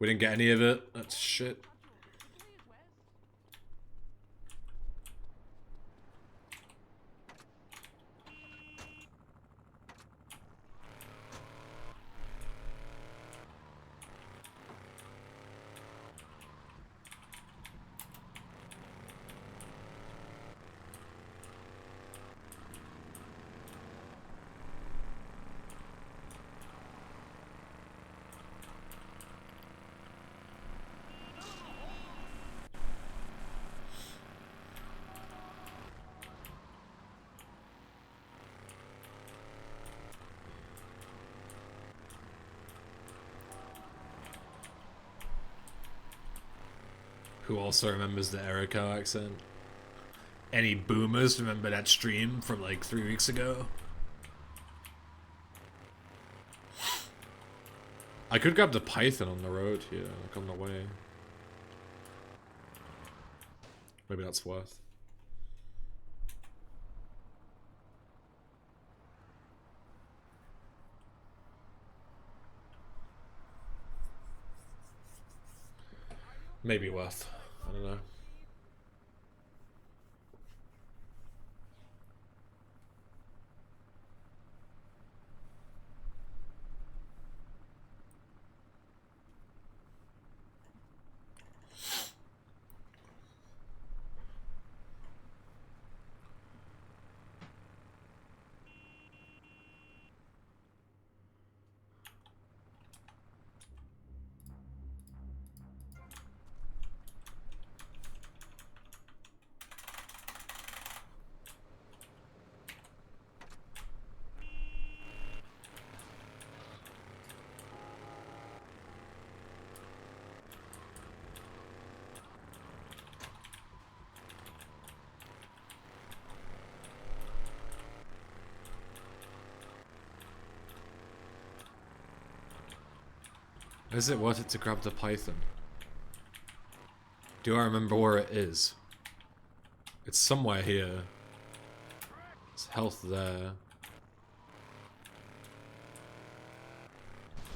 We didn't get any of it. That's shit. Who also remembers the Erico accent? Any boomers remember that stream from like 3 weeks ago? I could grab the Python on the road here, like on the way. Maybe that's worth. Maybe worth. I don't know. Is it worth it to grab the Python? Do I remember where it is? It's somewhere here. It's health there.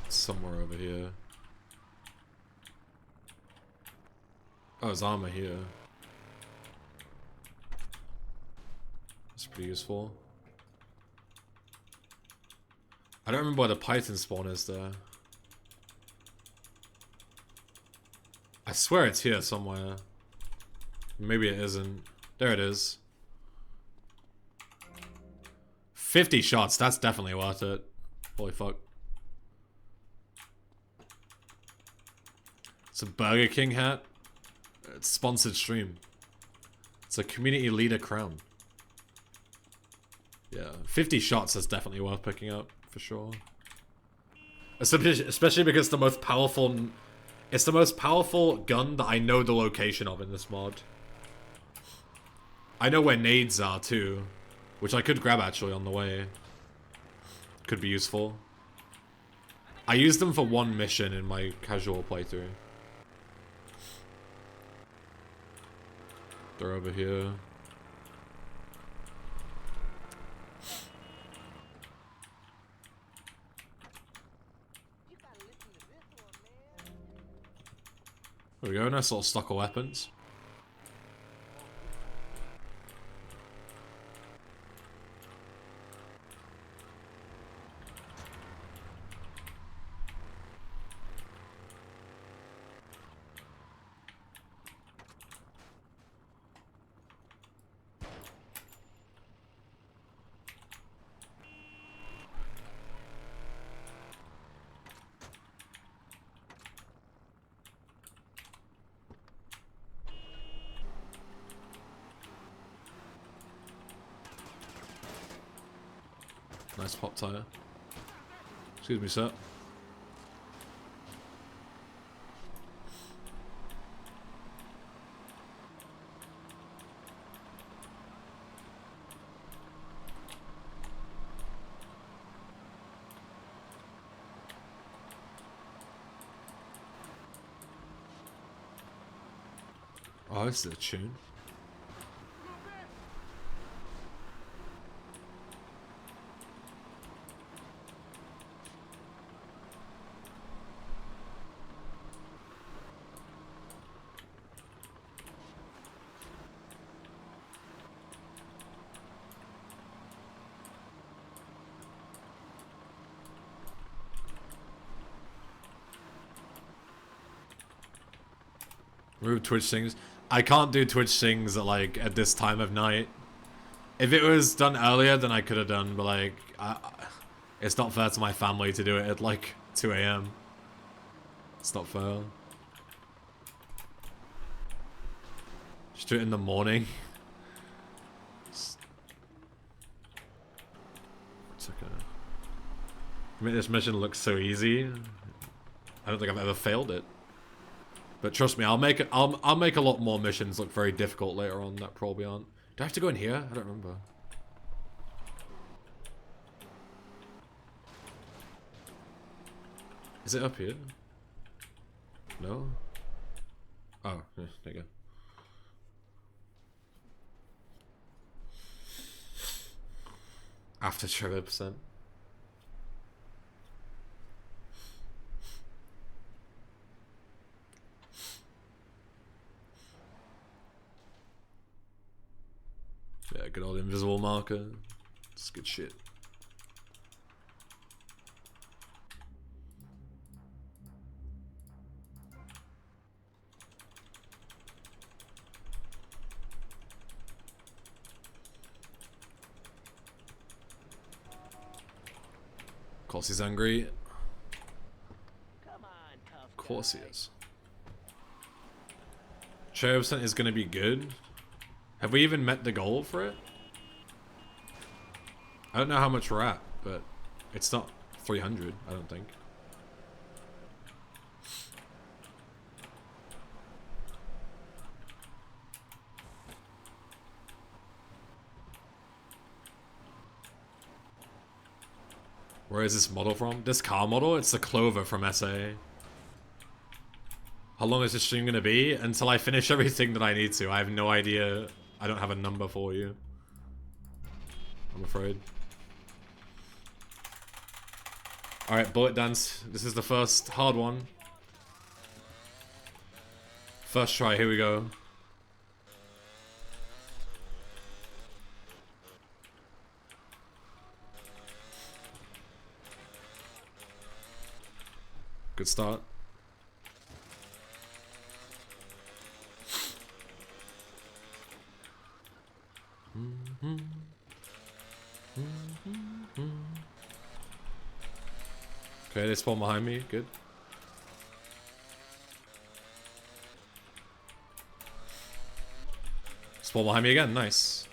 It's somewhere over here. Oh, there's armor here. That's pretty useful. I don't remember where the Python spawn is there. I swear it's here somewhere. Maybe it isn't. There it is. 50 shots, that's definitely worth it. Holy fuck. It's a Burger King hat. It's sponsored stream. It's a community leader crown. Yeah, 50 shots is definitely worth picking up, for sure. Especially because the most powerful... It's the most powerful gun that I know the location of in this mod. I know where nades are too, which I could grab actually on the way. Could be useful. I used them for one mission in my casual playthrough. They're over here. There we go, nice little stock of weapons. Nice pop tire. Excuse me, sir. Oh, this is a tune. Remove Twitch things. I can't do Twitch things at this time of night. If it was done earlier, then I could have done, but like, it's not fair to my family to do it at like 2 AM. It's not fair. Just do it in the morning. It's okay. I mean, this mission looks so easy. I don't think I've ever failed it. But trust me, I'll make it. I'll make a lot more missions look very difficult later on that probably aren't. Do I have to go in here? I don't remember. Is it up here? No? Oh, yeah, there you go. After Trevor %. Yeah, good old invisible marker. It's good shit. Of course he's angry. Of course he is. Sheriff % is gonna be good. Have we even met the goal for it? I don't know how much we're at, but it's not 300, I don't think. Where is this model from? This car model? It's the Clover from SA. How long is this stream gonna be? Until I finish everything that I need to. I have no idea. I don't have a number for you. I'm afraid. Alright, bullet dance. This is the first hard one. First try, here we go. Good start. Okay, they spawn behind me. Good. Spawn behind me again. Nice.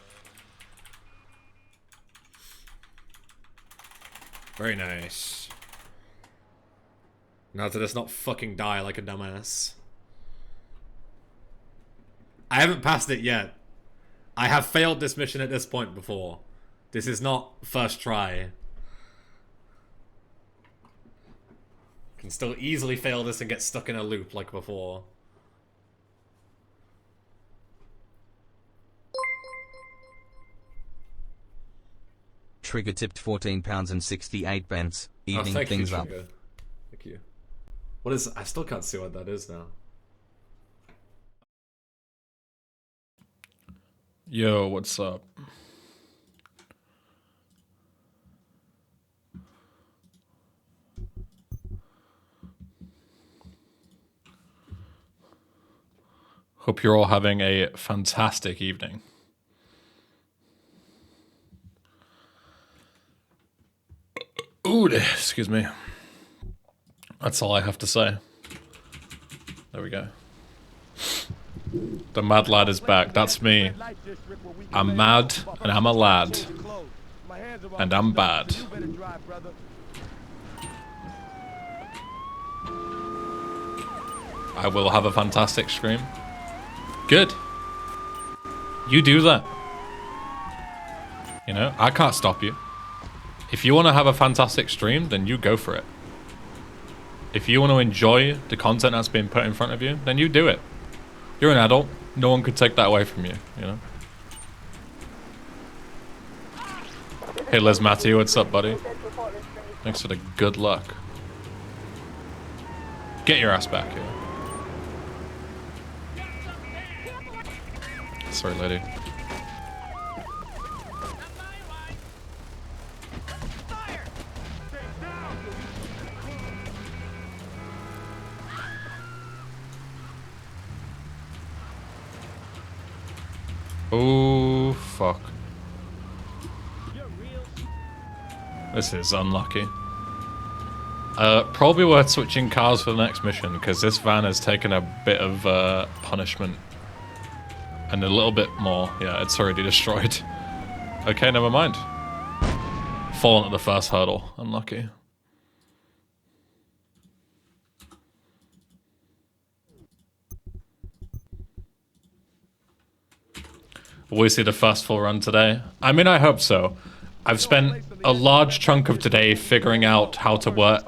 Very nice. Now to just not fucking die like a dumbass. I haven't passed it yet. I have failed this mission at this point before. This is not first try. Can still easily fail this and get stuck in a loop like before. Trigger tipped £14 and 68 pence. Evening thank things you, up. Trigger. Thank you. What is? I still can't see what that is now. Yo, what's up? Hope you're all having a fantastic evening. Ooh, excuse me. That's all I have to say. There we go. The mad lad is back. That's me. I'm mad, and I'm a lad. And I'm bad. I will have a fantastic stream. Good. You do that. You know, I can't stop you. If you want to have a fantastic stream, then you go for it. If you want to enjoy the content that's being put in front of you, then you do it. You're an adult. No one could take that away from you, you know? Hey, Liz Matthew, what's up, buddy? Thanks for the good luck. Get your ass back here. Sorry, lady. Oh, fuck. This is unlucky. Probably worth switching cars for the next mission, because this van has taken a bit of punishment. And a little bit more. Yeah, it's already destroyed. Okay, never mind. Fallen at the first hurdle. Unlucky. Will we see the first full run today? I mean, I hope so. I've spent a large chunk of today figuring out how to work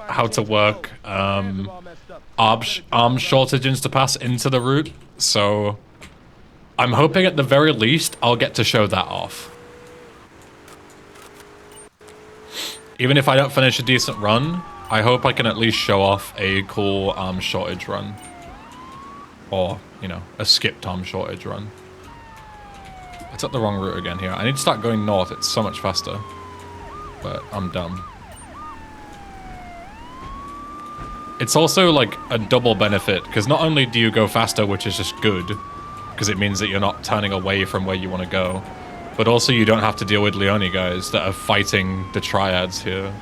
arm shortage Instapass into the route, so I'm hoping at the very least I'll get to show that off. Even if I don't finish a decent run, I hope I can at least show off a cool arm shortage run. Or, you know, a skipped arm shortage run. I took the wrong route again here. I need to start going north, it's so much faster. But I'm dumb. It's also like a double benefit, because not only do you go faster, which is just good, because it means that you're not turning away from where you want to go, but also you don't have to deal with Leone guys that are fighting the triads here.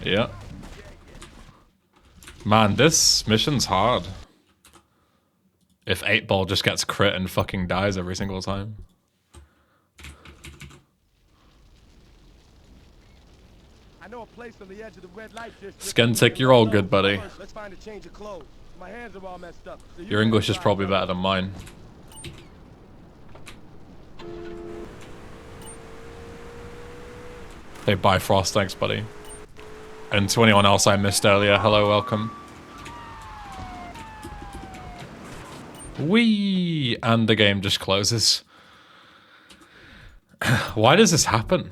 Yeah. Man, this mission's hard. If 8-Ball just gets crit and fucking dies every single time. I know a place on the edge of the red light district. Skentic, you're all good, buddy. Let's find a change of clothes. My hands are all messed up. So Your English is probably better than mine. Hey, Bifrost, thanks, buddy. And to anyone else I missed earlier, hello, welcome. Whee! And the game just closes. Why does this happen?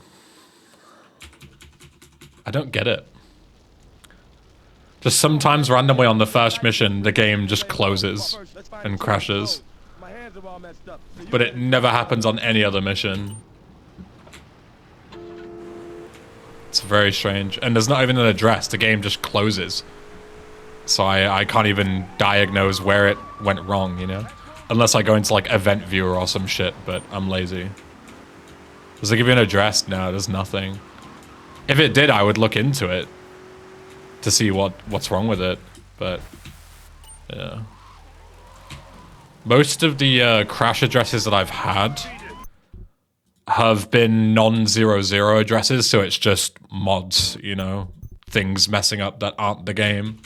I don't get it. Just sometimes randomly on the first mission, the game just closes and crashes. But it never happens on any other mission. It's very strange. And there's not even an address, the game just closes. So I can't even diagnose where it went wrong, you know? Unless I go into like event viewer or some shit, but I'm lazy. Does it give you an address? No, there's nothing. If it did, I would look into it to see what's wrong with it, but yeah. Most of the crash addresses that I've had have been non-0-0 addresses, so it's just mods, you know? Things messing up that aren't the game.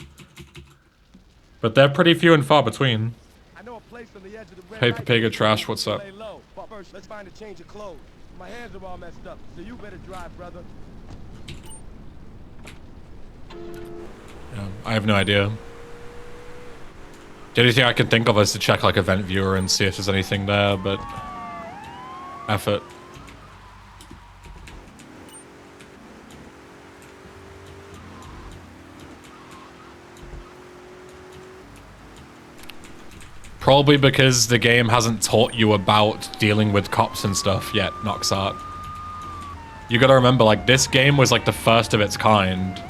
But they're pretty few and far between. Hey, Papega Trash, what's up? Let's find a change of clothes. My hands are all messed up, so you better drive, brother. Yeah, I have no idea. The only thing I can think of is to check like event viewer and see if there's anything there, but effort. Probably because the game hasn't taught you about dealing with cops and stuff yet, Noxart. You gotta remember, like, this game was like the first of its kind.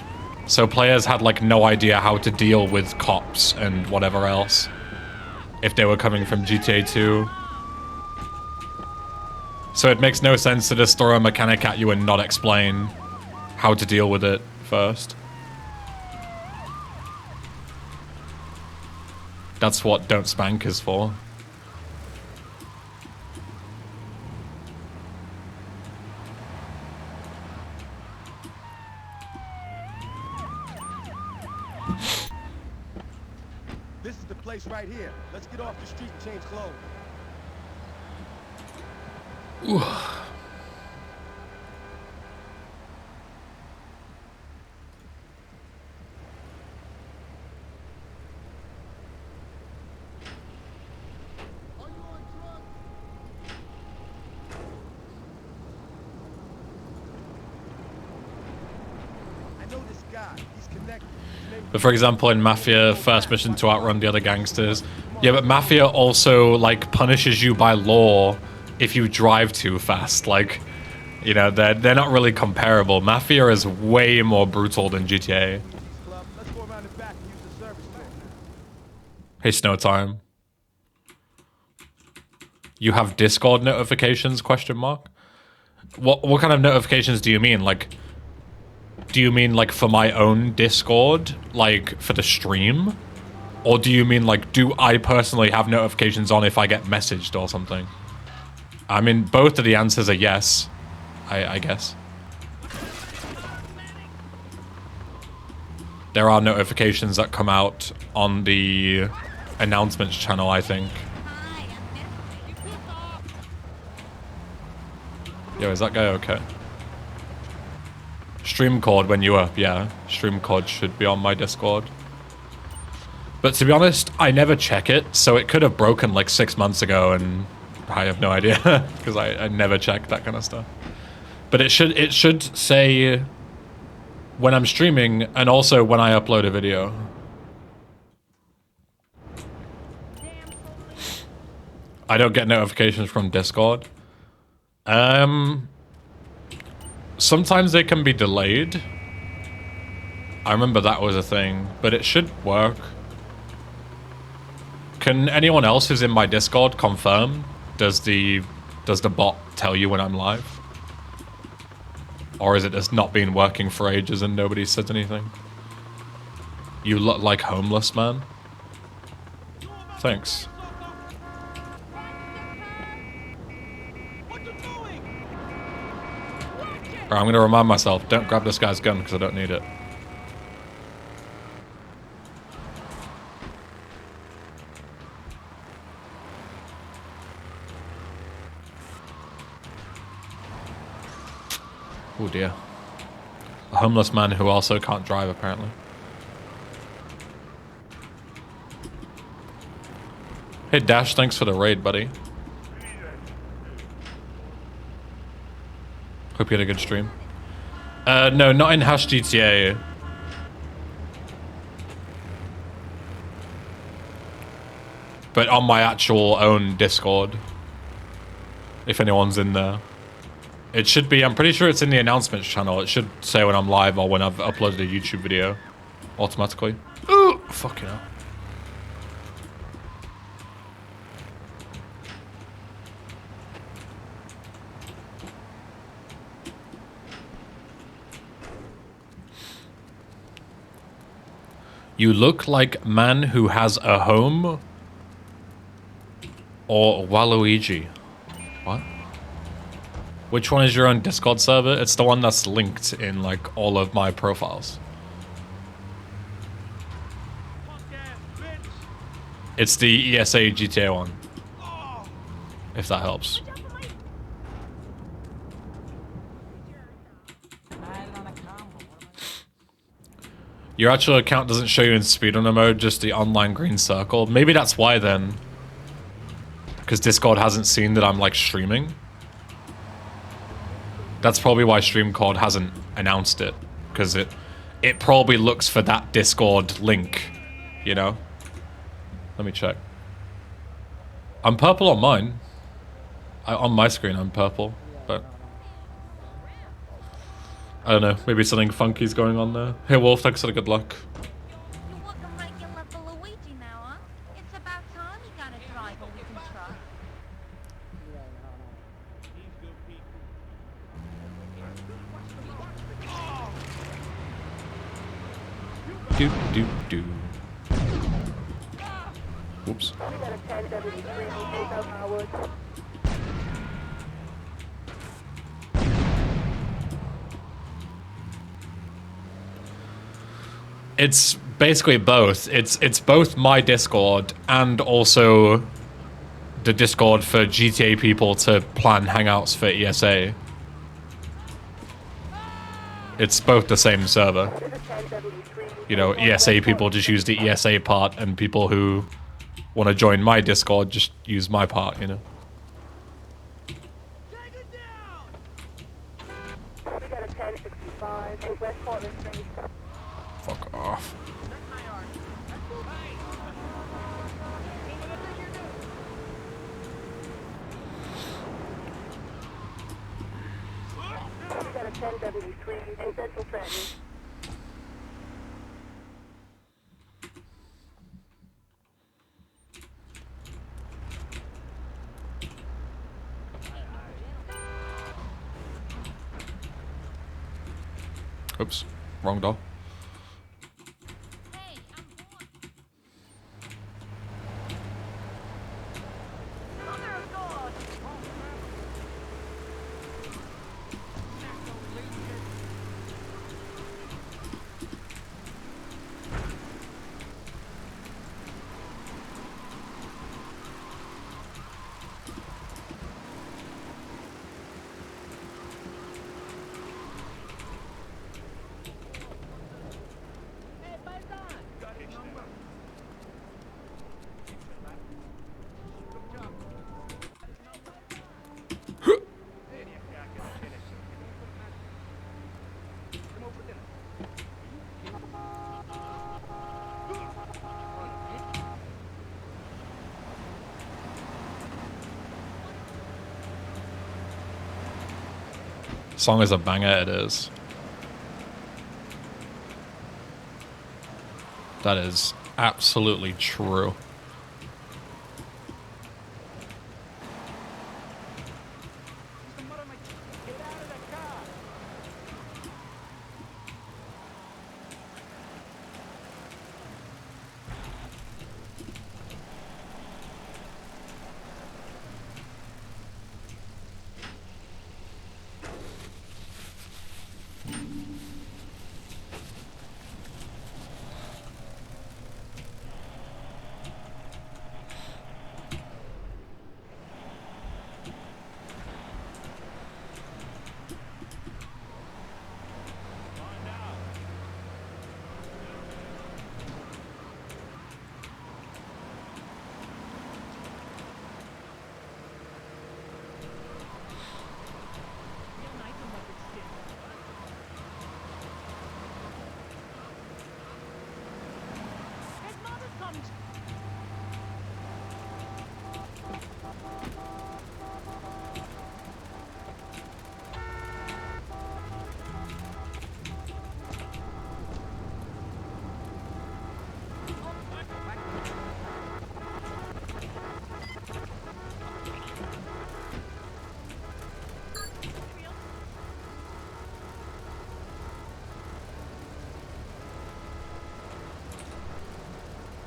So players had like no idea how to deal with cops and whatever else. If they were coming from GTA 2. So it makes no sense to just throw a mechanic at you and not explain how to deal with it first. That's what Don't Spank is for. This is the place right here. Let's get off the street and change clothes. Ooh. But for example, in Mafia, first mission to outrun the other gangsters. Yeah, but Mafia also, like, punishes you by law if you drive too fast. Like, You know, they're not really comparable. Mafia is way more brutal than GTA. Club, let's go around the back and use the service floor. Hey, Snow Time. You have Discord notifications? Question mark. What kind of notifications do you mean? Like, do you mean like for my own Discord, like for the stream, or do you mean like do I personally have notifications on if I get messaged or something? I mean, both of the answers are yes. I guess. There are notifications that come out on the announcements channel, I think. Yo, is that guy okay? Stream cord when you up, yeah. Stream cord should be on my Discord. But to be honest, I never check it, so it could have broken like 6 months ago and I have no idea because I never check that kind of stuff. But it should say when I'm streaming and also when I upload a video. I don't get notifications from Discord. Sometimes they can be delayed. I remember that was a thing, but it should work. Can anyone else who's in my Discord confirm? Does the bot tell you when I'm live? Or is it just not been working for ages and nobody says anything? You look like homeless, man. Thanks. Alright, I'm gonna remind myself, don't grab this guy's gun because I don't need it. Oh dear. A homeless man who also can't drive, apparently. Hey Dash, thanks for the raid, buddy. Hope you had a good stream. No, not in Hash GTA. But on my actual own Discord. If anyone's in there. It should be, I'm pretty sure it's in the announcements channel. It should say when I'm live or when I've uploaded a YouTube video. Automatically. Ooh, fucking hell. You look like man who has a home or Waluigi. What? Which one is your own Discord server? It's the one that's linked in like all of my profiles. It's the ESA GTA one. If that helps. Your actual account doesn't show you in speedrunner mode, just the online green circle. Maybe that's why then. Because Discord hasn't seen that I'm like streaming. That's probably why StreamCode hasn't announced it. Because it probably looks for that Discord link, you know? Let me check. I'm purple on mine. On my screen I'm purple, but... I don't know, maybe something funky's going on there. Hey Wolf, thanks for the good luck. You look a regular Luigi now, huh? It's about time you got a driver we can trust. Do do do. Whoops. It's basically both. It's both my Discord and also the Discord for GTA people to plan hangouts for ESA. It's both the same server. You know, ESA people just use the ESA part, and people who want to join my Discord just use my part, you know. Fuck off. got a 10W3 in Central Trenton. Oops, wrong door. Hey, I'm bored. Mother of God! Song is a banger, it is. That is absolutely true.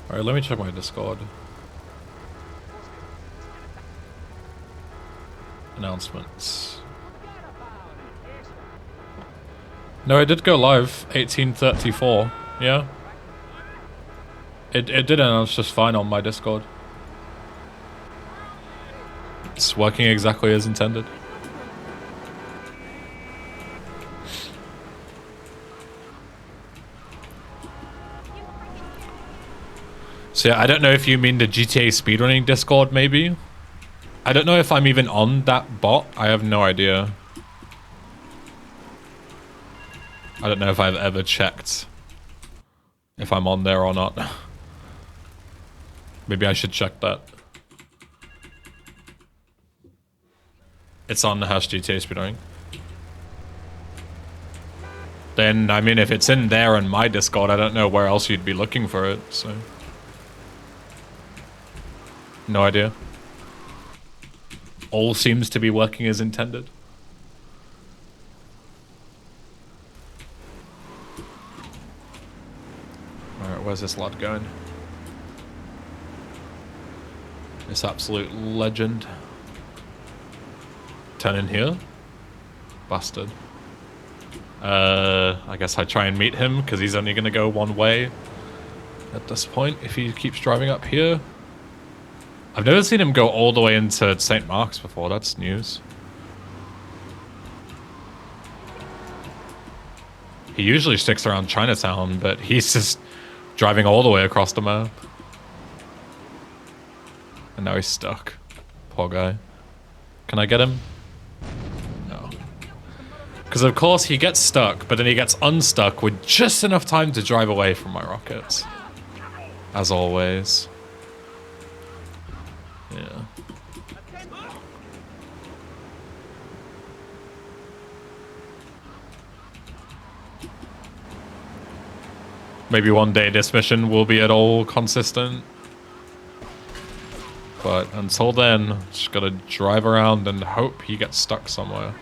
Alright, let me check my Discord. Announcements. No, it did go live, 1834, yeah. It did announce just fine on my Discord. It's working exactly as intended. So yeah, I don't know if you mean the GTA speedrunning Discord, maybe? I don't know if I'm even on that bot. I have no idea. I don't know if I've ever checked if I'm on there or not. Maybe I should check that. It's on the hash GTA speedrunning. Then, I mean, if it's in there in my Discord, I don't know where else you'd be looking for it, so... No idea. All seems to be working as intended. Alright, where's this lad going? This absolute legend. Turn in here? Bastard. I guess I try and meet him, because he's only going to go one way at this point, if he keeps driving up here. I've never seen him go all the way into St. Mark's before, that's news. He usually sticks around Chinatown, but he's just driving all the way across the map. And now he's stuck. Poor guy. Can I get him? No. Because of course he gets stuck, but then he gets unstuck with just enough time to drive away from my rockets. As always. Yeah. Maybe one day this mission will be at all consistent. But until then, just gotta drive around and hope he gets stuck somewhere.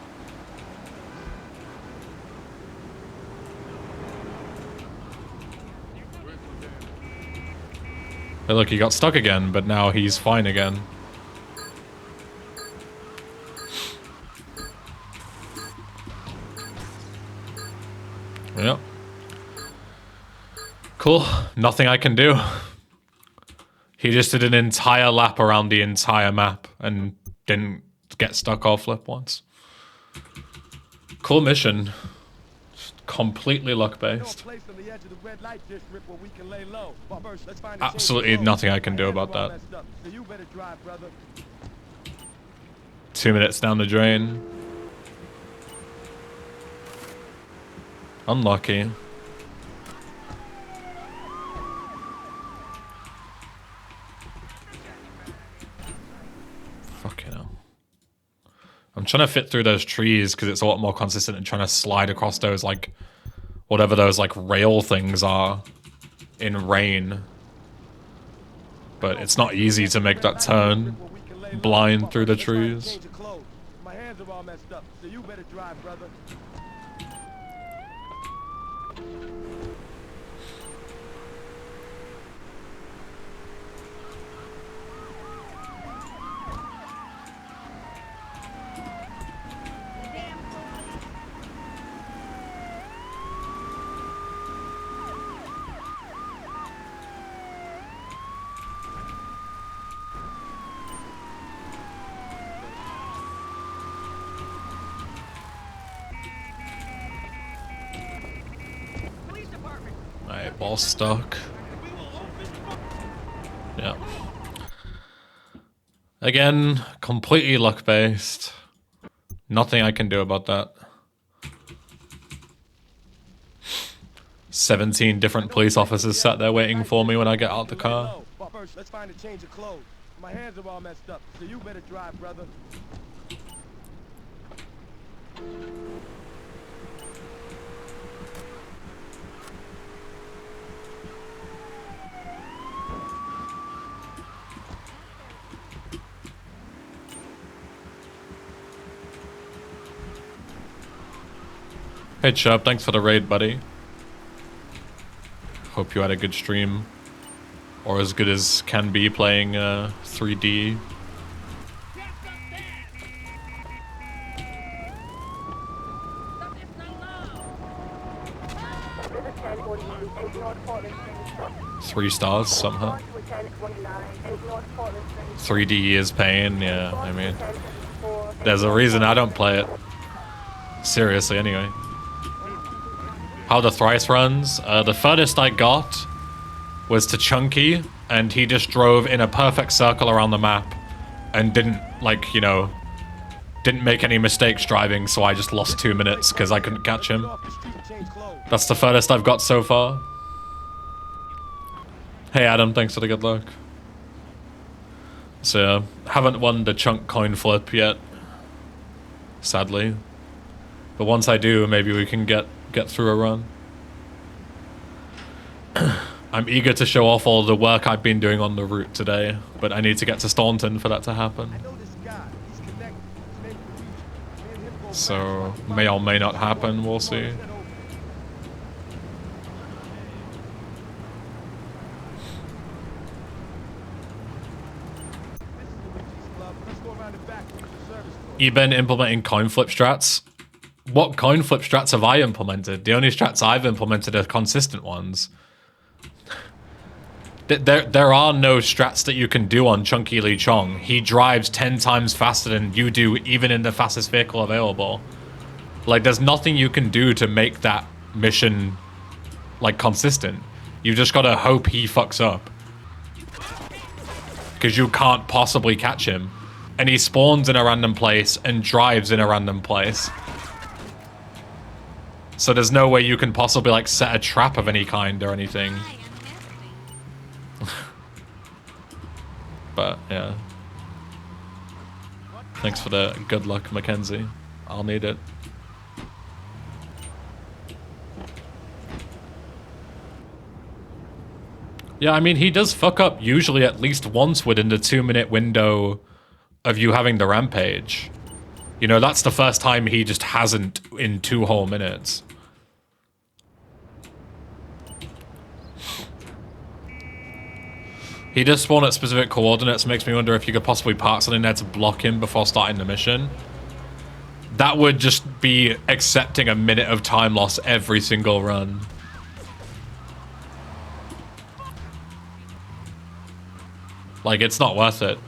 Hey, look, he got stuck again, but now he's fine again. Yep. Cool. Nothing I can do. He just did an entire lap around the entire map and didn't get stuck or flip once. Cool mission. Just completely luck-based. Absolutely nothing I can do about that. 2 minutes down the drain. Unlucky. Fucking hell. I'm trying to fit through those trees because it's a lot more consistent than trying to slide across those, like, whatever those, like, rail things are in rain. But it's not easy to make that turn blind through the trees. My hands are all messed up, so you better drive, brother. Alright, ball stuck. Yeah. Again, completely luck-based. Nothing I can do about that. 17 different police officers sat there waiting for me when I get out the car. But first, let's find a change of clothes. My hands are all messed up, so you better drive, brother. Hey Chubb, thanks for the raid, buddy. Hope you had a good stream. Or as good as can be playing 3D. Three stars somehow. 3D is pain, yeah, I mean. There's a reason I don't play it. Seriously, anyway. How the Thrice runs? The furthest I got was to Chunky, and he just drove in a perfect circle around the map and didn't, like, you know, didn't make any mistakes driving, so I just lost 2 minutes because I couldn't catch him. That's the furthest I've got so far. Hey Adam, thanks for the good luck. So, haven't won the chunk coin flip yet, sadly. But once I do, maybe we can get through a run. I'm eager to show off all the work I've been doing on the route today, but I need to get to Staunton for that to happen. So, may or may not happen, we'll see. You've been implementing coin flip strats? What coin flip strats have I implemented? The only strats I've implemented are consistent ones. There are no strats that you can do on Chunky Lee Chong. He drives 10 times faster than you do, even in the fastest vehicle available. Like, there's nothing you can do to make that mission, like, consistent. You just gotta hope he fucks up. Because you can't possibly catch him. And he spawns in a random place and drives in a random place. So there's no way you can possibly, like, set a trap of any kind or anything. But, yeah. Thanks for the good luck, Mackenzie. I'll need it. Yeah, I mean, he does fuck up usually at least once within the 2-minute window of you having the rampage. You know, that's the first time he just hasn't in 2 whole minutes. He does spawn at specific coordinates, makes me wonder if you could possibly park something there to block him before starting the mission. That would just be accepting a minute of time loss every single run. Like, it's not worth it.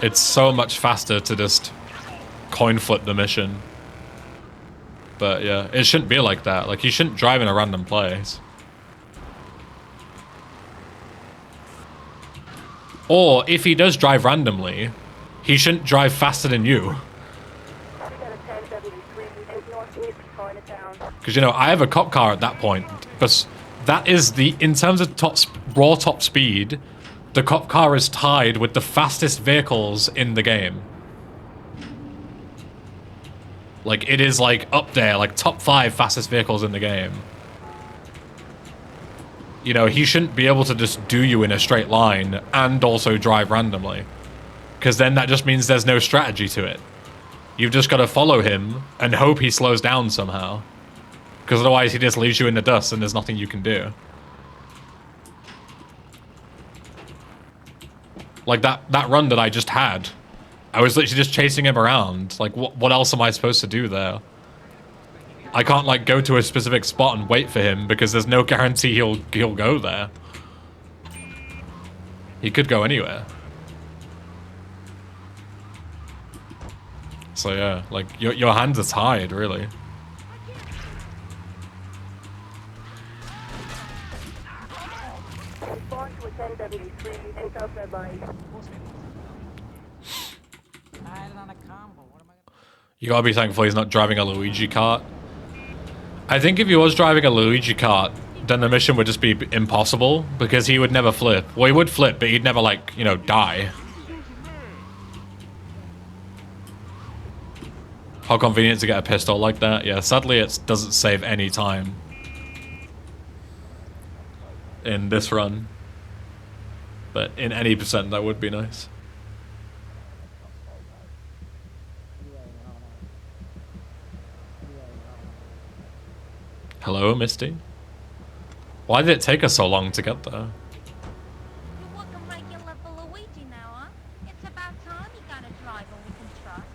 It's so much faster to just coin flip the mission. But yeah, it shouldn't be like that. Like, you shouldn't drive in a random place. Or, if he does drive randomly, he shouldn't drive faster than you. Because, you know, I have a cop car at that point. But that is the, in terms of raw top speed, the cop car is tied with the fastest vehicles in the game. Like, it is, like, up there, like, top 5 fastest vehicles in the game. You know, he shouldn't be able to just do you in a straight line and also drive randomly. Because then that just means there's no strategy to it. You've just got to follow him and hope he slows down somehow. Because otherwise he just leaves you in the dust and there's nothing you can do. Like, that run that I just had, I was literally just chasing him around. Like, what else am I supposed to do there? I can't, like, go to a specific spot and wait for him because there's no guarantee he'll go there. He could go anywhere. So yeah, like, your hands are tied, really. You gotta be thankful he's not driving a Luigi kart. I think if he was driving a Luigi kart, then the mission would just be impossible, because he would never flip. Well, he would flip, but he'd never, like, you know, die. How convenient to get a pistol like that. Yeah, sadly it doesn't save any time in this run. But in any percent, that would be nice. Hello, Misty? Why did it take us so long to get there? You're walking regular for Luigi now, huh? It's about time you got a driver we can trust.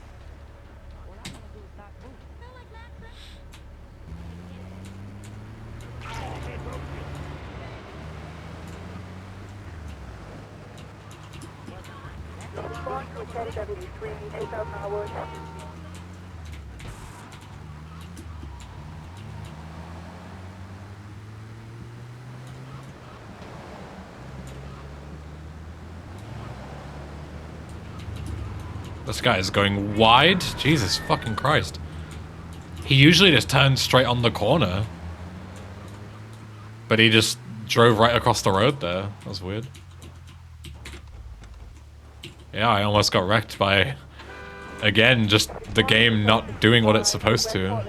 All I'm gonna do is not move. Feel like that, Respond to 1073, 8,000 hours. This guy is going wide? Jesus fucking Christ. He usually just turns straight on the corner. But he just drove right across the road there. That was weird. Yeah, I almost got wrecked by, again, just the game not doing what it's supposed to.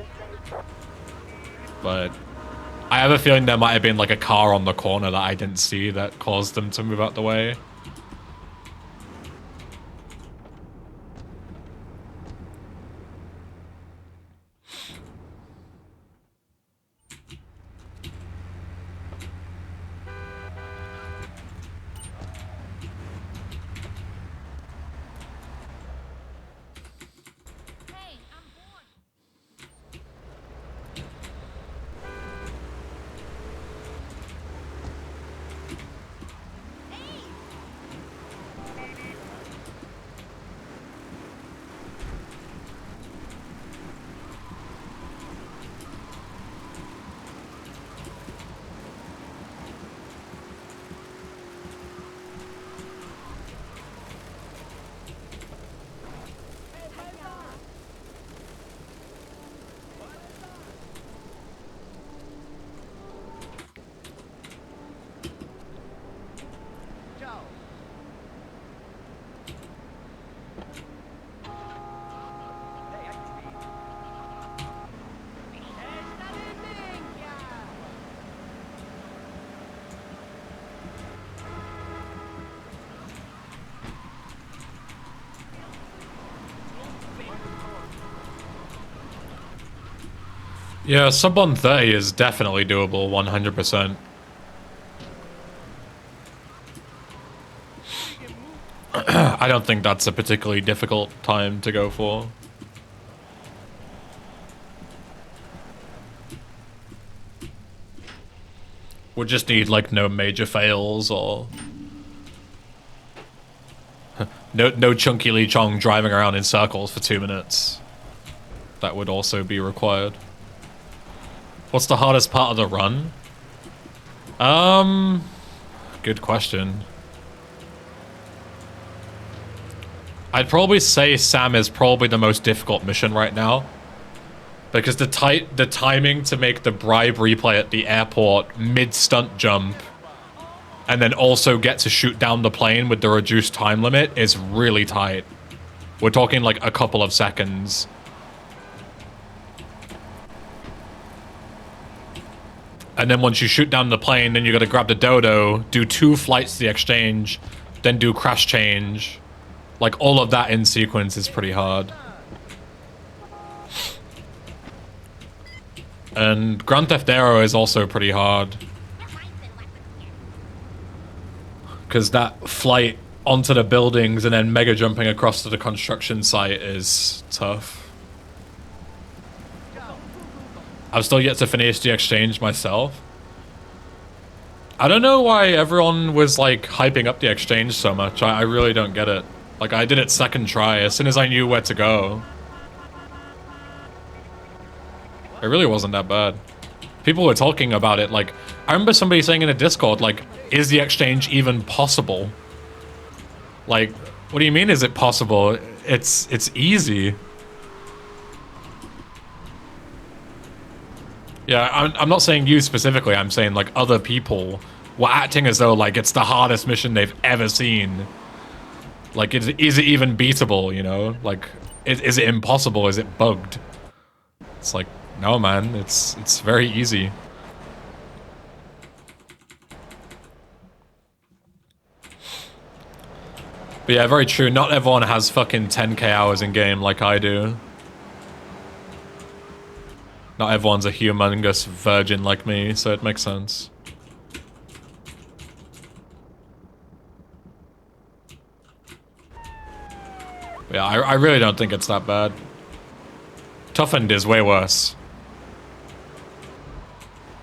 But I have a feeling there might have been like a car on the corner that I didn't see that caused them to move out the way. Hey, I'm bored. Hey, Yeah, sub 130 is definitely doable, 100%. I don't think that's a particularly difficult time to go for. We'll just need, like, no major fails or... no Chunky Lee Chong driving around in circles for 2 minutes. That would also be required. What's the hardest part of the run? Good question. I'd probably say Sam is probably the most difficult mission right now. Because the timing to make the bribe replay at the airport mid-stunt jump and then also get to shoot down the plane with the reduced time limit is really tight. We're talking like a couple of seconds. And then once you shoot down the plane, then you gotta grab the dodo, do 2 flights to the exchange, then do crash change. Like, all of that in sequence is pretty hard. And Grand Theft Auto is also pretty hard. Because that flight onto the buildings and then mega jumping across to the construction site is tough. I've still yet to finish the exchange myself. I don't know why everyone was like hyping up the exchange so much. I really don't get it. Like, I did it second try as soon as I knew where to go. It really wasn't that bad. People were talking about it, like, I remember somebody saying in a Discord, like, is the exchange even possible? Like, what do you mean is it possible? It's easy. Yeah, I'm not saying you specifically, I'm saying, like, other people were acting as though, like, it's the hardest mission they've ever seen. Like, is it even beatable, you know? Like, is it impossible? Is it bugged? It's like, no, man, it's very easy. But yeah, very true. Not everyone has fucking 10k hours in game like I do. Not everyone's a humongous virgin like me, so it makes sense. But yeah, I really don't think it's that bad. Toughened is way worse.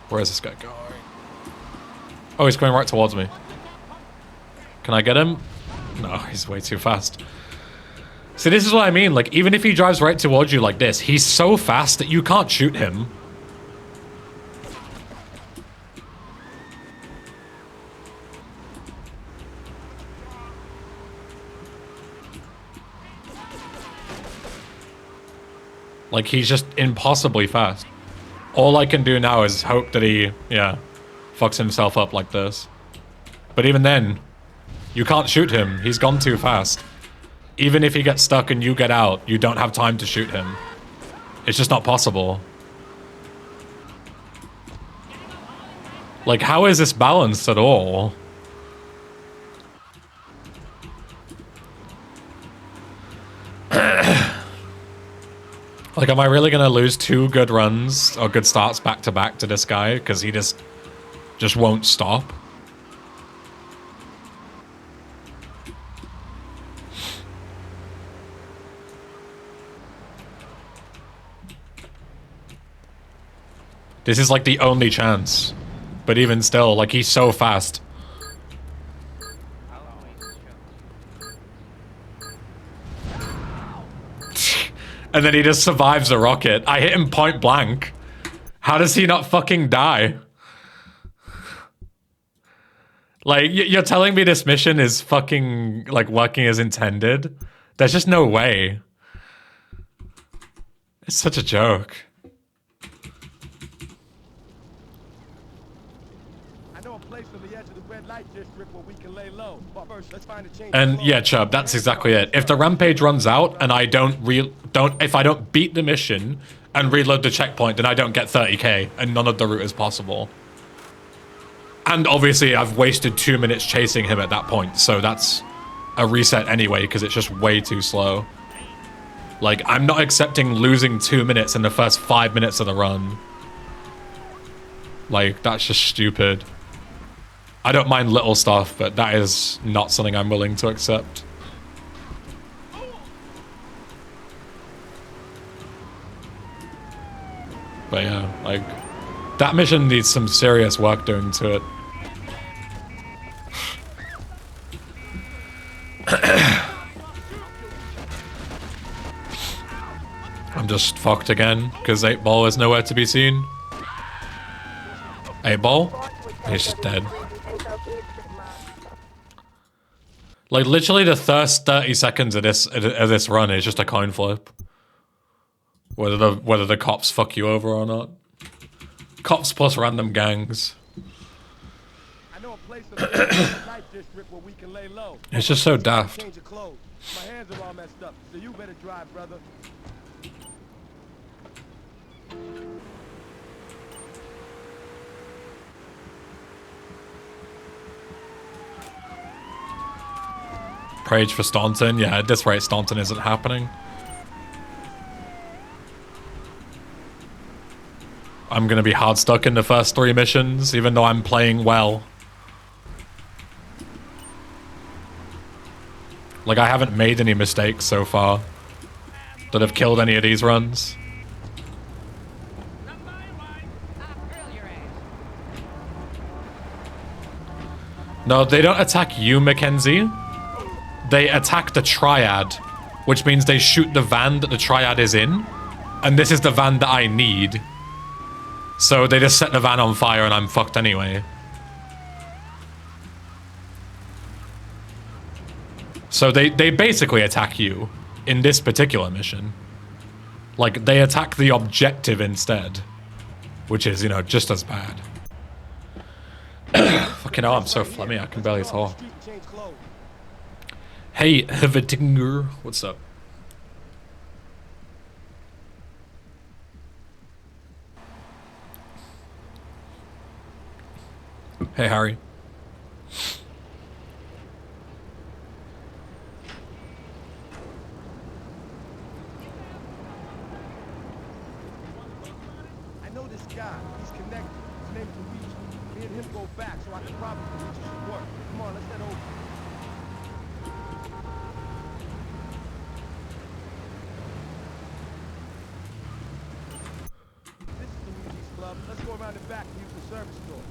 Where is this guy going? Oh, he's coming right towards me. Can I get him? No, he's way too fast. See, this is what I mean. Like, even if he drives right towards you like this, he's so fast that you can't shoot him. Like, he's just impossibly fast. All I can do now is hope that he, yeah, fucks himself up like this. But even then, you can't shoot him. He's gone too fast. Even if he gets stuck and you get out, you don't have time to shoot him. It's just not possible. Like, how is this balanced at all? Like, am I really gonna lose 2 good runs or good starts back to back to this guy because he just won't stop? This is like the only chance. But even still, like, he's so fast. And then he just survives a rocket. I hit him point blank. How does he not fucking die? Like, you're telling me this mission is fucking, like, working as intended? There's just no way. It's such a joke. And yeah, Chubb, that's exactly it. If the rampage runs out and I if I don't beat the mission and reload the checkpoint, then I don't get 30k and none of the route is possible. And obviously I've wasted 2 minutes chasing him at that point, so that's a reset anyway because it's just way too slow. Like, I'm not accepting losing 2 minutes in the first 5 minutes of the run. Like, that's just stupid. I don't mind little stuff, but that is not something I'm willing to accept. But yeah, like, that mission needs some serious work doing to it. I'm just fucked again, because 8-Ball is nowhere to be seen. 8-Ball? He's just dead. Like, literally the first 30 seconds of this run is just a coin flip. Whether the cops fuck you over or not. Cops plus random gangs. I know a place in the night district where we can lay low. It's just so daft. Change your clothes. My hands are all messed up, so you better drive, brother. Prage for Staunton? Yeah, at this rate, Staunton isn't happening. I'm gonna be hard stuck in the first 3 missions, even though I'm playing well. Like, I haven't made any mistakes so far that have killed any of these runs. No, they don't attack you, Mackenzie. They attack the Triad, which means they shoot the van that the Triad is in, and this is the van that I need. So they just set the van on fire and I'm fucked anyway. So they basically attack you in this particular mission. Like, they attack the objective instead, which is, you know, just as bad. Fucking hell, I'm so phlegmy, I can barely talk. Hey, Hevetinger, what's up? Hey, Harry. I know this guy. He's connected. His name's Luigi. Me and him go back, so I can probably do some work. Come on, let's head over. This is Luigi's club. Let's go around the back and use the service door.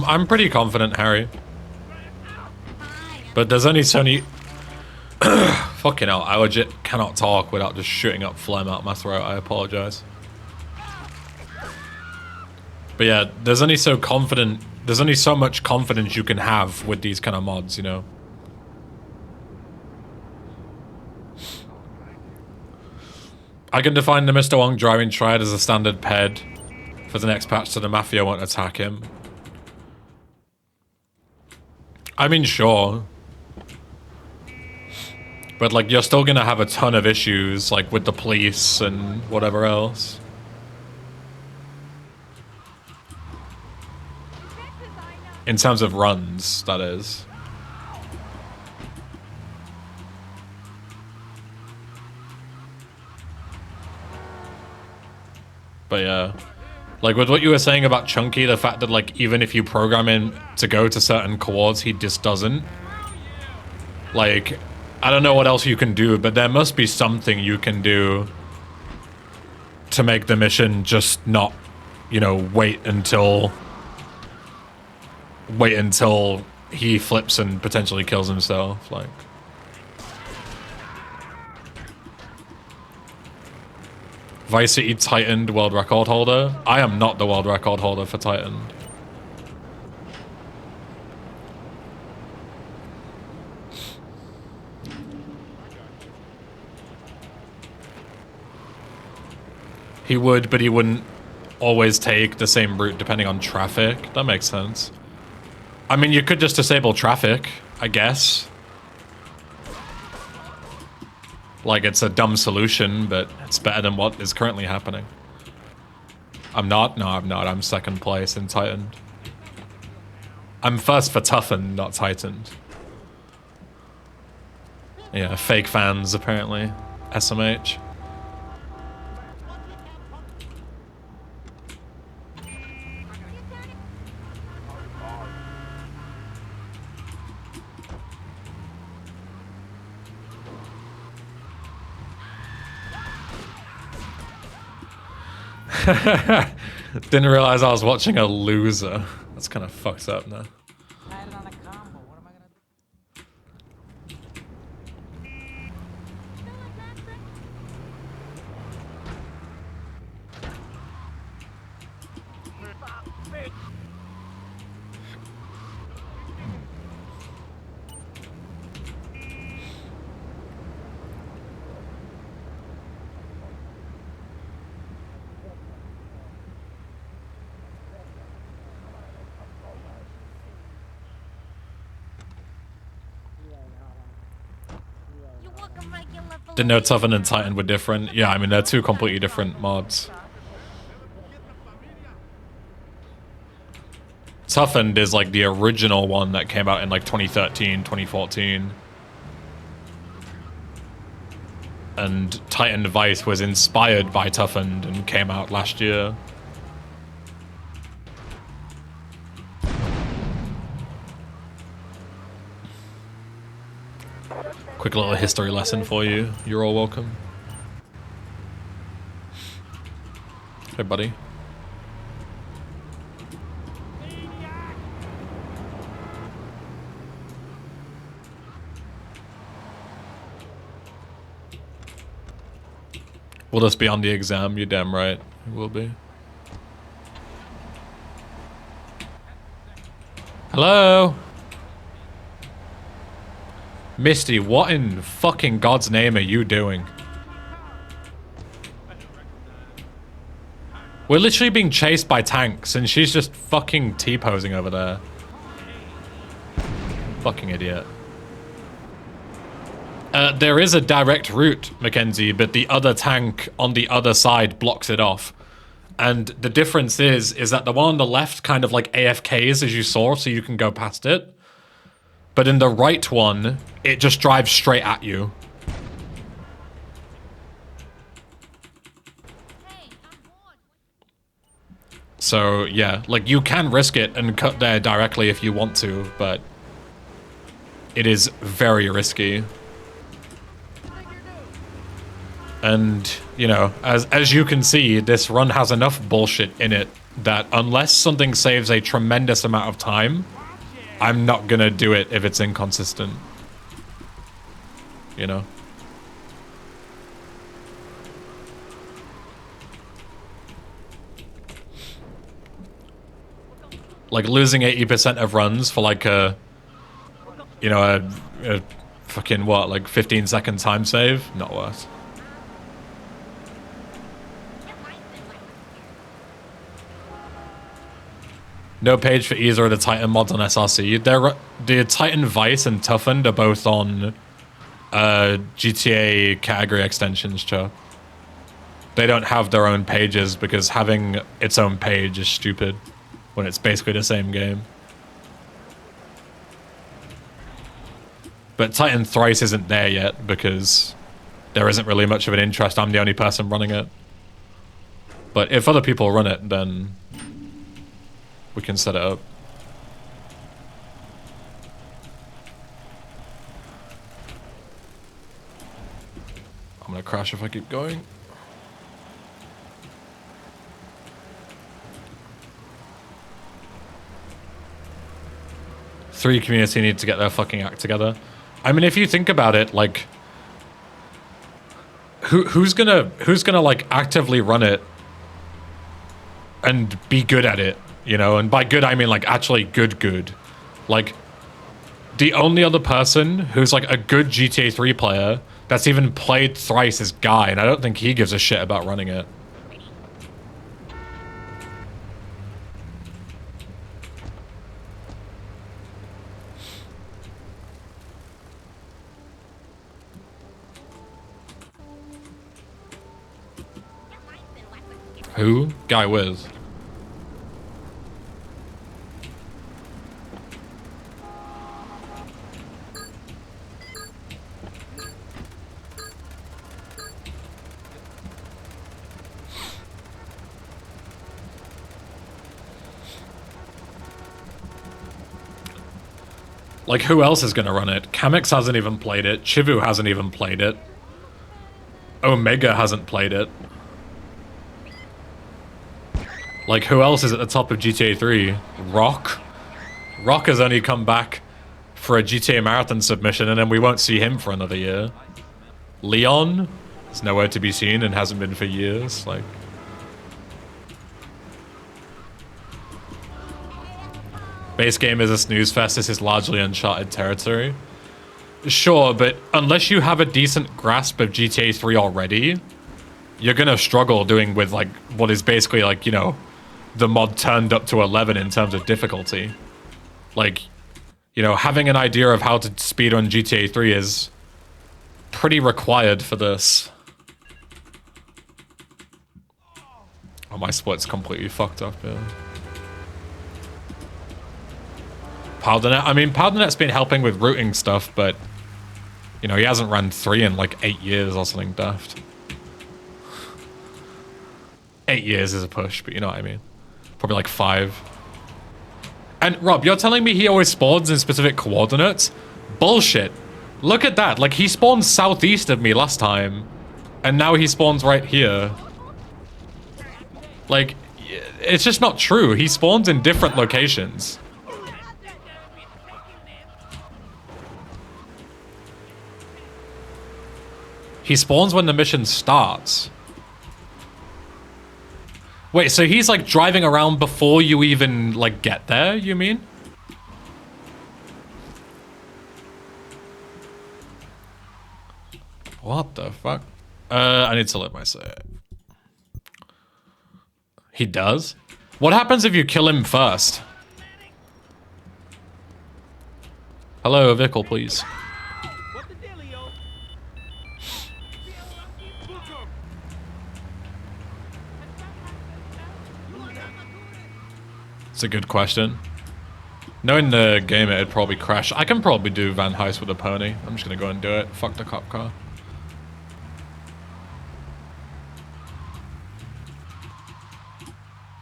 I'm pretty confident, Harry. But there's only so many... Fucking hell, I legit cannot talk without just shooting up phlegm out my throat, I apologize. But yeah, there's only so much confidence you can have with these kind of mods, you know? I can define the Mr. Wong driving triad as a standard ped for the next patch so the Mafia won't attack him. I mean, sure. But, like, you're still gonna have a ton of issues, like, with the police and whatever else. In terms of runs, that is. But yeah. Like, with what you were saying about Chunky, the fact that, like, even if you program him to go to certain chords, he just doesn't. Like, I don't know what else you can do, but there must be something you can do to make the mission just not, you know, wait until he flips and potentially kills himself, like. Vice City Titaned world record holder. I am not the world record holder for Titaned. He would, but he wouldn't always take the same route depending on traffic. That makes sense. I mean, you could just disable traffic, I guess. Like, it's a dumb solution, but it's better than what is currently happening. I'm not? No, I'm not. I'm second place in Tightened. I'm first for Toughened, not Tightened. Yeah, fake fans, apparently. SMH. Didn't realize I was watching a loser. That's kind of fucked up now. Didn't know Toughen and Titan were different. Yeah, I mean, they're two completely different mods. Toughened is like the original one that came out in like 2013, 2014. And Titan Vice was inspired by Toughened and came out last year. Quick little history lesson for you. You're all welcome. Hey, buddy. Will this be on the exam? You're damn right. It will be. Hello? Misty, what in fucking God's name are you doing? We're literally being chased by tanks and she's just fucking T-posing over there. Fucking idiot. There is a direct route, Mackenzie, but the other tank on the other side blocks it off. And the difference is that the one on the left kind of like AFKs as you saw, so you can go past it. But in the right one, it just drives straight at you. So, yeah, like, you can risk it and cut there directly if you want to, but it is very risky. And, you know, as you can see, this run has enough bullshit in it that unless something saves a tremendous amount of time, I'm not gonna do it if it's inconsistent. You know? Like, losing 80% of runs for like a... You know, a fucking, what, like 15-second time save? Not worth. No page for either of the Titan mods on SRC. The Titan Vice and Toughened are both on GTA category extensions, Cho. They don't have their own pages because having its own page is stupid when it's basically the same game. But Titan Thrice isn't there yet because there isn't really much of an interest. I'm the only person running it. But if other people run it, then we can set it up. I'm gonna crash if I keep going. Three community need to get their fucking act together. I mean, if you think about it, like, who's gonna like actively run it and be good at it? You know, and by good, I mean, like, actually good. Like, the only other person who's, like, a good GTA 3 player that's even played Thrice is Guy, and I don't think he gives a shit about running it. Who? Guy with. Like, who else is gonna run it? Kamix hasn't even played it. Chivu hasn't even played it. Omega hasn't played it. Like, who else is at the top of GTA 3? Rock? Rock has only come back for a GTA Marathon submission, and then we won't see him for another year. Leon is nowhere to be seen and hasn't been for years. Like, base game is a snooze fest. This is largely uncharted territory. Sure, but unless you have a decent grasp of GTA 3 already, you're gonna struggle doing with, like, what is basically, like, you know, the mod turned up to 11 in terms of difficulty. Like, you know, having an idea of how to speedrun GTA 3 is pretty required for this. Oh, my split's completely fucked up, yeah. Powdernet, I mean, Powdernet's been helping with routing stuff, but, you know, he hasn't run 3 in like 8 years or something daft. 8 years is a push, but you know what I mean. Probably like 5. And Rob, you're telling me he always spawns in specific coordinates? Bullshit. Look at that. Like, he spawned southeast of me last time, and now he spawns right here. Like, it's just not true. He spawns in different locations. He spawns when the mission starts. Wait, so he's like driving around before you even like get there, you mean? What the fuck? I need to let my say. He does? What happens if you kill him first? Hello, vehicle, please. It's a good question. Knowing the game, it'd probably crash. I can probably do Van Heist with a pony. I'm just gonna go and do it. Fuck the cop car.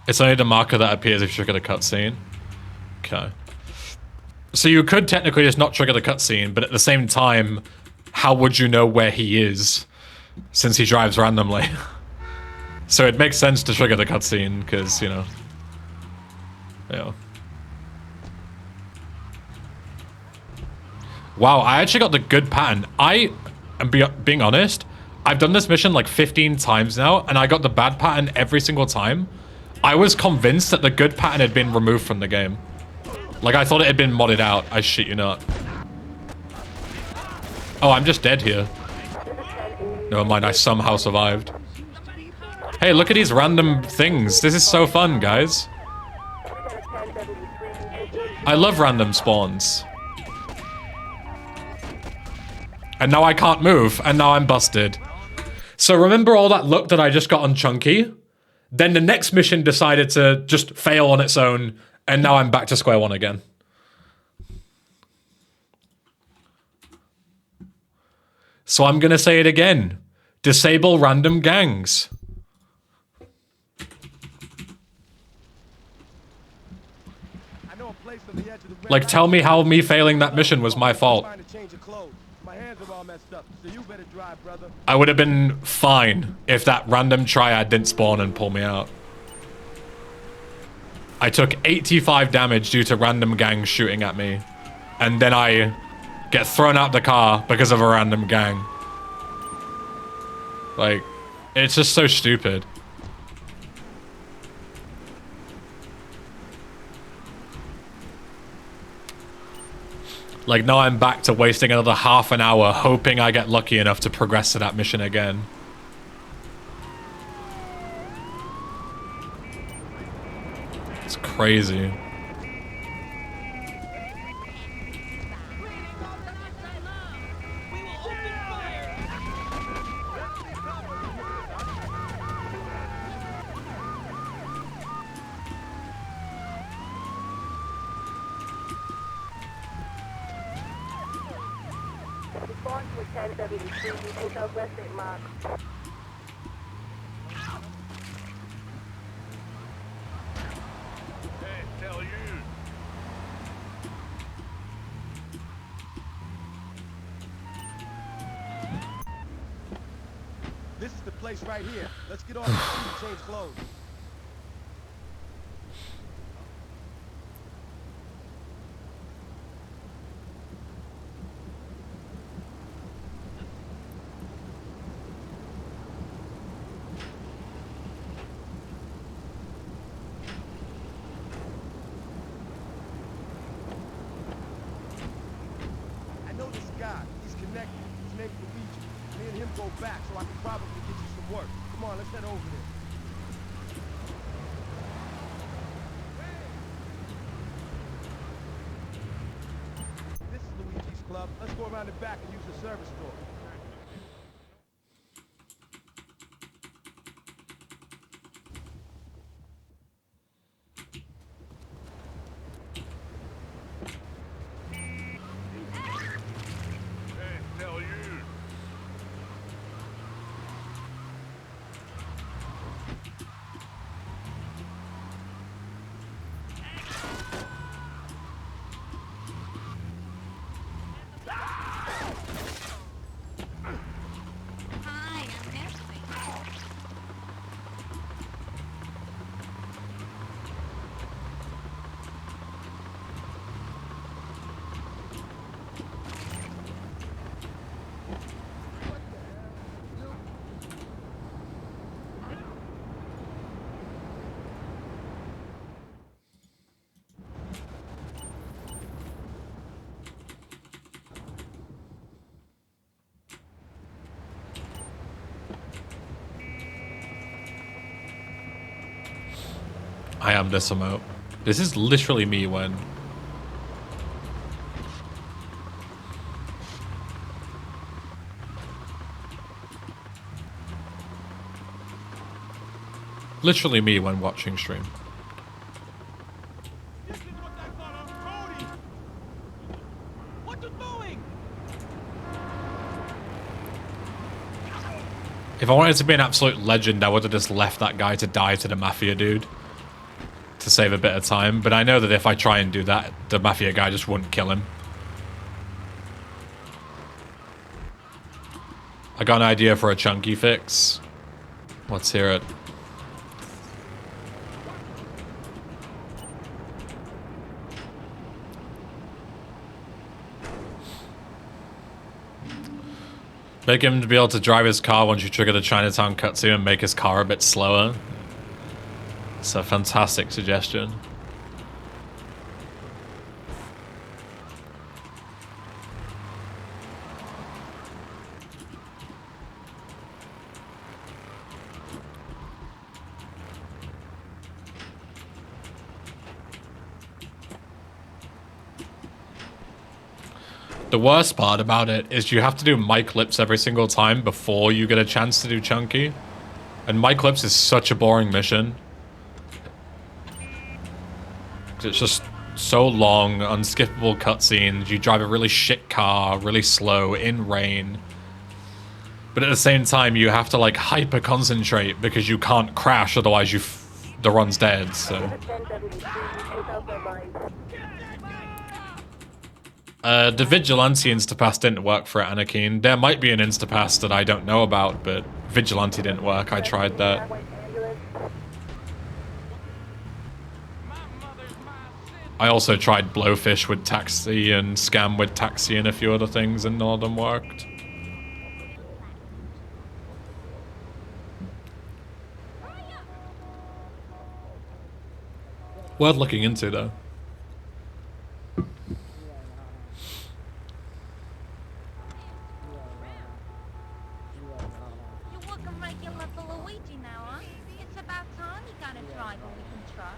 It's only the marker that appears if you trigger the cutscene. Okay. So you could technically just not trigger the cutscene, but at the same time, how would you know where he is since he drives randomly? So it makes sense to trigger the cutscene because, you know. Yeah. Wow, I actually got the good pattern. I am being honest, I've done this mission like 15 times now, and I got the bad pattern every single time. I was convinced that the good pattern had been removed from the game. Like, I thought it had been modded out. I shit you not. Oh, I'm just dead here. Never mind, I somehow survived. Hey, look at these random things. This is so fun, guys. I love random spawns. And now I can't move, and now I'm busted. So remember all that luck that I just got on Chunky? Then the next mission decided to just fail on its own, and now I'm back to square one again. So I'm gonna say it again. Disable random gangs. Like, tell me how me failing that mission was my fault. I would have been fine if that random triad didn't spawn and pull me out. I took 85 damage due to random gangs shooting at me. And then I get thrown out the car because of a random gang. Like, it's just so stupid. Like, now I'm back to wasting another half an hour hoping I get lucky enough to progress to that mission again. It's crazy. Spark with 1073, take Southwest 8 Mach. Hey, tell you. This is the place right here. Let's get off the street and change clothes. I know this guy. He's connected. His name's Luigi. Me and him go back, so I can probably get you some work. Come on, let's head over there. This is Luigi's club. Let's go around the back and use the service door. Hey, tell you. Hi, I'm Nessie. I am this emote. This is literally me when... Literally me when watching stream. This is what I call a Cody. What you doing? If I wanted to be an absolute legend, I would have just left that guy to die to the Mafia dude. To save a bit of time, but I know that if I try and do that, the Mafia guy just wouldn't kill him. I got an idea for a chunky fix. Let's hear it. Make him to be able to drive his car once you trigger the Chinatown cutscene and make his car a bit slower. It's a fantastic suggestion. The worst part about it is you have to do mic lips every single time before you get a chance to do chunky. And mic lips is such a boring mission. It's just so long, unskippable cutscenes. You drive a really shit car, really slow, in rain. But at the same time, you have to like hyper concentrate because you can't crash, otherwise the run's dead. So 1073, take Southwest line. the Vigilante Instapass didn't work for Anakin. There might be an Instapass that I don't know about, but Vigilante didn't work. I tried that. White ambulance. I also tried Blowfish with Taxi and Scam with Taxi and a few other things, and none of them worked. Worth looking into, though. You're working regular for Luigi now, huh? It's about time you got a driver we can trust.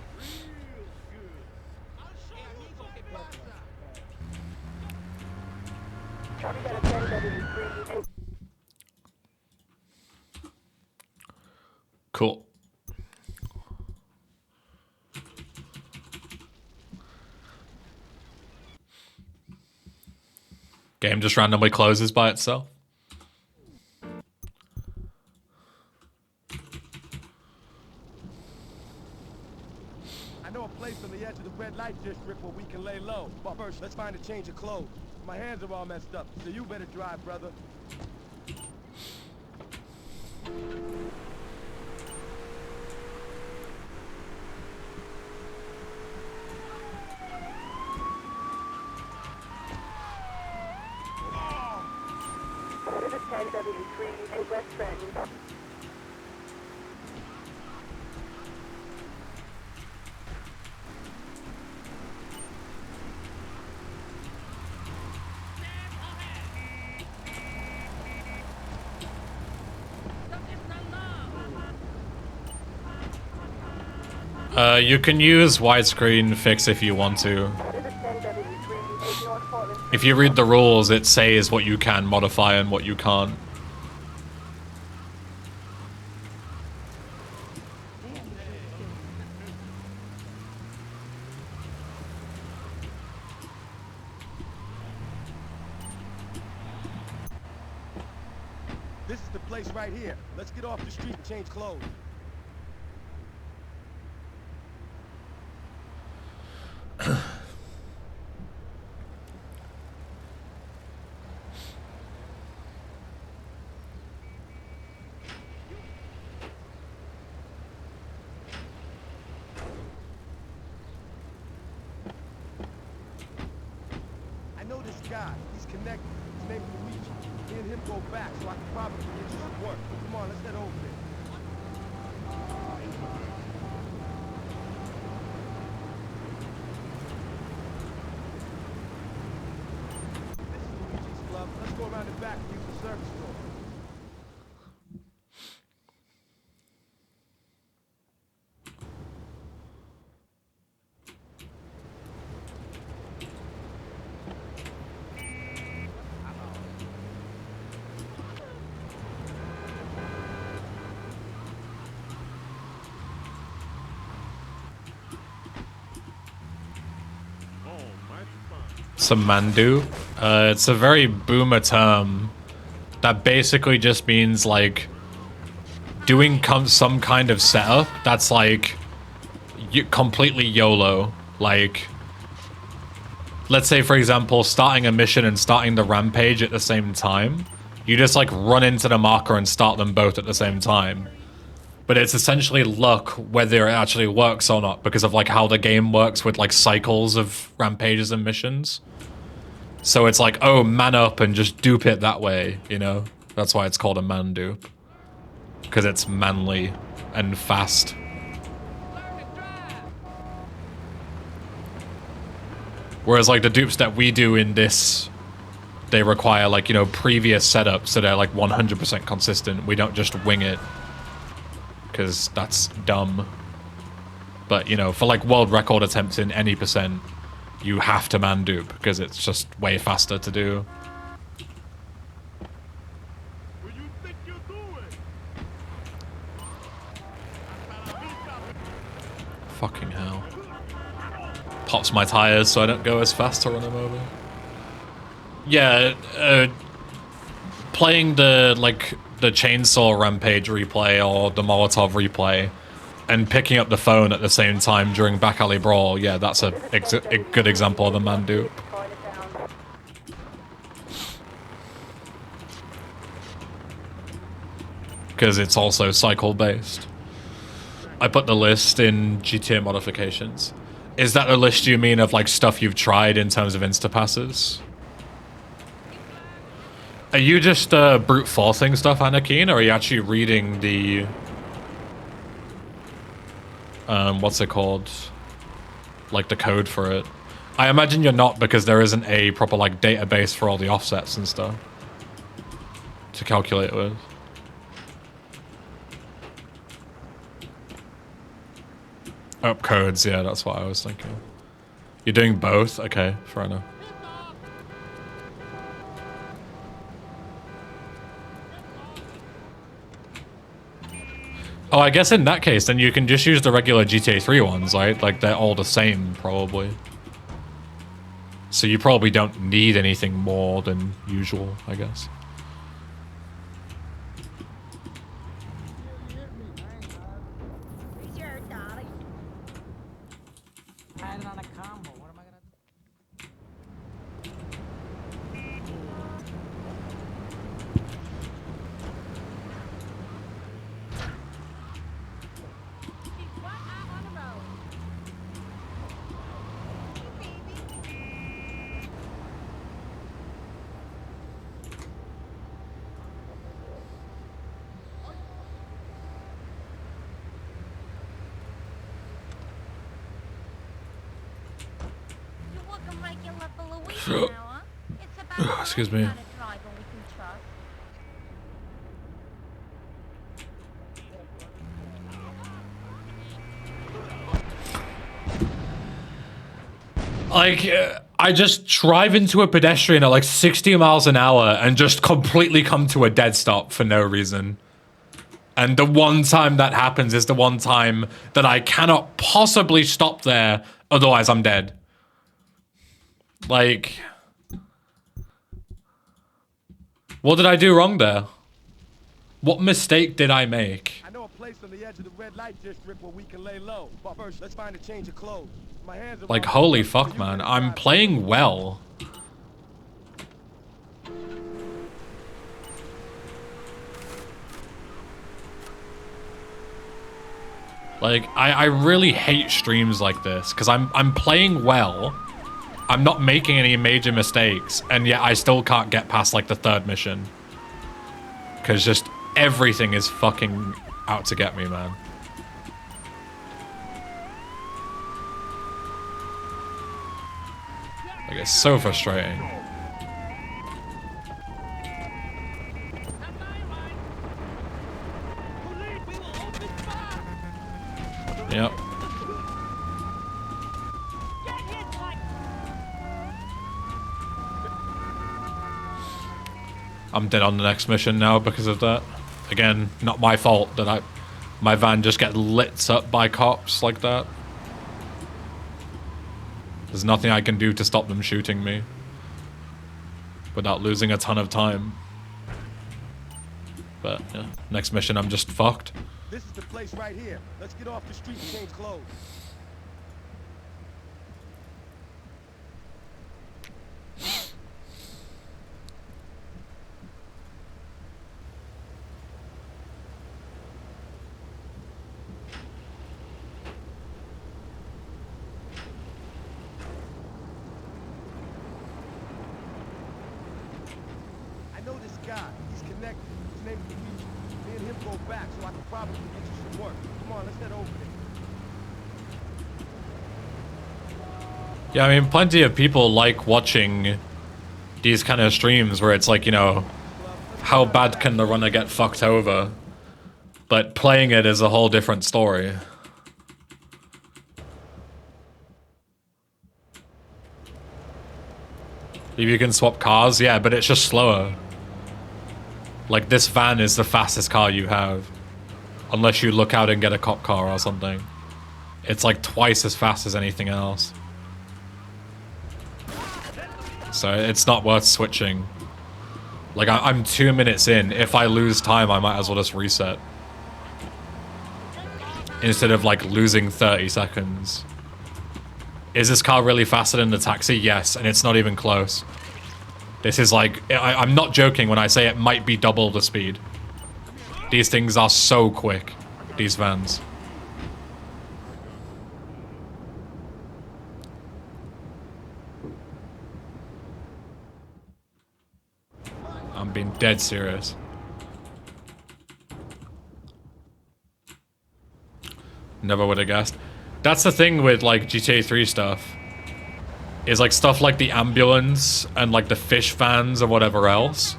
Copy that at 1073, take Cool. game just randomly closes by itself. I know a place on the edge of the red light district where we can lay low. But first, let's find a change of clothes. My hands are all messed up, so you better drive, brother. This is 1073, take West Trenton. You can use widescreen fix if you want to. This is 1073, take North Portland. If you read the rules, it says what you can modify and what you can't. This is the place right here. Let's get off the street and change clothes. I know this guy. He's connected. His name's Luigi. Me and him go back, so I can probably get you some work. Come on, let's head over there. This is Luigi's club. Let's go around the back and use the service door. Some mandu. It's a very boomer term that basically just means like doing some kind of setup that's like completely YOLO. Like, let's say for example, starting a mission and starting the rampage at the same time. You just like run into the marker and start them both at the same time. But it's essentially luck whether it actually works or not because of like how the game works with like cycles of rampages and missions. So it's like, oh, man up and just dupe it that way, you know? That's why it's called a man dupe. Because it's manly and fast. Whereas like the dupes that we do in this, they require like, you know, previous setup, so they're like 100% consistent. We don't just wing it. Because that's dumb. But, you know, for like world record attempts in any percent, you have to man dupe because it's just way faster to do. What you think you're doing? Fucking hell. Pops my tires so I don't go as fast to run him over. Yeah, playing the, like, the chainsaw rampage replay or the Molotov replay and picking up the phone at the same time during back alley brawl, yeah, that's a good example of the man dupe. Because it's also cycle based. I put the list in GTA modifications. Is that the list you mean of like stuff you've tried in terms of instapasses? Are you just brute forcing stuff, Anakin, or are you actually reading the what's it called? Like the code for it. I imagine you're not because there isn't a proper like database for all the offsets and stuff to calculate with. Oh, codes, yeah, that's what I was thinking. You're doing both? Okay, fair enough. Oh, I guess in that case, then you can just use the regular GTA 3 ones, right? Like, they're all the same, probably. So you probably don't need anything more than usual, I guess. Sure, darling. Had it on a combo. What am I gonna do? She's right out on the road. You look a regular Louise now, huh? It's about Excuse time you me. got a driver we can trust. Like, I just drive into a pedestrian at like 60 miles an hour and just completely come to a dead stop for no reason. And the one time that happens is the one time that I cannot possibly stop there, otherwise I'm dead. Like, what did I do wrong there? What mistake did I make? I know a place on the edge of the red light district where we can lay low. But first, let's find a change of clothes. My hands are Like, all holy messed up, so fuck, you man. can I'm drive. playing well. Like, I really hate streams like this, because I'm playing well. I'm not making any major mistakes, and yet I still can't get past, like, the third mission. Because just everything is fucking out to get me, man. Like, it's so frustrating. Yep. I'm dead on the next mission now because of that. Again, not my fault that my van just get lit up by cops like that. There's nothing I can do to stop them shooting me without losing a ton of time. But yeah, next mission I'm just fucked. This is the place right here. Let's get off the street and change clothes. I know this guy. He's connected. His name is Luigi. Me and him go back, so I can probably get you some work. Come on, let's head over there. Yeah, I mean, plenty of people like watching these kind of streams where it's like, you know, how bad can the runner get fucked over? But playing it is a whole different story. If you can swap cars, yeah, but it's just slower. Like, this van is the fastest car you have. Unless you look out and get a cop car or something. It's like twice as fast as anything else. So it's not worth switching. Like, I'm 2 minutes in. If I lose time, I might as well just reset. Instead of, like, losing 30 seconds. Is this car really faster than the taxi? Yes, and it's not even close. This is like, I'm not joking when I say it might be double the speed. These things are so quick, these vans. I'm being dead serious. Never would have guessed. That's the thing with like GTA 3 stuff. Is like stuff like the ambulance and like the fish vans or whatever else.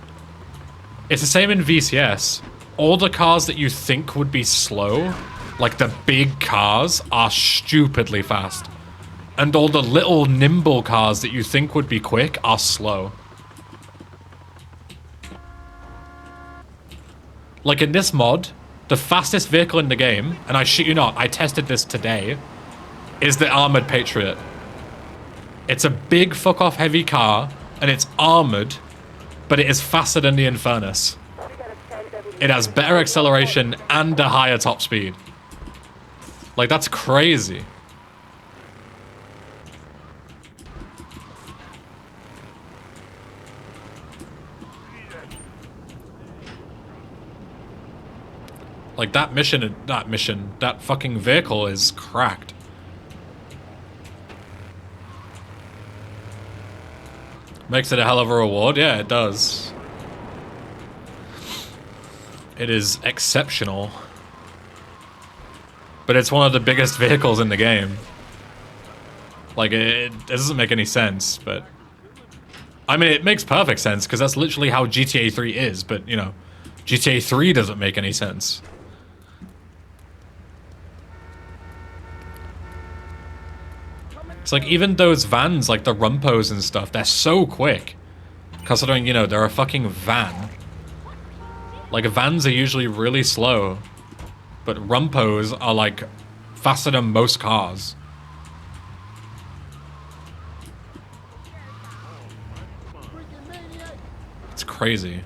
It's the same in VCS. All the cars that you think would be slow, like the big cars, are stupidly fast. And all the little nimble cars that you think would be quick are slow. Like in this mod, the fastest vehicle in the game, and I shit you not, I tested this today, is the Armored Patriot. It's a big fuck off heavy car, and it's armored, but it is faster than the Infernus. It has better acceleration and a higher top speed. Like, that's crazy. Like, that fucking vehicle is cracked. Makes it a hell of a reward? Yeah, it does. It is exceptional. But it's one of the biggest vehicles in the game. Like, it doesn't make any sense, but... I mean, it makes perfect sense, because that's literally how GTA 3 is, but, you know, GTA 3 doesn't make any sense. It's like, even those vans, like the Rumpos and stuff, they're so quick. Considering, you know, they're a fucking van. Like, vans are usually really slow. But Rumpos are, like, faster than most cars. It's crazy.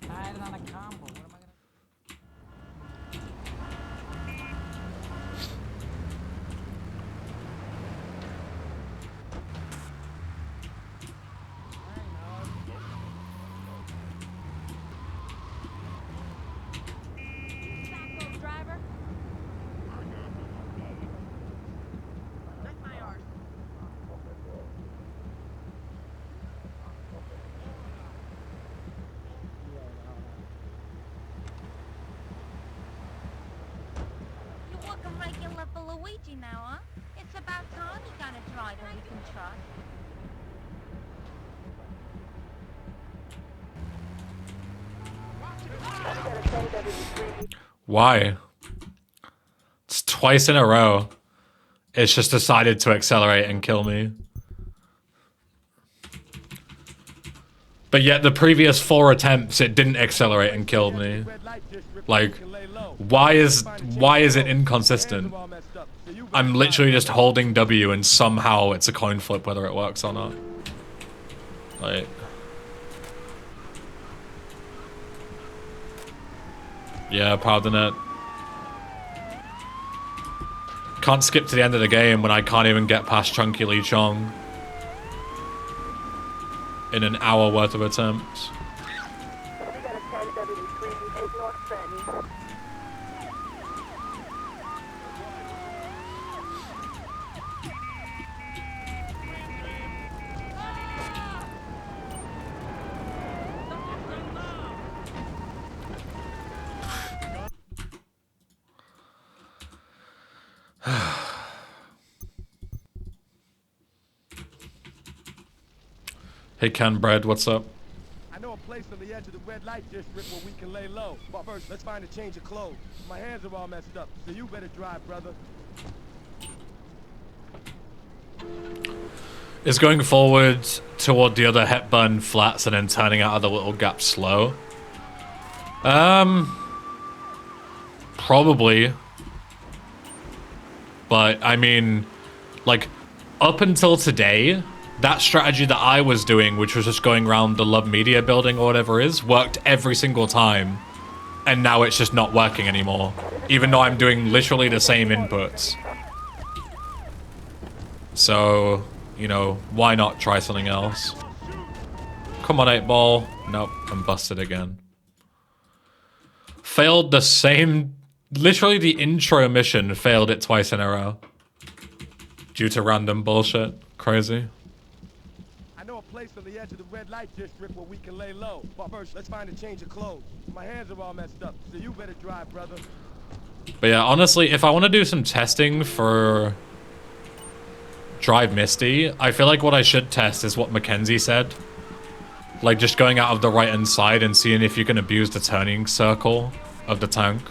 Hiding on a combo. What am I gonna... Driver. Check my arse. You're walking regular for Luigi now, huh? It's about time you got a driver we can trust. Why? It's twice in a row. It's just decided to accelerate and kill me. But yet the previous 4 attempts, it didn't accelerate and kill me. Like, why is it inconsistent? I'm literally just holding W and somehow it's a coin flip whether it works or not. Like... Yeah, pardon it. Can't skip to the end of the game when I can't even get past Chunky Lee Chong. In an hour worth of attempts. We got a 1073 in North Trenton. Hey Ken Bread, what's up? I know a place on the edge of the red light district where we can lay low. But first, let's find a change of clothes. My hands are all messed up, so you better drive, brother. Is going forward toward the other Hepburn flats and then turning out of the little gap slow? Probably. But, I mean, like, up until today, that strategy that I was doing, which was just going around the Love Media building or whatever it is, worked every single time. And now it's just not working anymore. Even though I'm doing literally the same inputs. So, you know, why not try something else? Come on, 8-ball. Nope, I'm busted again. Failed the same... Literally the intro mission failed it twice in a row. Due to random bullshit. Crazy. I know a place on the edge of the red light district where we can lay low. But first, let's find a change of clothes. My hands are all messed up, so you better drive, brother. But yeah, honestly, if I want to do some testing for Drive Misty, I feel like what I should test is what Mackenzie said. Like, just going out of the right-hand side and seeing if you can abuse the turning circle of the tank.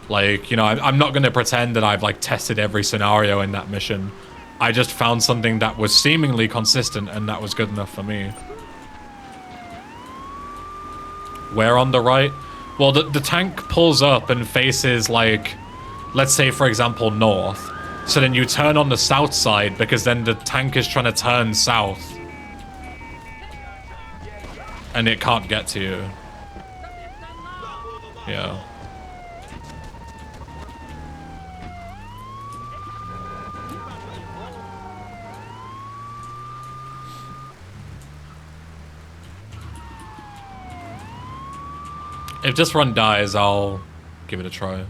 Like, you know, I'm not going to pretend that I've, like, tested every scenario in that mission. I just found something that was seemingly consistent and that was good enough for me. Where on the right? Well, the tank pulls up and faces, like, let's say, for example, north. So then you turn on the south side because then the tank is trying to turn south. And it can't get to you. Yeah. If this run dies, I'll give it a try.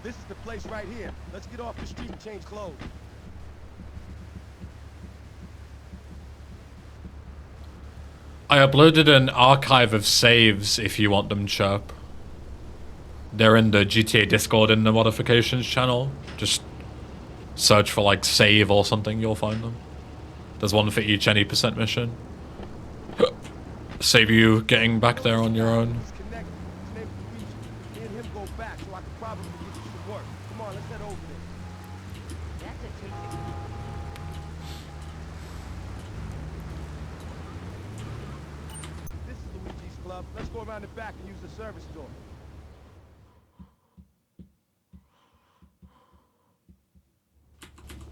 This is the place right here. Let's get off the street and change clothes. I uploaded an archive of saves if you want them, Chirp. They're in the GTA Discord in the modifications channel. Just search for like save or something, you'll find them. There's one for each any percent mission. Save you getting back there on your own. Let's connect. His name's Luigi. Me and him go back, so I can probably get you some work. Come on, let's head over there. That's a ticket. This is Luigi's club. Let's go around the back and use the service door.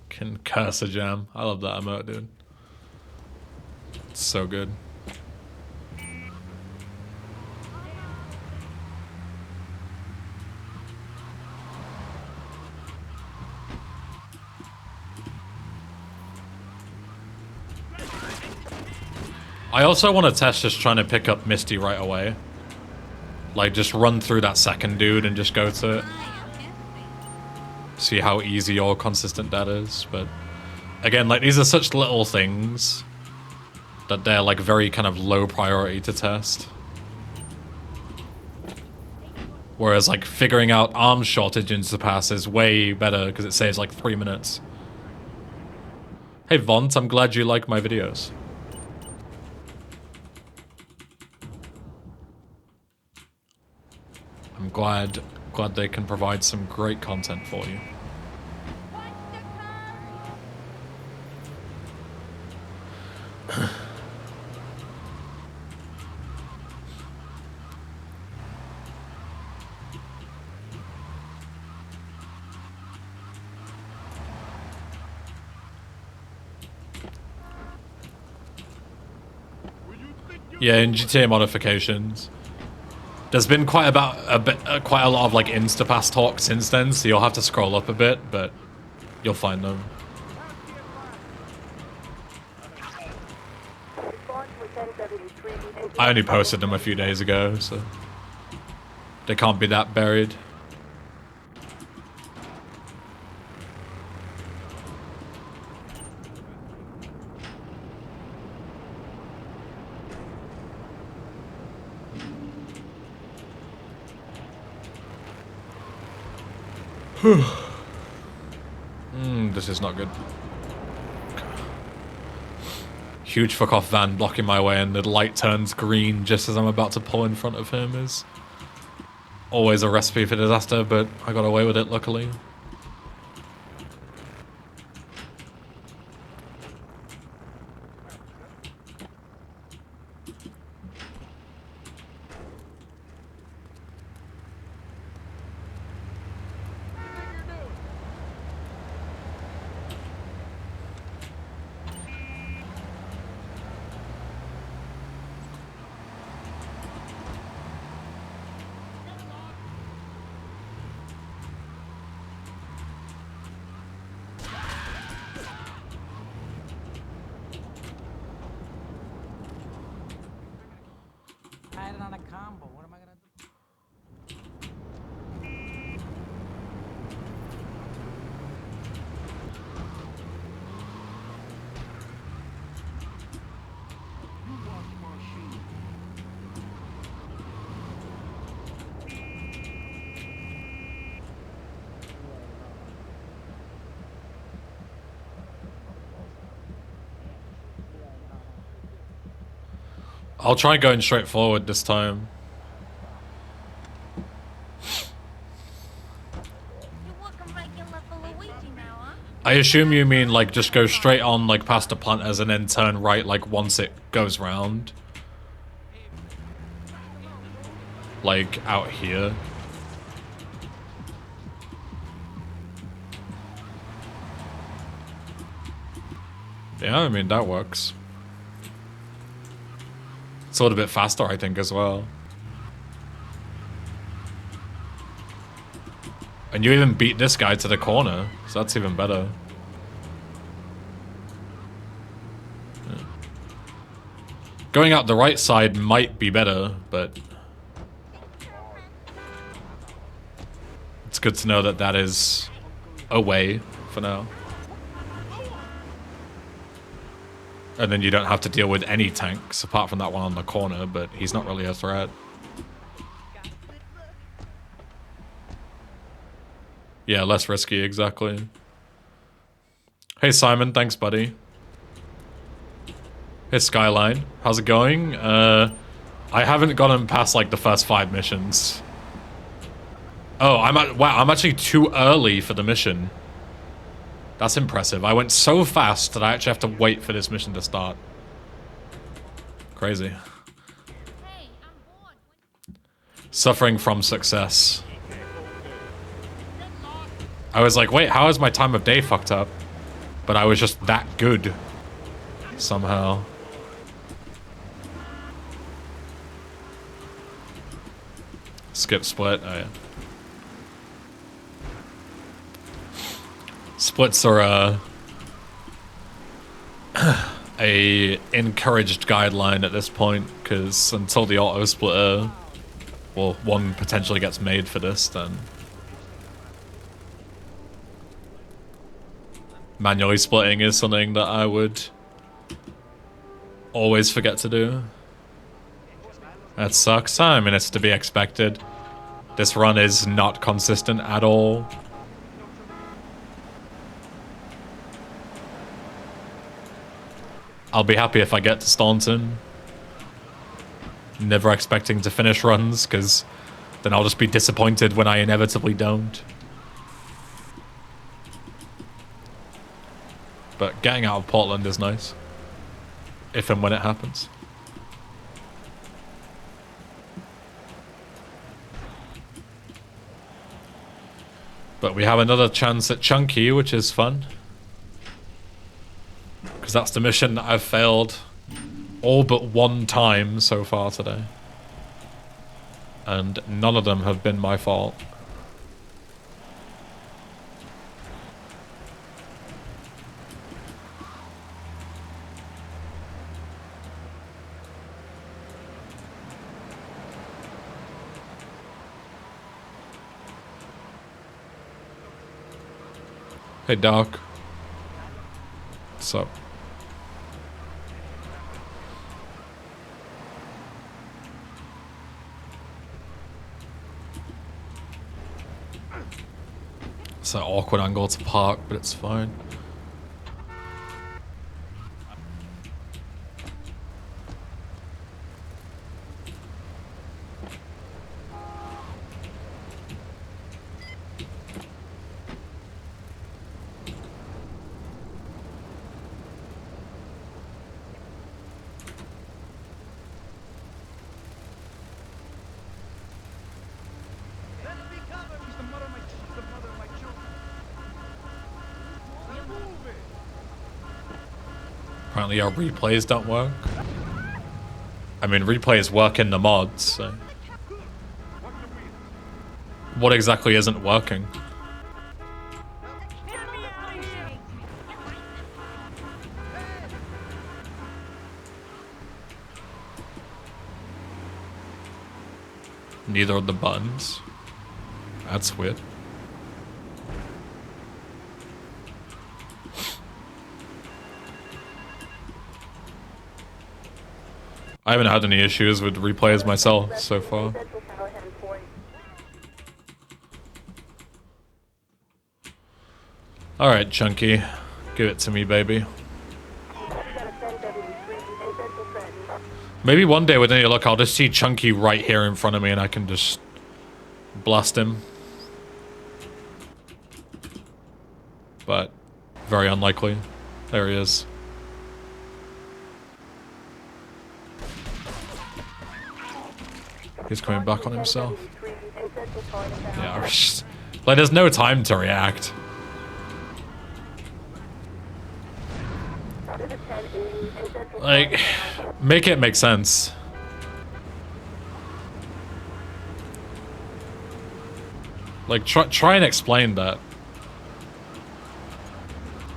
Can curse a jam. I love that emote, dude. It's so good. I also want to test just trying to pick up Misty right away. Like, just run through that second dude and just go to it. See how easy or consistent that is, but again, like, these are such little things that they're like very kind of low priority to test. Whereas like figuring out arms shortage in Surpass is way better because it saves like 3 minutes. Hey Vont, I'm glad you like my videos. I'm glad they can provide some great content for you. Yeah, in GTA modifications, there's been quite a lot of like Instapass talk since then, so you'll have to scroll up a bit, but you'll find them. I only posted them a few days ago, so they can't be that buried. This is not good. Huge fuck off van blocking my way and the light turns green just as I'm about to pull in front of him is always a recipe for disaster, but I got away with it luckily. Had it on a combo. What am I gonna do? I'll try going straight forward this time. You're working regular for Luigi now, huh? I assume you mean like just go straight on like past the planters and then turn right like once it goes round. Like out here. Yeah, I mean that works. It's a little bit faster I think as well. And you even beat this guy to the corner, so that's even better. Yeah. Going out the right side might be better, but it's good to know that that is a way for now. And then you don't have to deal with any tanks apart from that one on the corner, but he's not really a threat. Yeah, less risky, exactly. Hey Simon, thanks buddy. Hey Skyline, how's it going? I haven't gotten past like the first 5 missions. Oh, wow, I'm actually too early for the mission. That's impressive. I went so fast that I actually have to wait for this mission to start. Crazy. Hey, I'm bored. Suffering from success. I was like, wait, how is my time of day fucked up? But I was just that good. Somehow. Skip split, oh yeah. Splits are a encouraged guideline at this point, because until the auto splitter, well, one potentially gets made for this, then manually splitting is something that I would always forget to do. That sucks. I mean, it's to be expected. This run is not consistent at all. I'll be happy if I get to Staunton. Never expecting to finish runs, because then I'll just be disappointed when I inevitably don't. But getting out of Portland is nice. If and when it happens. But we have another chance at Chunky, which is fun. Because that's the mission that I've failed all but 1 time so far today. And none of them have been my fault. Hey Doc. What's up? It's an awkward angle to park, but it's fine. Apparently our replays don't work. I mean, replays work in the mods, so... What exactly isn't working? Neither of the buttons. That's weird. I haven't had any issues with replays myself so far. Alright, Chunky. Give it to me, baby. Maybe one day with any luck I'll just see Chunky right here in front of me and I can just blast him. But Very unlikely. There he is. He's coming back on himself. Yeah, like there's no time to react. Like, make it make sense. Like, try and explain that.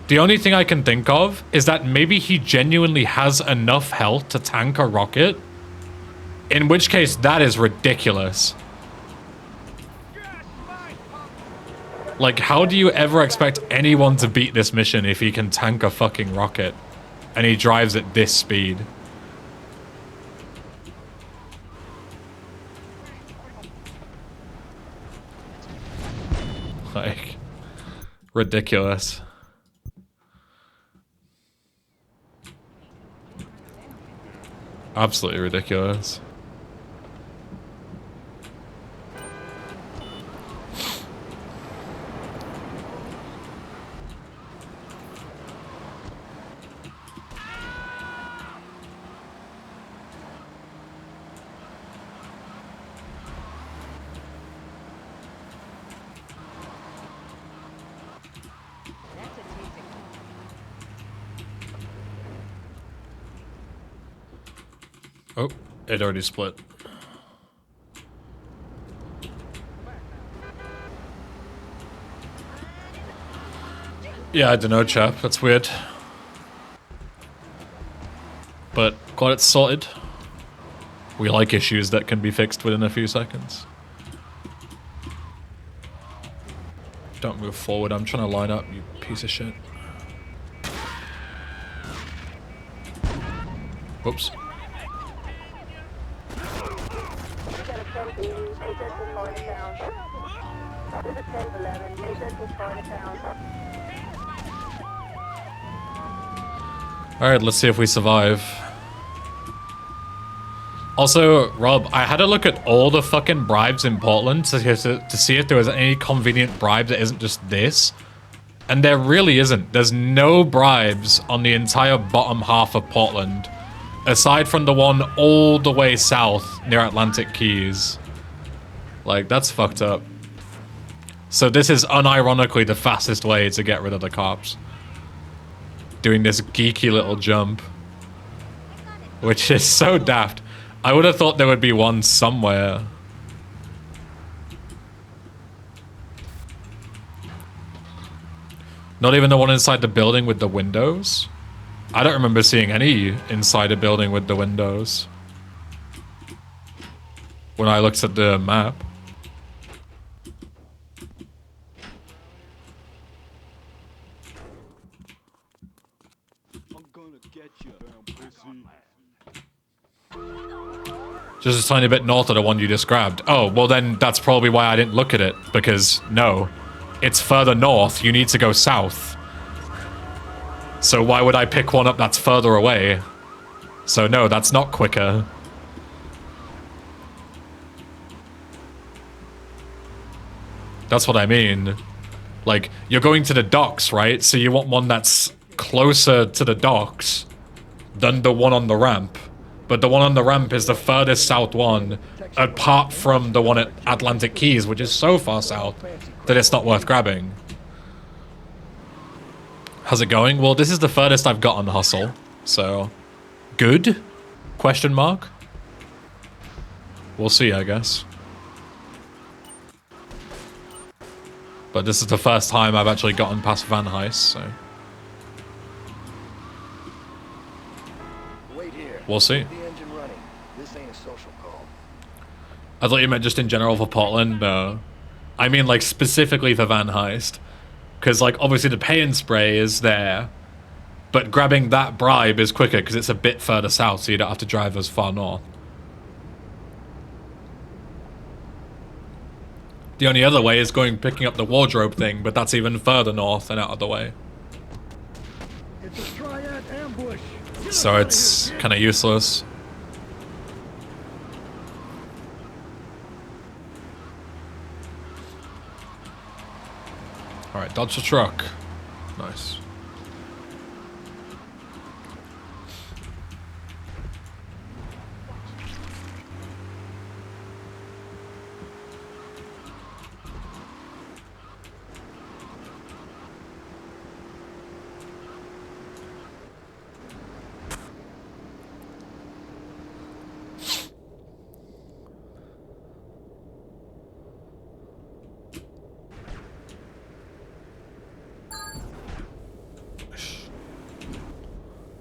The only thing I can think of is that maybe he genuinely has enough health to tank a rocket. In which case, that is ridiculous. Like, how do you ever expect anyone to beat this mission if he can tank a fucking rocket? And he drives at this speed. Like, ridiculous. Absolutely ridiculous. Oh, it already split. Yeah, I don't know, chap. That's weird. But glad it's sorted. We like issues that can be fixed within a few seconds. Don't move forward. I'm trying to line up, you piece of shit. Whoops. Alright, let's see if we survive. Also, Rob, I had a look at all the fucking bribes in Portland to see if there was any convenient bribe that isn't just this. And there really isn't. There's no bribes on the entire bottom half of Portland, aside from the one all the way south near Atlantic Keys. Like, that's fucked up. So this is unironically the fastest way to get rid of the cops. Doing this geeky little jump. Which is so daft. I would have thought there would be one somewhere. Not even the one inside the building with the windows? I don't remember seeing any inside a building with the windows. When I looked at the map. Just a tiny bit north of the one you described. Oh, well then that's probably why I didn't look at it, because no. It's further north, you need to go south. So why would I pick one up that's further away? So no, that's not quicker. That's what I mean. Like, you're going to the docks, right? So you want one that's closer to the docks than the one on the ramp. But the one on the ramp is the furthest south one, apart from the one at Atlantic Keys, which is so far south that it's not worth grabbing. How's it going? Well, this is the furthest I've got on Hustle, so... Good? Question mark? We'll see, I guess. But this is the first time I've actually gotten past Van Heist, so... We'll see. I thought you meant just in general for Portland. No. I mean, like, specifically for Van Heist. Because, like, obviously the pay and spray is there. But grabbing that bribe is quicker because it's a bit further south, so you don't have to drive as far north. The only other way is picking up the wardrobe thing, but that's even further north and out of the way. It's a triad ambush. So it's kind of useless. Alright, dodge the truck. Nice.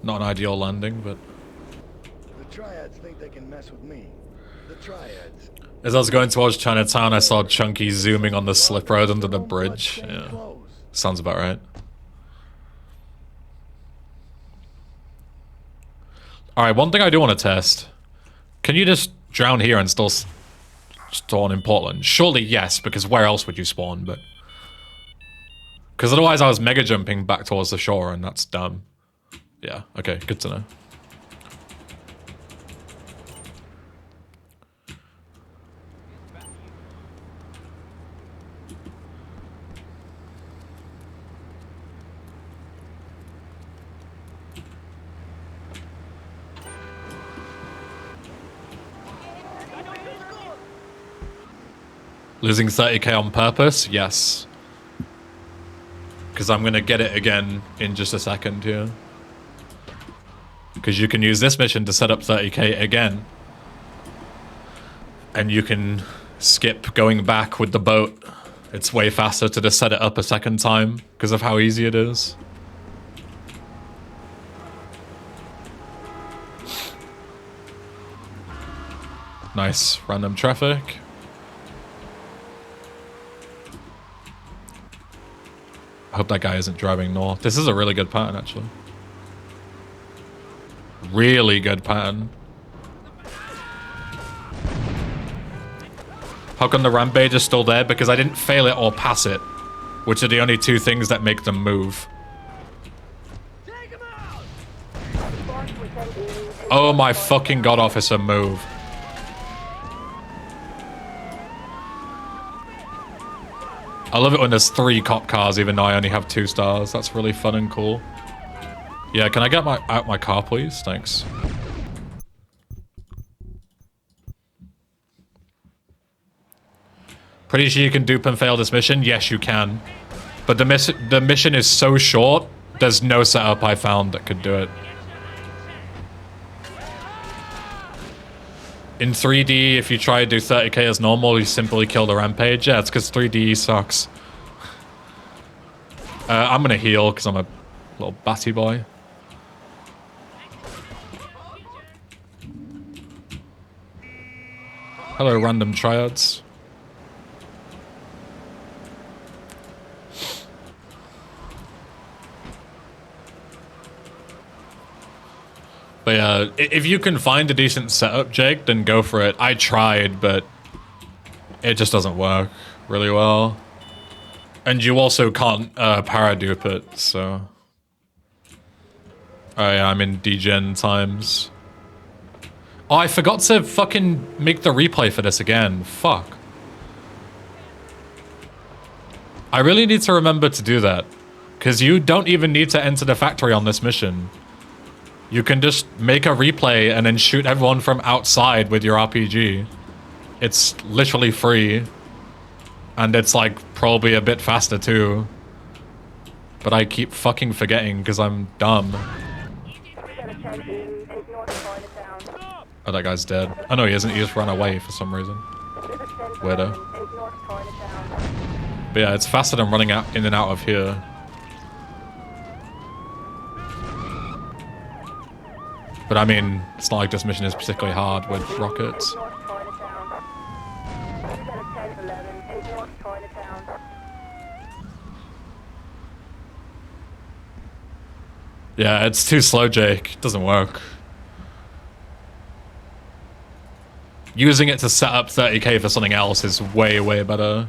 Not an ideal landing, but... The Triads think they can mess with me. The Triads. As I was going towards Chinatown, I saw Chunky zooming on the slip road under the bridge. Yeah. Sounds about right. Alright, one thing I do want to test. Can you just drown here and still spawn in Portland? Surely yes, because where else would you spawn, but... Because otherwise I was mega jumping back towards the shore and that's dumb. Yeah, okay, good to know. Losing 30k on purpose? Yes. Because I'm going to get it again in just a second here. Because you can use this mission to set up 30k again. And you can skip going back with the boat. It's way faster to just set it up a second time because of how easy it is. Nice. Random traffic. I hope that guy isn't driving north. This is a really good pattern, actually. Really good pattern. How come the rampage is still there? Because I didn't fail it or pass it, which are the only two things that make them move. Oh my fucking god, officer, move. I love it when there's 3 cop cars even though I only have 2 stars. That's really fun and cool. Yeah, can I get out my car, please? Thanks. Pretty sure you can dupe and fail this mission? Yes, you can. But the mission is so short, there's no setup I found that could do it. In 3D, if you try to do 30k as normal, you simply kill the rampage. Yeah, it's because 3D sucks. I'm gonna heal because I'm a little batty boy. Hello, random triads. But yeah, if you can find a decent setup, Jake, then go for it. I tried, but it just doesn't work really well. And you also can't paradupe it, so... Oh yeah, I'm in degen times. Oh, I forgot to fucking make the replay for this again. Fuck. I really need to remember to do that. Because you don't even need to enter the factory on this mission. You can just make a replay and then shoot everyone from outside with your RPG. It's literally free. And it's like probably a bit faster too. But I keep fucking forgetting because I'm dumb. Oh, that guy's dead. Oh no, he isn't. He just ran away for some reason. Weirdo. But yeah, it's faster than running out in and out of here. But I mean, it's not like this mission is particularly hard with rockets. Yeah, it's too slow, Jake. It doesn't work. Using it to set up 30k for something else is way, way better.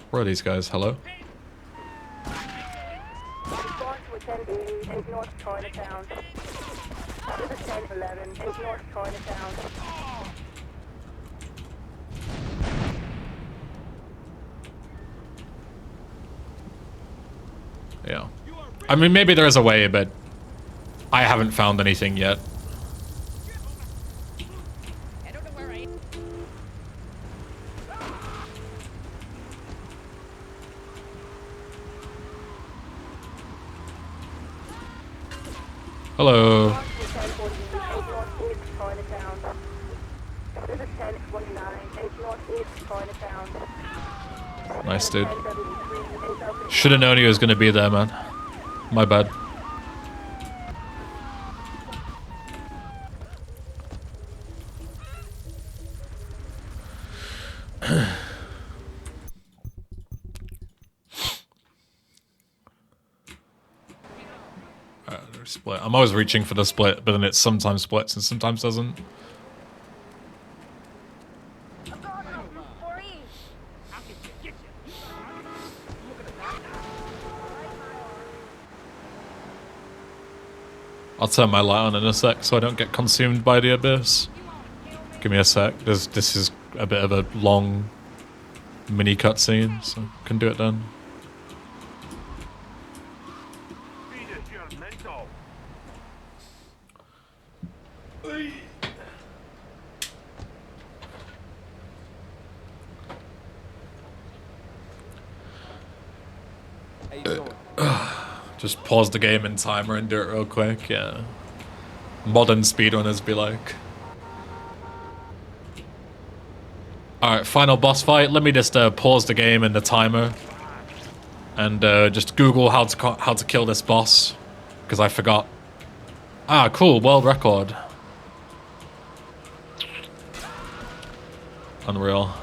Where are these guys? Hello? Yeah. I mean, maybe there is a way, but I haven't found anything yet. Hello. Nice, dude. Should have known he was going to be there, man. My bad. Split. I'm always reaching for the split, but then it sometimes splits and sometimes doesn't. I'll turn my light on in a sec so I don't get consumed by the abyss. Give me a sec. This is a bit of a long mini cutscene, so can do it then. Just pause the game in timer and do it real quick, yeah. Modern speedrunners be like. Alright, final boss fight. Let me just pause the game in the timer. And just Google how to kill this boss. Because I forgot. Ah, cool, world record. Unreal.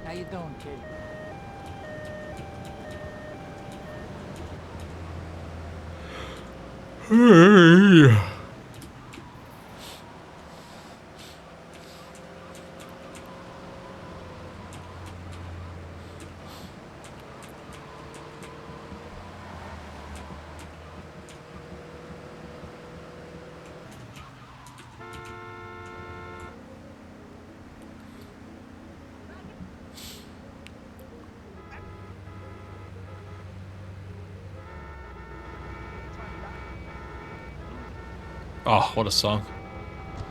How you doing, kid? Oh, what a song.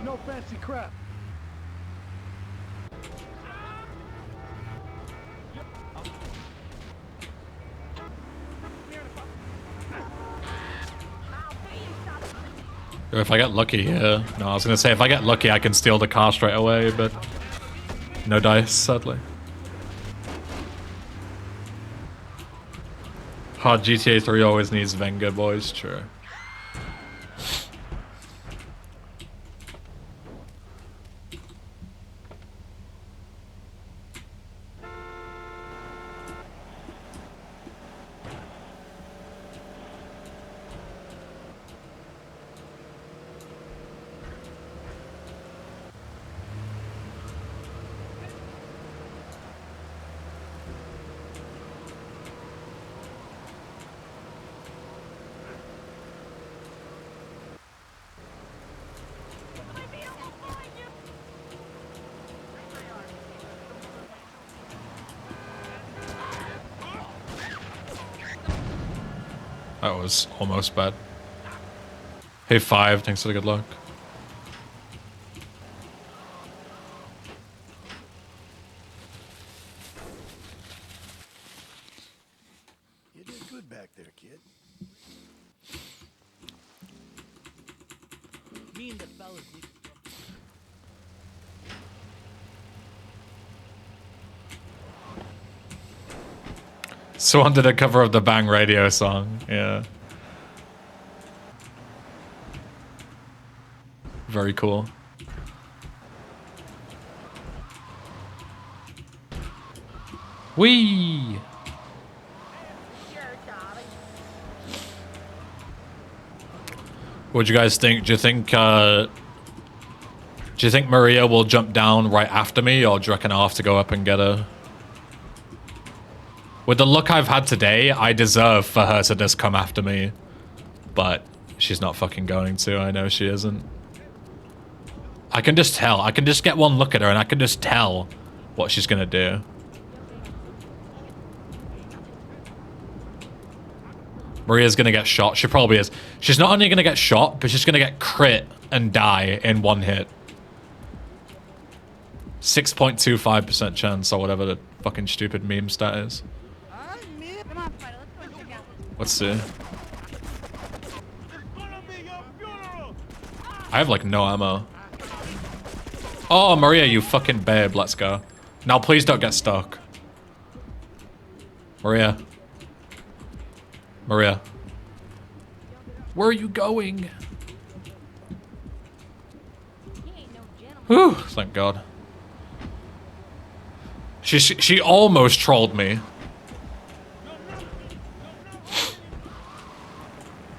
No fancy crap. If I get lucky here. No, I was gonna say if I get lucky I can steal the car straight away, but no dice, sadly. Hard GTA 3 always needs Venga boys, true. That was almost bad. Hey 5, thanks for the good luck. You did good back there, kid. Me and the fellas need to Swan did a cover of the Bang Radio song, yeah. Very cool. Whee! What do you guys think? Do you think Maria will jump down right after me, or do you reckon I'll have to go up and get her? With the luck I've had today, I deserve for her to just come after me. But she's not fucking going to. I know she isn't. I can just tell. I can just get one look at her and I can just tell what she's gonna do. Maria's gonna get shot. She probably is. She's not only gonna get shot, but she's gonna get crit and die in one hit. 6.25% chance or whatever the fucking stupid meme stat is. Come on, Spider, let's go check out this Let's see. I have like no ammo. Oh, Maria, you fucking babe. Let's go. Now, please don't get stuck. Maria. Maria. Where are you going? Whew, thank God. She almost trolled me.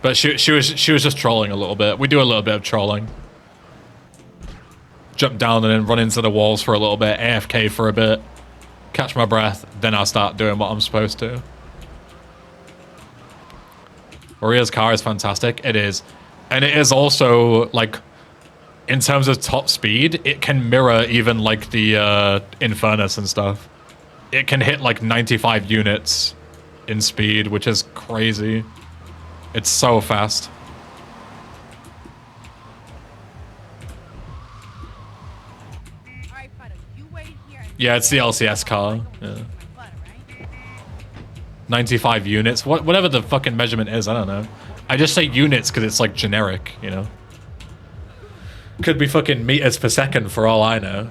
But she was just trolling a little bit. We do a little bit of trolling. Jump down and then run into the walls for a little bit, AFK for a bit, catch my breath, then I'll start doing what I'm supposed to. Maria's car is fantastic. It is. And it is also, like, in terms of top speed, it can mirror even, like, the Infernus and stuff. It can hit, like, 95 units in speed, which is crazy. It's so fast. Yeah, it's the LCS car. Yeah. 95 units. Whatever the fucking measurement is, I don't know. I just say units because it's like generic, you know? Could be fucking meters per second for all I know.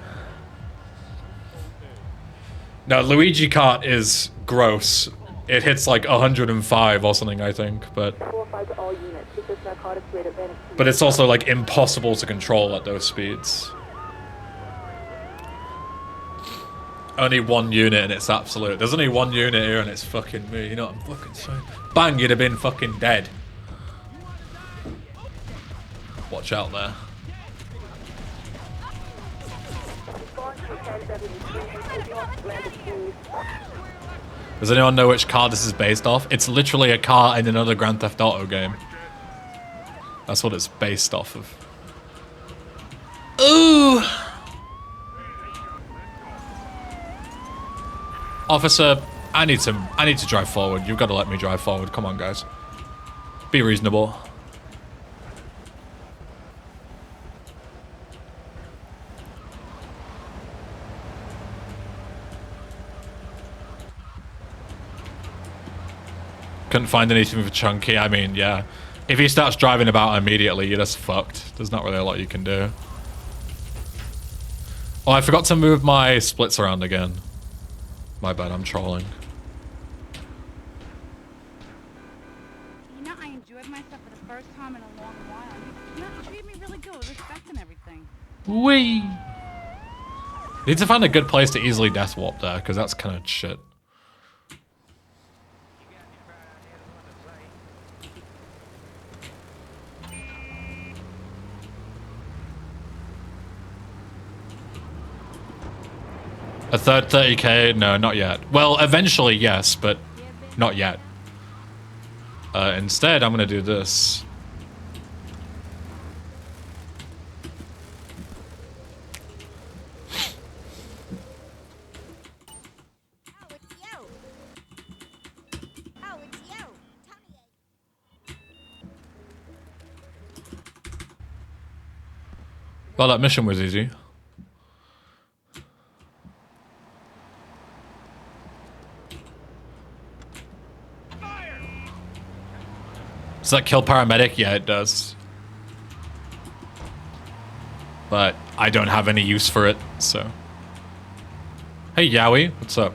No, Luigi Kart is gross. It hits like 105 or something, I think, but it's also like impossible to control at those speeds. Only one unit and it's absolute. There's only one unit here and it's fucking me. You know what I'm fucking saying? Bang, you'd have been fucking dead. Watch out there. Does anyone know which car this is based off? It's literally a car in another Grand Theft Auto game. That's what it's based off of. Ooh! Officer, I need to drive forward. You've got to let me drive forward. Come on, guys. Be reasonable. Couldn't find anything for Chunky. I mean, yeah. If he starts driving about immediately, you're just fucked. There's not really a lot you can do. Oh, I forgot to move my splits around again. My bad, I'm trolling. You know, I enjoyed myself for the first time in a long while. You treated me really good with respect and everything. Whee! Need to find a good place to easily death warp there, because that's kind of shit. A third 30k? No, not yet. Well, eventually, yes, but not yet. Instead, I'm gonna do this. Well, that mission was easy. Does that kill paramedic? Yeah, it does. But I don't have any use for it, so. Hey, Yowie, what's up?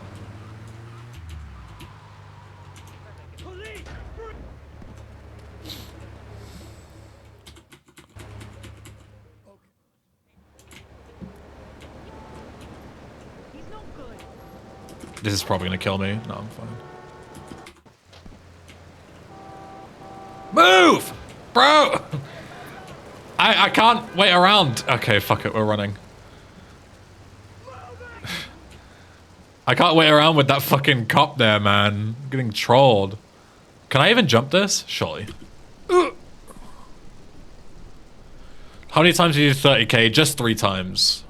This is probably gonna kill me. No, I'm fine. Move! Bro! I can't wait around. Okay, fuck it, we're running. I can't wait around with that fucking cop there, man. I'm getting trolled. Can I even jump this? Surely. How many times did you do 30k? Just 3 times.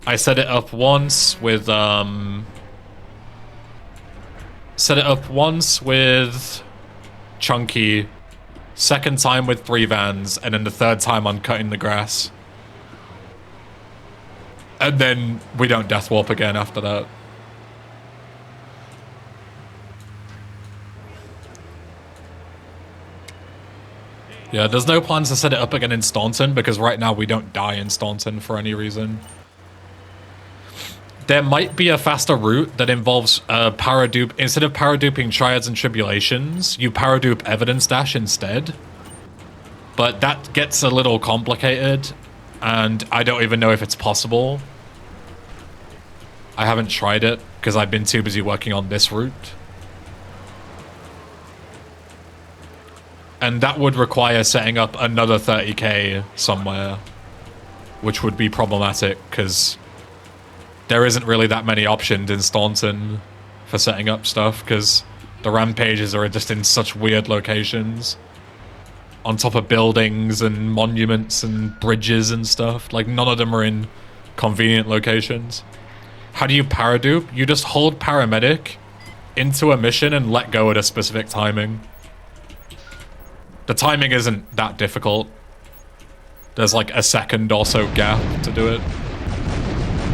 I set it up once with, set it up once with Chunky, second time with 3 vans, and then the third time on cutting the grass. And then we don't death warp again after that. Yeah, there's no plans to set it up again in Staunton because right now we don't die in Staunton for any reason. There might be a faster route that involves paradupe. Instead of paraduping Triads and Tribulations, you paradupe Evidence Dash instead. But that gets a little complicated, and I don't even know if it's possible. I haven't tried it because I've been too busy working on this route. And that would require setting up another 30k somewhere, which would be problematic because there isn't really that many options in Staunton for setting up stuff because the rampages are just in such weird locations. On top of buildings and monuments and bridges and stuff. Like, none of them are in convenient locations. How do you paradupe? You just hold paramedic into a mission and let go at a specific timing. The timing isn't that difficult. There's like a second or so gap to do it.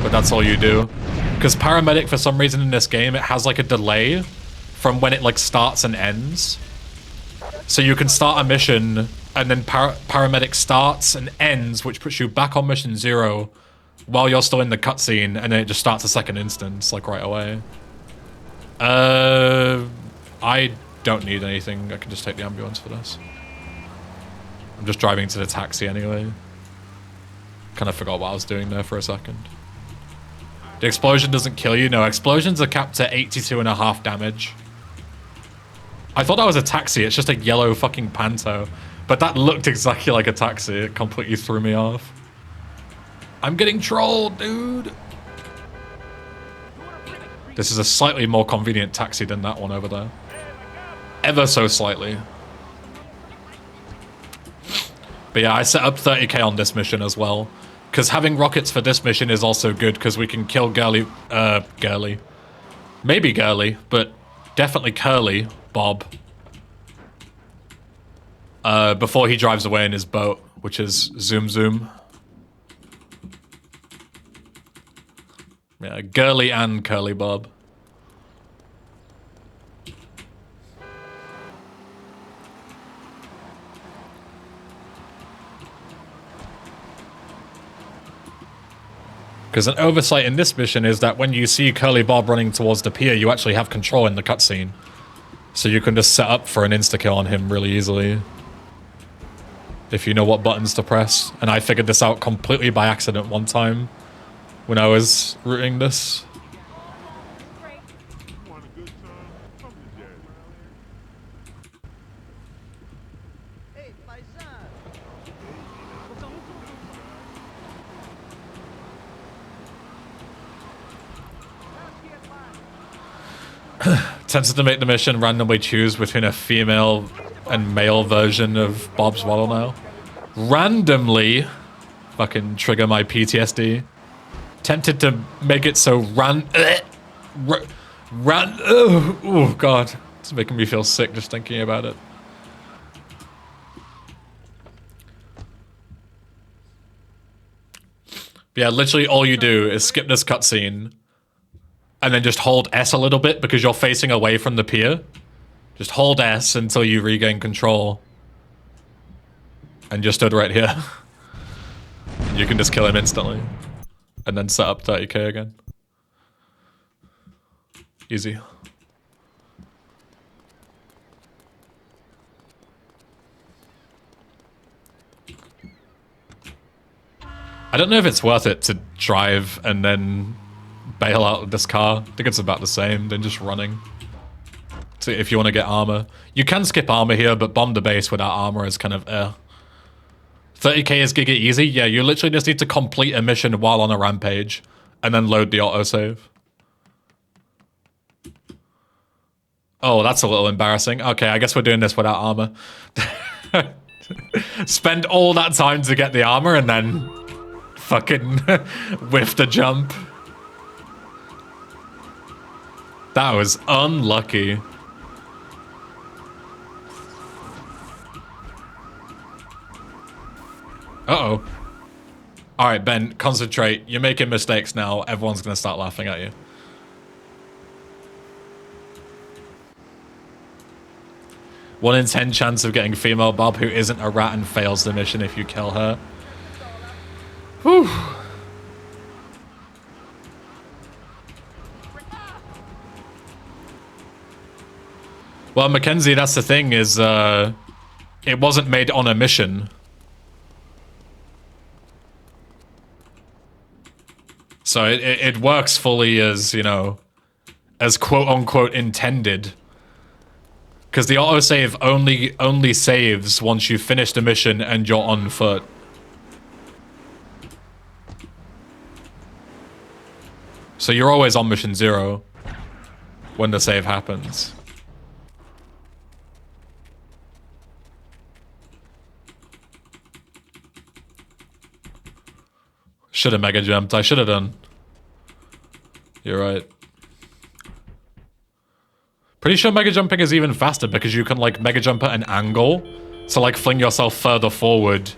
But that's all you do. Because paramedic, for some reason in this game, it has like a delay from when it like starts and ends. So you can start a mission and then paramedic starts and ends, which puts you back on mission 0 while you're still in the cutscene, and then it just starts a second instance, like right away. I don't need anything. I can just take the ambulance for this. I'm just driving to the taxi anyway. Kind of forgot what I was doing there for a second. The explosion doesn't kill you. No, explosions are capped at 82.5 damage. I thought that was a taxi. It's just a yellow fucking Panto. But that looked exactly like a taxi. It completely threw me off. I'm getting trolled, dude. This is a slightly more convenient taxi than that one over there. Ever so slightly. But yeah, I set up 30k on this mission as well. Because having rockets for this mission is also good because we can kill Girly. Maybe Girly, but definitely Curly Bob. Before he drives away in his boat, which is Zoom Zoom. Yeah, Girly and Curly Bob. Because an oversight in this mission is that when you see Curly Bob running towards the pier, you actually have control in the cutscene. So you can just set up for an insta-kill on him really easily. If you know what buttons to press. And I figured this out completely by accident one time when I was routing this. Tempted to make the mission randomly choose between a female and male version of Bob's Waddle now. Randomly fucking trigger my PTSD. Tempted to make it so oh god. It's making me feel sick just thinking about it. Yeah, literally all you do is skip this cutscene and then just hold S a little bit because you're facing away from the pier. Just hold S until you regain control. And you're stood right here. You can just kill him instantly. And then set up 30k again. Easy. I don't know if it's worth it to drive and then bail out of this car. I think it's about the same than just running. So if you want to get armor. You can skip armor here, but bomb the base without armor is kind of 30k is giga easy. Yeah, you literally just need to complete a mission while on a rampage and then load the autosave. Oh, that's a little embarrassing. Okay, I guess we're doing this without armor. Spend all that time to get the armor and then fucking whiff the jump. That was unlucky. Uh-oh. Alright, Ben, concentrate. You're making mistakes now. Everyone's gonna start laughing at you. 1 in 10 chance of getting female Bob who isn't a rat and fails the mission if you kill her. Whew. Well, Mackenzie, that's the thing is, it wasn't made on a mission. So it works fully as, you know, as quote-unquote intended. Because the autosave only saves once you've finished a mission and you're on foot. So you're always on mission 0 when the save happens. Should have mega jumped. I should have done. You're right. Pretty sure mega jumping is even faster because you can like mega jump at an angle. So like fling yourself further forward.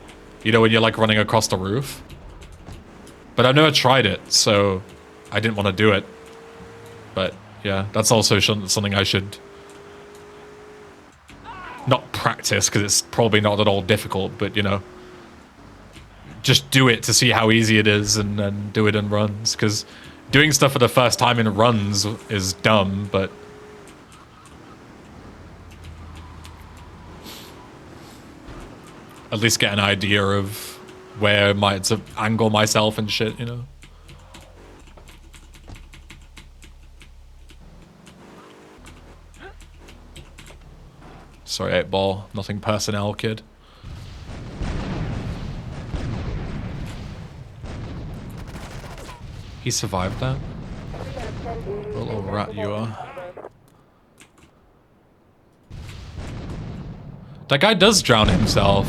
You know when you're like running across the roof. But I've never tried it, so I didn't want to do it. But yeah, that's also something I should not practice because it's probably not at all difficult, but you know. Just do it to see how easy it is and do it in runs, because doing stuff for the first time in runs is dumb, but at least get an idea of where to angle myself and shit, you know. Sorry, 8-ball. Nothing personnel, kid. He survived that? What a little rat you are. That guy does drown himself.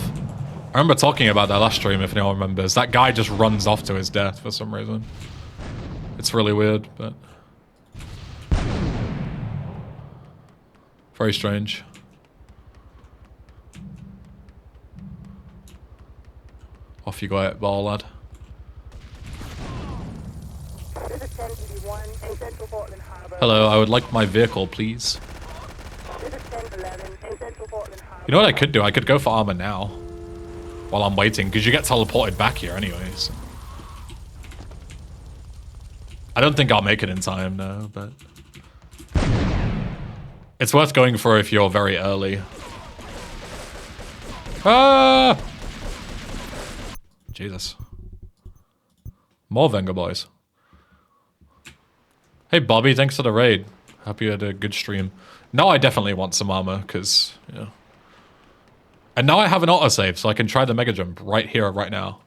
I remember talking about that last stream, if anyone remembers. That guy just runs off to his death for some reason. It's really weird, but... very strange. Off you go, 8-ball, lad. Hello, I would like my vehicle, please. You know what I could do? I could go for armor now. While I'm waiting, because you get teleported back here anyways. I don't think I'll make it in time, no, but... it's worth going for if you're very early. Ah! Jesus. More Venga boys. Hey Bobby, thanks for the raid. Hope you had a good stream. Now I definitely want some armor, because, you know. And now I have an autosave, so I can try the mega jump right here, right now.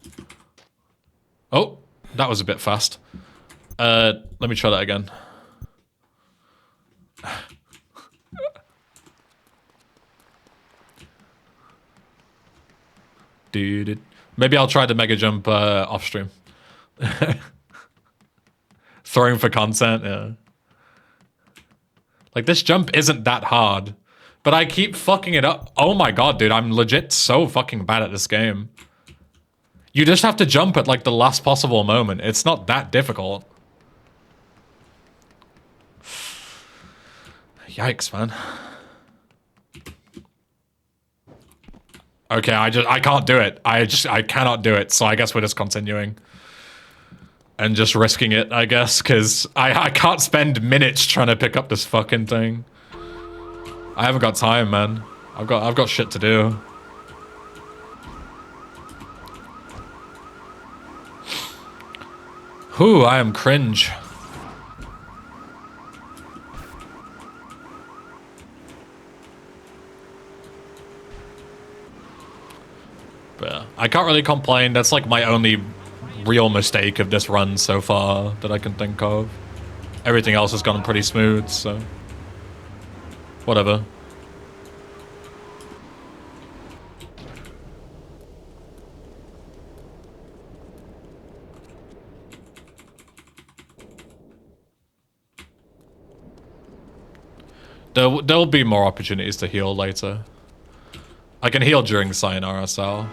Oh, that was a bit fast. Let me try that again. Dude. Maybe I'll try the mega jump off stream. Throwing for content, yeah. Like, this jump isn't that hard. But I keep fucking it up. Oh my god, dude, I'm legit so fucking bad at this game. You just have to jump at, like, the last possible moment. It's not that difficult. Yikes, man. Okay, I can't do it. I cannot do it, so I guess we're just continuing. And just risking it, I guess, because I can't spend minutes trying to pick up this fucking thing. I haven't got time, man. I've got shit to do. Whew, I am cringe. But yeah, I can't really complain. That's like my only real mistake of this run so far that I can think of. Everything else has gone pretty smooth, so whatever. There'll be more opportunities to heal later. I can heal during Sayonara, so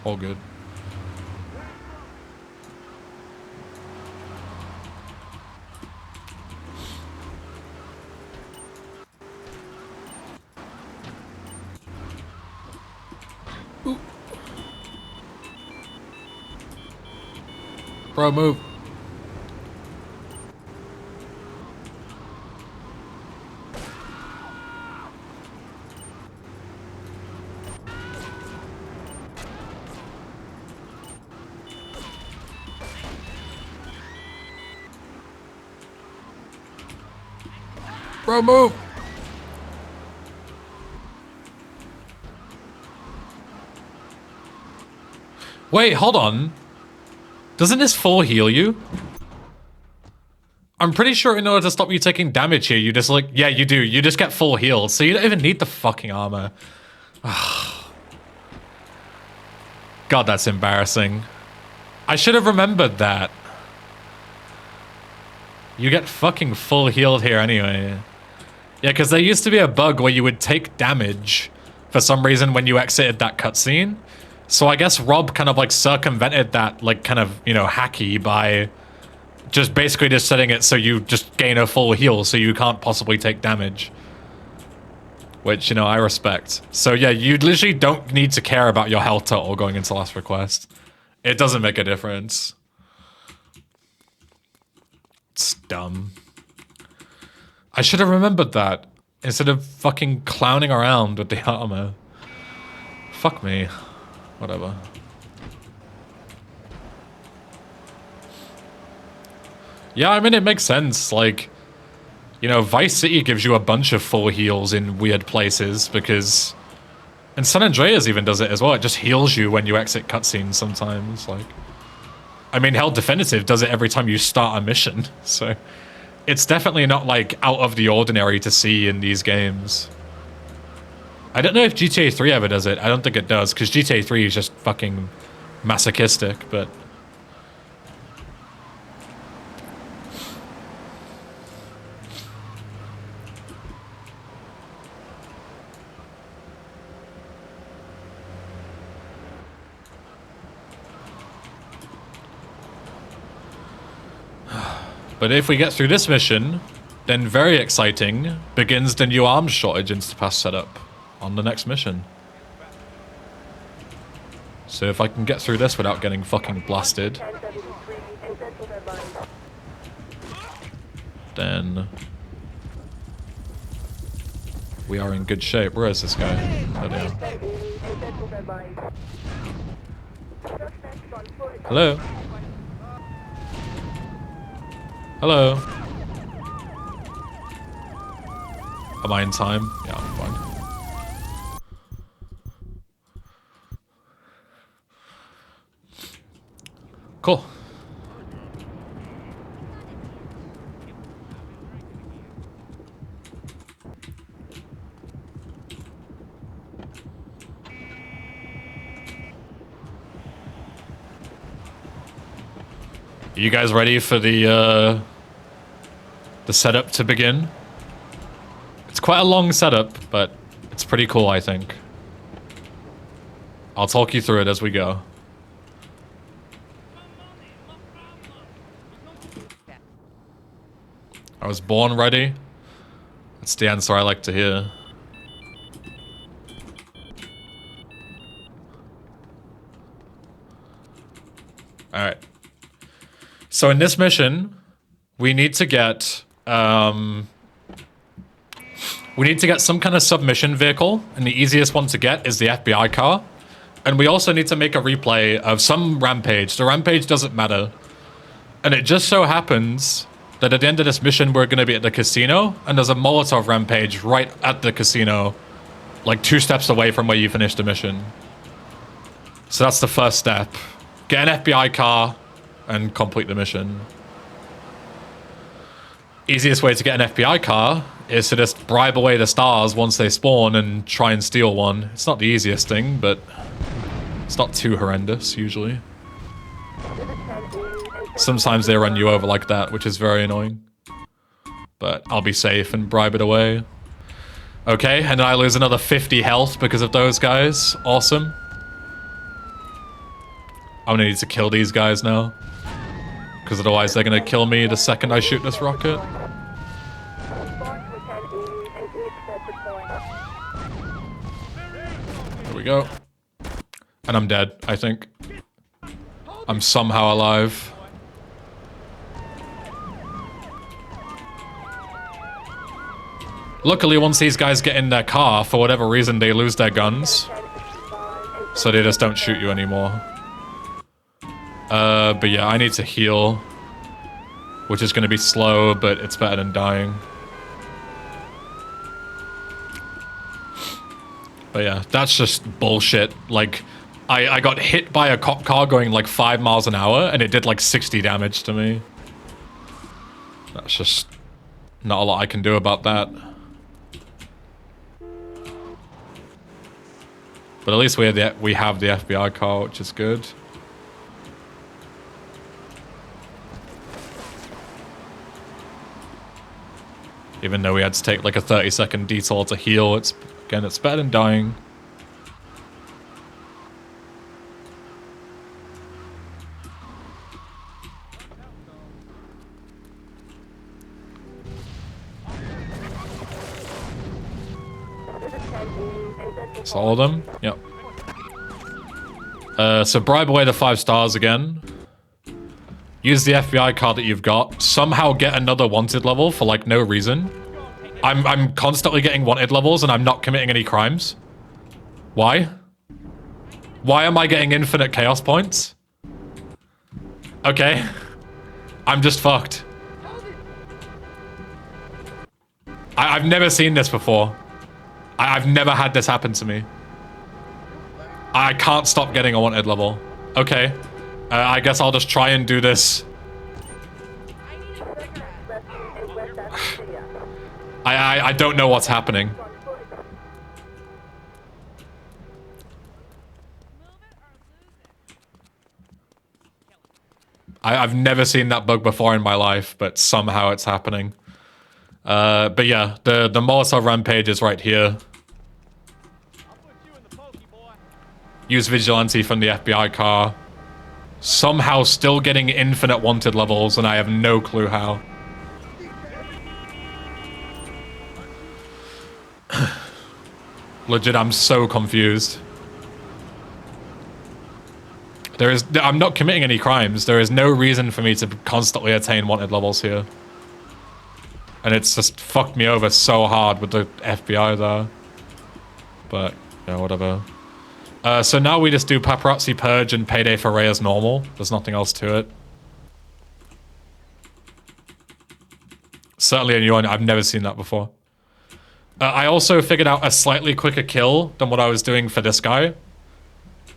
all good. Bro, move. Bro, move. Wait, hold on. Doesn't this full heal you? I'm pretty sure in order to stop you taking damage here, you just like, yeah, you do. You just get full healed, so you don't even need the fucking armor. God, that's embarrassing. I should have remembered that. You get fucking full healed here anyway. Yeah, because there used to be a bug where you would take damage for some reason when you exited that cutscene. So I guess Rob kind of like circumvented that, like, kind of, you know, hacky by just basically just setting it so you just gain a full heal so you can't possibly take damage. Which, you know, I respect. So yeah, you literally don't need to care about your health total going into Last Request. It doesn't make a difference. It's dumb. I should have remembered that instead of fucking clowning around with the armor. Fuck me. Whatever. Yeah, I mean, it makes sense. Like, you know, Vice City gives you a bunch of full heals in weird places because... And San Andreas even does it as well. It just heals you when you exit cutscenes sometimes. Like, I mean, Hell Definitive does it every time you start a mission. So it's definitely not, like, out of the ordinary to see in these games. I don't know if GTA 3 ever does it. I don't think it does, because GTA 3 is just fucking masochistic, but... But if we get through this mission, then very exciting, begins the new arms shortage Instapass setup on the next mission. So if I can get through this without getting fucking blasted, then we are in good shape. Where is this guy? Oh, damn. Hello? Hello? Am I in time? Yeah, I'm fine. Cool. Are you guys ready for the setup to begin? It's quite a long setup, but it's pretty cool, I think. I'll talk you through it as we go. I was born ready. That's the answer I like to hear. Alright. So in this mission, we need to get some kind of submission vehicle, and the easiest one to get is the FBI car. And we also need to make a replay of some rampage. The rampage doesn't matter. And it just so happens that at the end of this mission, we're going to be at the casino, and there's a Molotov rampage right at the casino, like 2 steps away from where you finished the mission. So that's the first step. Get an FBI car and complete the mission. Easiest way to get an FBI car is to just bribe away the stars once they spawn and try and steal one. It's not the easiest thing, but it's not too horrendous, usually. Sometimes they run you over like that, which is very annoying. But I'll be safe and bribe it away. Okay, and I lose another 50 health because of those guys. Awesome. I'm gonna need to kill these guys now. Because otherwise they're gonna kill me the second I shoot this rocket. There we go. And I'm dead, I think. I'm somehow alive. Luckily, once these guys get in their car, for whatever reason, they lose their guns. So they just don't shoot you anymore. But yeah, I need to heal. Which is going to be slow, but it's better than dying. But yeah, that's just bullshit. Like, I got hit by a cop car going like 5 miles an hour, and it did like 60 damage to me. That's just not a lot I can do about that. But at least we have the FBI car, which is good. Even though we had to take like a 30-second detour to heal, it's better than dying. That's all of them? Yep. So bribe away the 5 stars again. Use the FBI card that you've got. Somehow get another wanted level for like no reason. I'm constantly getting wanted levels and I'm not committing any crimes. Why? Why am I getting infinite chaos points? Okay. I'm just fucked. I've never seen this before. I've never had this happen to me. I can't stop getting a wanted level. Okay. I guess I'll just try and do this. I don't know what's happening. I've never seen that bug before in my life, but somehow it's happening. But yeah, the Molotov rampage is right here. Use Vigilante from the FBI car. Somehow still getting infinite wanted levels, and I have no clue how. Legit, I'm so confused. I'm not committing any crimes. There is no reason for me to constantly attain wanted levels here. And it's just fucked me over so hard with the FBI there. But, yeah, whatever. So now we just do Paparazzi Purge and Payday for Ray as normal. There's nothing else to it. Certainly a new one. I've never seen that before. I also figured out a slightly quicker kill than what I was doing for this guy.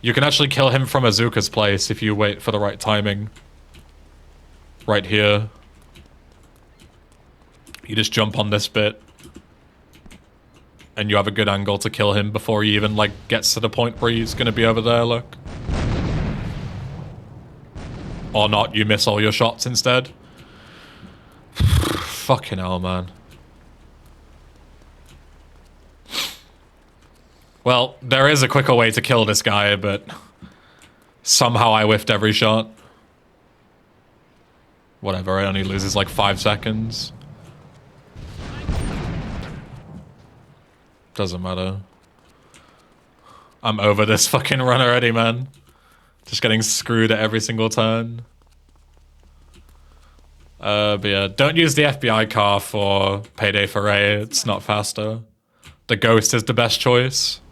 You can actually kill him from Azuka's place if you wait for the right timing. Right here. You just jump on this bit. And you have a good angle to kill him before he even, like, gets to the point where he's gonna be over there, look. Or not, you miss all your shots instead. Fucking hell, man. Well, there is a quicker way to kill this guy, but somehow I whiffed every shot. Whatever, it only loses like 5 seconds. Doesn't matter. I'm over this fucking run already, man. Just getting screwed at every single turn. But yeah, don't use the FBI car for Payday for Ray. It's not faster. The Ghost is the best choice.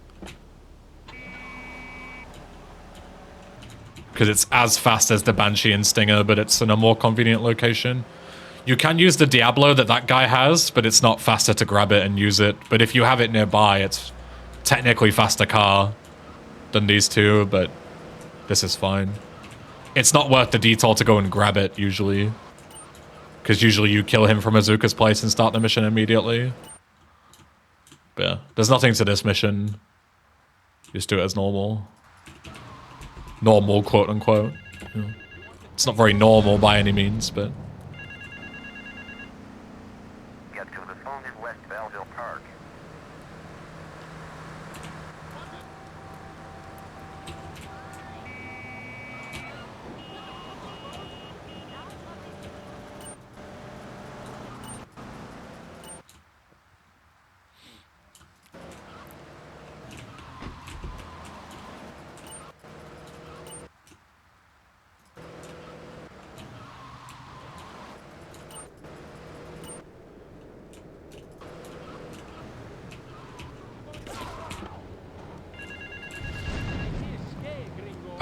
Because it's as fast as the Banshee and Stinger, but it's in a more convenient location. You can use the Diablo that guy has, but it's not faster to grab it and use it. But if you have it nearby, it's technically faster car than these two, but this is fine. It's not worth the detour to go and grab it, usually. Because usually you kill him from Azuka's place and start the mission immediately. But yeah, there's nothing to this mission. Just do it as normal. Normal, quote unquote. Yeah. It's not very normal by any means, but... Get to the phone in West Belleville Park.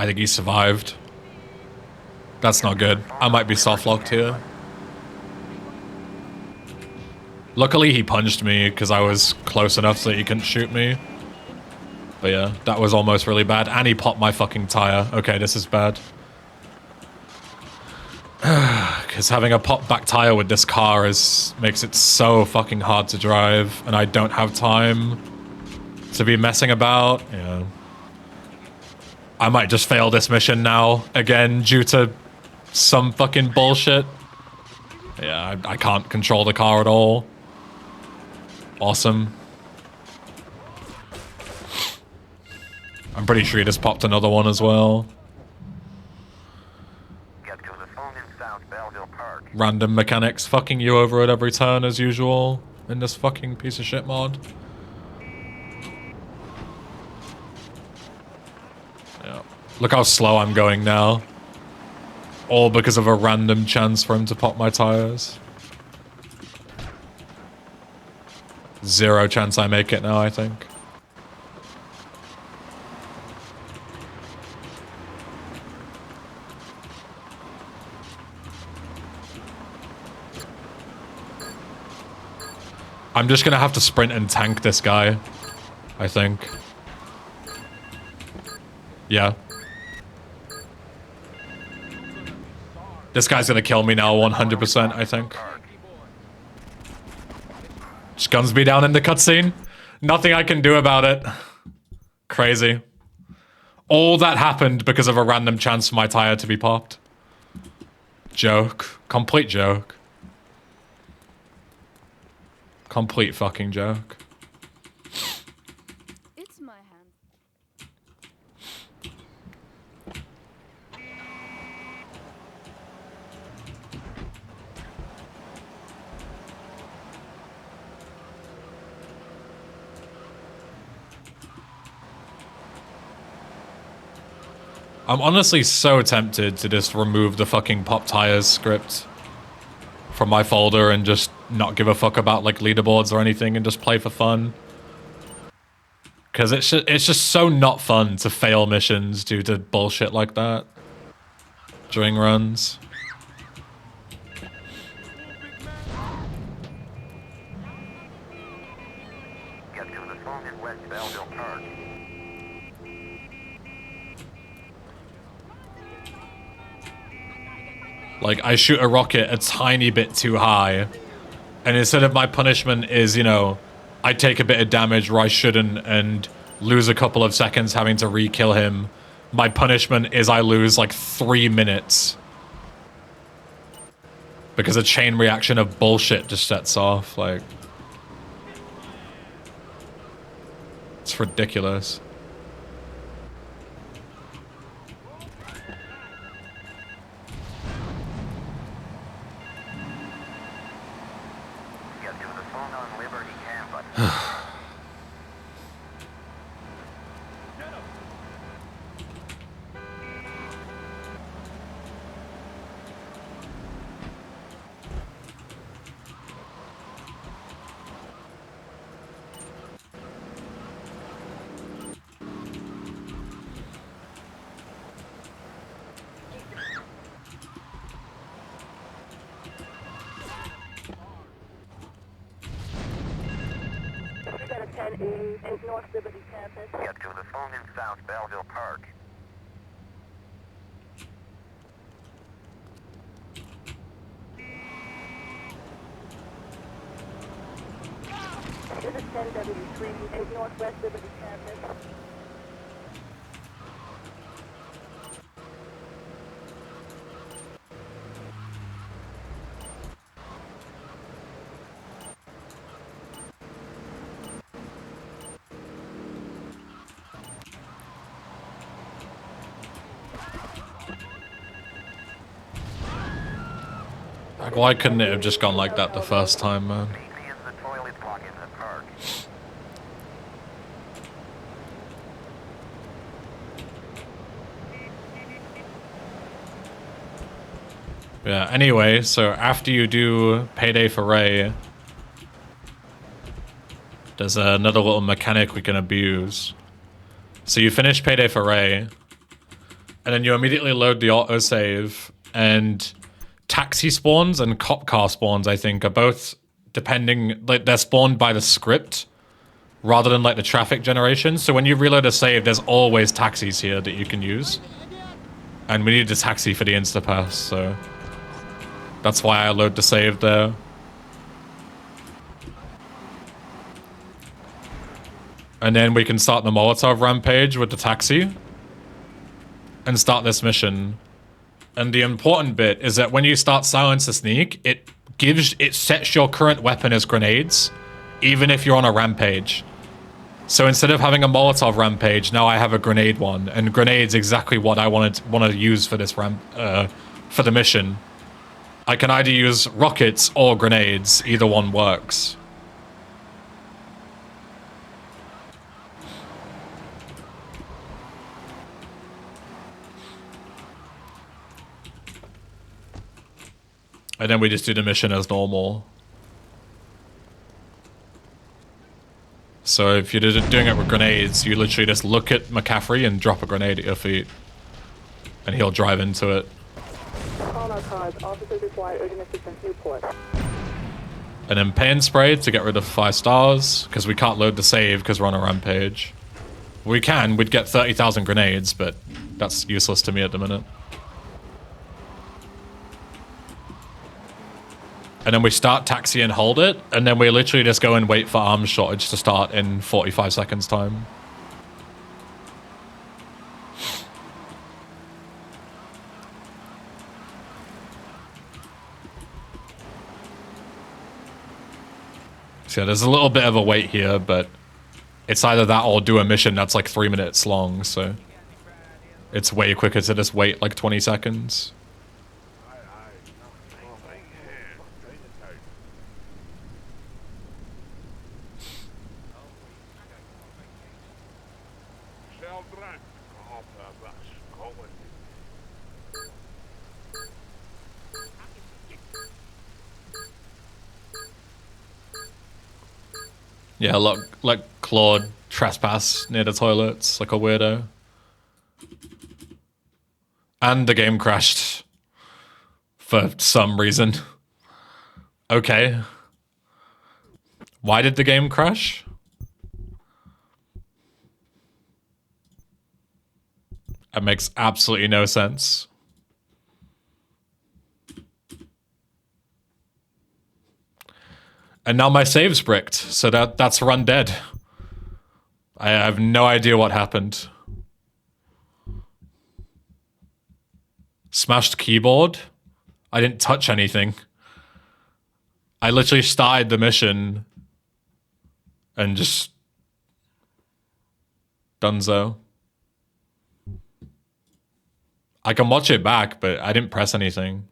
I think he survived. That's not good. I might be soft-locked here. Luckily, he punched me because I was close enough so that he couldn't shoot me. But yeah, that was almost really bad. And he popped my fucking tire. Okay, this is bad. Because having a pop back tire with this car makes it so fucking hard to drive, and I don't have time to be messing about. Yeah. I might just fail this mission now, again, due to some fucking bullshit. Yeah, I can't control the car at all. Awesome. I'm pretty sure he just popped another one as well. Get to the phone in South Belleville Park. Random mechanics fucking you over at every turn as usual in this fucking piece of shit mod. Yeah. Look how slow I'm going now. All because of a random chance for him to pop my tires. Zero chance I make it now, I think. I'm just gonna have to sprint and tank this guy, I think. Yeah. This guy's gonna kill me now 100%, I think. Just guns me down in the cutscene. Nothing I can do about it. Crazy. All that happened because of a random chance for my tire to be popped. Joke. Complete joke. Complete fucking joke. It's my hand. I'm honestly so tempted to just remove the fucking pop tires script from my folder and just not give a fuck about like leaderboards or anything and just play for fun. Because it's just so not fun to fail missions due to bullshit like that during runs. Get to the phone in West Belleville Park. Like, I shoot a rocket a tiny bit too high, and instead of my punishment is, you know, I take a bit of damage where I shouldn't and lose a couple of seconds having to re-kill him, my punishment is I lose, like, 3 minutes. Because a chain reaction of bullshit just sets off, like... It's ridiculous. Get to the phone on Liberty Campus. in North Liberty Campus. Get to the phone in South Belleville Park. This is 10W3 in Northwest Liberty Campus. Like, why couldn't it have just gone like that the first time, man? Meet me in the toilet block in the park. Yeah, anyway, so after you do Payday for Ray, there's another little mechanic we can abuse. So you finish Payday for Ray, and then you immediately load the autosave, and taxi spawns and cop car spawns, I think, are both depending, like, they're spawned by the script rather than, like, the traffic generation. So when you reload a save, there's always taxis here that you can use. And we need a taxi for the Instapass, so that's why I load the save there. And then we can start the Molotov rampage with the taxi and start this mission. And the important bit is that when you start Silence the Sneak, it sets your current weapon as grenades, even if you're on a rampage. So instead of having a Molotov rampage, now I have a grenade one, and grenade's exactly what I want to use for this for the mission. I can either use rockets or grenades, either one works. And then we just do the mission as normal. So if you're doing it with grenades, you literally just look at McCaffrey and drop a grenade at your feet. And he'll drive into it. Call our cars. Officers require urgent assistance. Newport. And then pain spray to get rid of 5 stars, because we can't load the save because we're on a rampage. We can, we'd get 30,000 grenades, but that's useless to me at the minute. And then we start taxi and hold it, and then we literally just go and wait for arms shortage to start in 45 seconds time. So yeah, there's a little bit of a wait here, but it's either that or do a mission that's like 3 minutes long, so it's way quicker to just wait like 20 seconds. Yeah, look, like Claude trespass near the toilets like a weirdo. And the game crashed. For some reason. Okay. Why did the game crash? That makes absolutely no sense. And now my save's bricked, so that's run dead. I have no idea what happened. Smashed keyboard? I didn't touch anything. I literally started the mission and just donezo. I can watch it back, but I didn't press anything.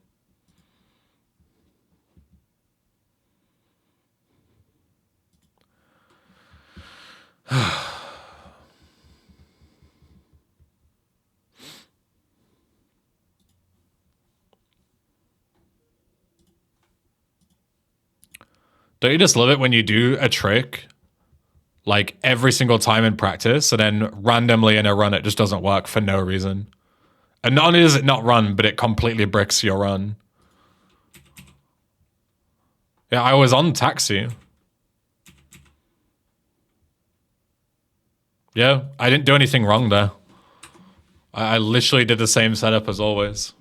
Don't you just love it when you do a trick like every single time in practice and then randomly in a run it just doesn't work for no reason? And not only does it not run, but it completely bricks your run. Yeah, I was on taxi. Yeah, I didn't do anything wrong there. I literally did the same setup as always.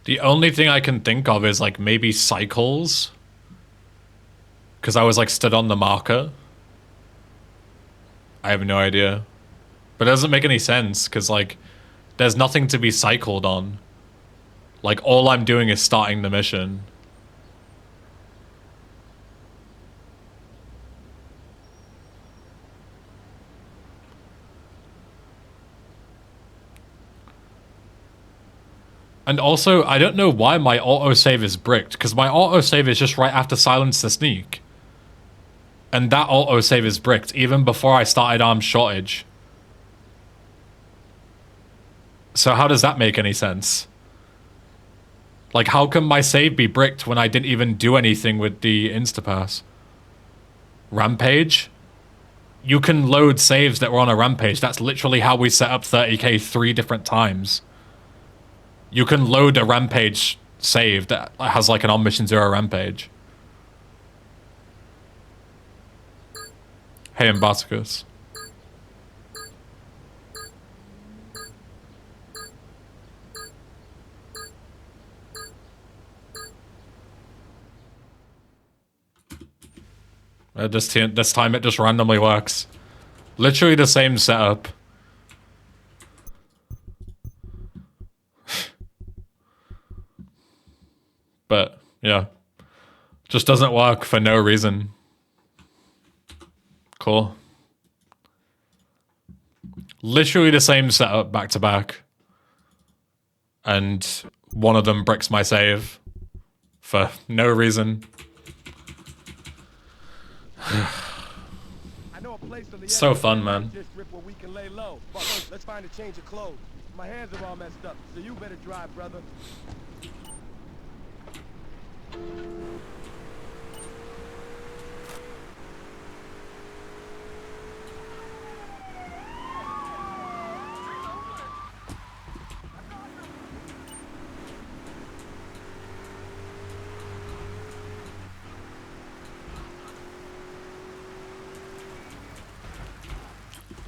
The only thing I can think of is like maybe cycles. Because I was like stood on the marker. I have no idea. But it doesn't make any sense because like there's nothing to be cycled on. Like all I'm doing is starting the mission. And also, I don't know why my autosave is bricked, because my autosave is just right after Silence the Sneak. And that autosave is bricked, even before I started Armed Shortage. So how does that make any sense? Like, how can my save be bricked when I didn't even do anything with the Instapass? Rampage? You can load saves that were on a rampage. That's literally how we set up 30k 3 different times. You can load a rampage save that has like an on mission 0 rampage. Hey, Ambaticus. This time it just randomly works. Literally the same setup. But, yeah. Just doesn't work for no reason. Cool. Literally the same setup back to back. And one of them bricks my save. For no reason. So fun, man. Let's find a change of clothes. My hands are all messed up, so you better drive, brother.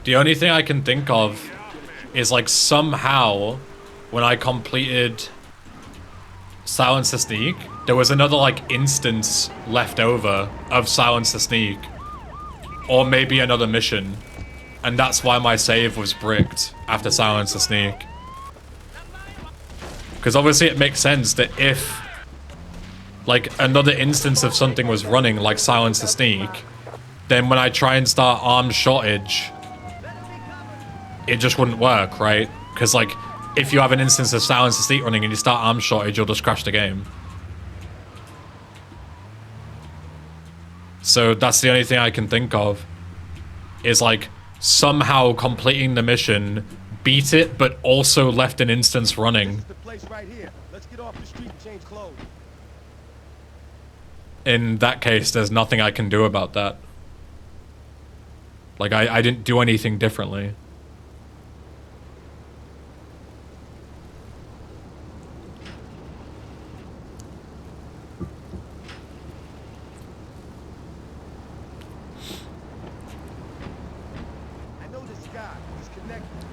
The only thing I can think of is like somehow when I completed Silence the Sneak, there was another like instance left over of Silence the Sneak. Or maybe another mission. And that's why my save was bricked after Silence the Sneak. Because obviously it makes sense that if like another instance of something was running like Silence the Sneak, then when I try and start Armed Shortage, it just wouldn't work, right? Because like if you have an instance of Silence the Sneak running and you start Armed Shortage, you'll just crash the game. So that's the only thing I can think of. Is like somehow completing the mission, beat it, but also left an instance running. This is the place right here. Let's get off the street and change clothes. In that case, there's nothing I can do about that. Like I didn't do anything differently.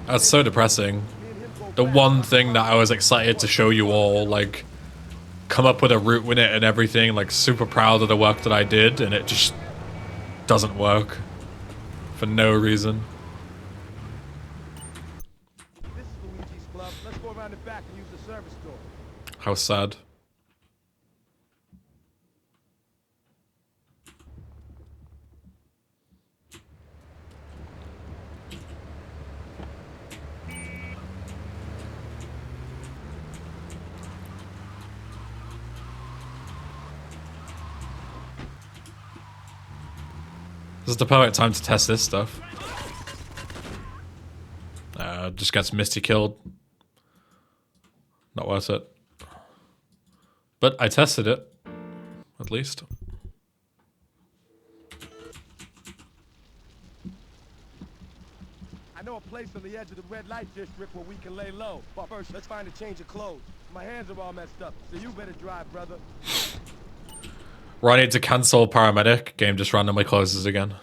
That's so depressing. The one thing that I was excited to show you all, like, come up with a route with it and everything, like, super proud of the work that I did, and it just doesn't work. For no reason. This is Luigi's Club. Let's go around the back and use the service door. How sad. This is the perfect time to test this stuff. Just gets Misty killed. Not worth it. But I tested it. At least. I know a place on the edge of the red light district where we can lay low. But first, let's find a change of clothes. My hands are all messed up, so you better drive, brother. Right, I need to cancel paramedic. Game just randomly closes again.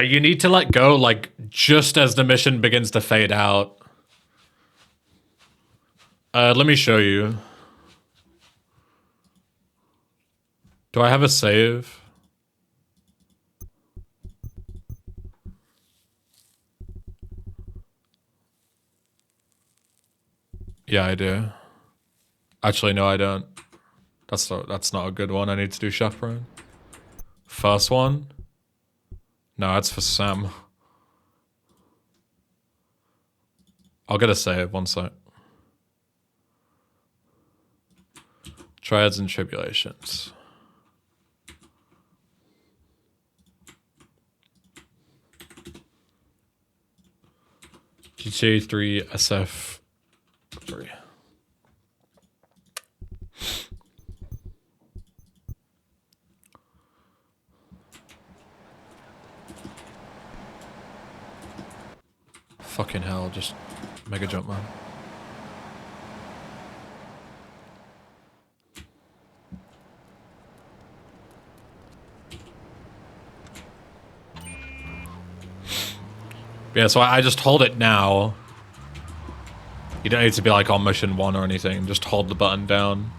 You need to let go, like, just as the mission begins to fade out. Let me show you. Do I have a save? Yeah, I do. Actually, no, I don't. That's not a good one. I need to do chaperone. First one? No, that's for Sam. I'll get a save, one sec. Triads and Tribulations. GTA 3 SF 3. Fucking hell, just mega jump, man. Yeah, so I just hold it now. You don't need to be like on mission 1 or anything, just hold the button down.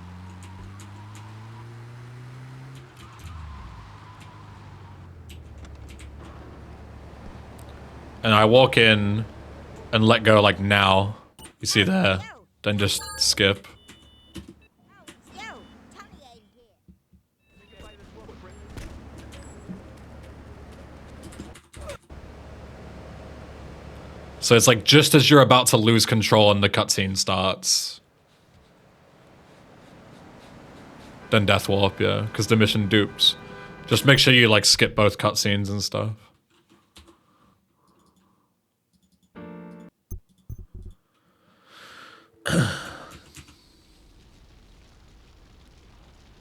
And I walk in and let go like now. You see there? Then just skip. So it's like just as you're about to lose control and the cutscene starts. Then death warp, yeah, because the mission dupes. Just make sure you like skip both cutscenes and stuff.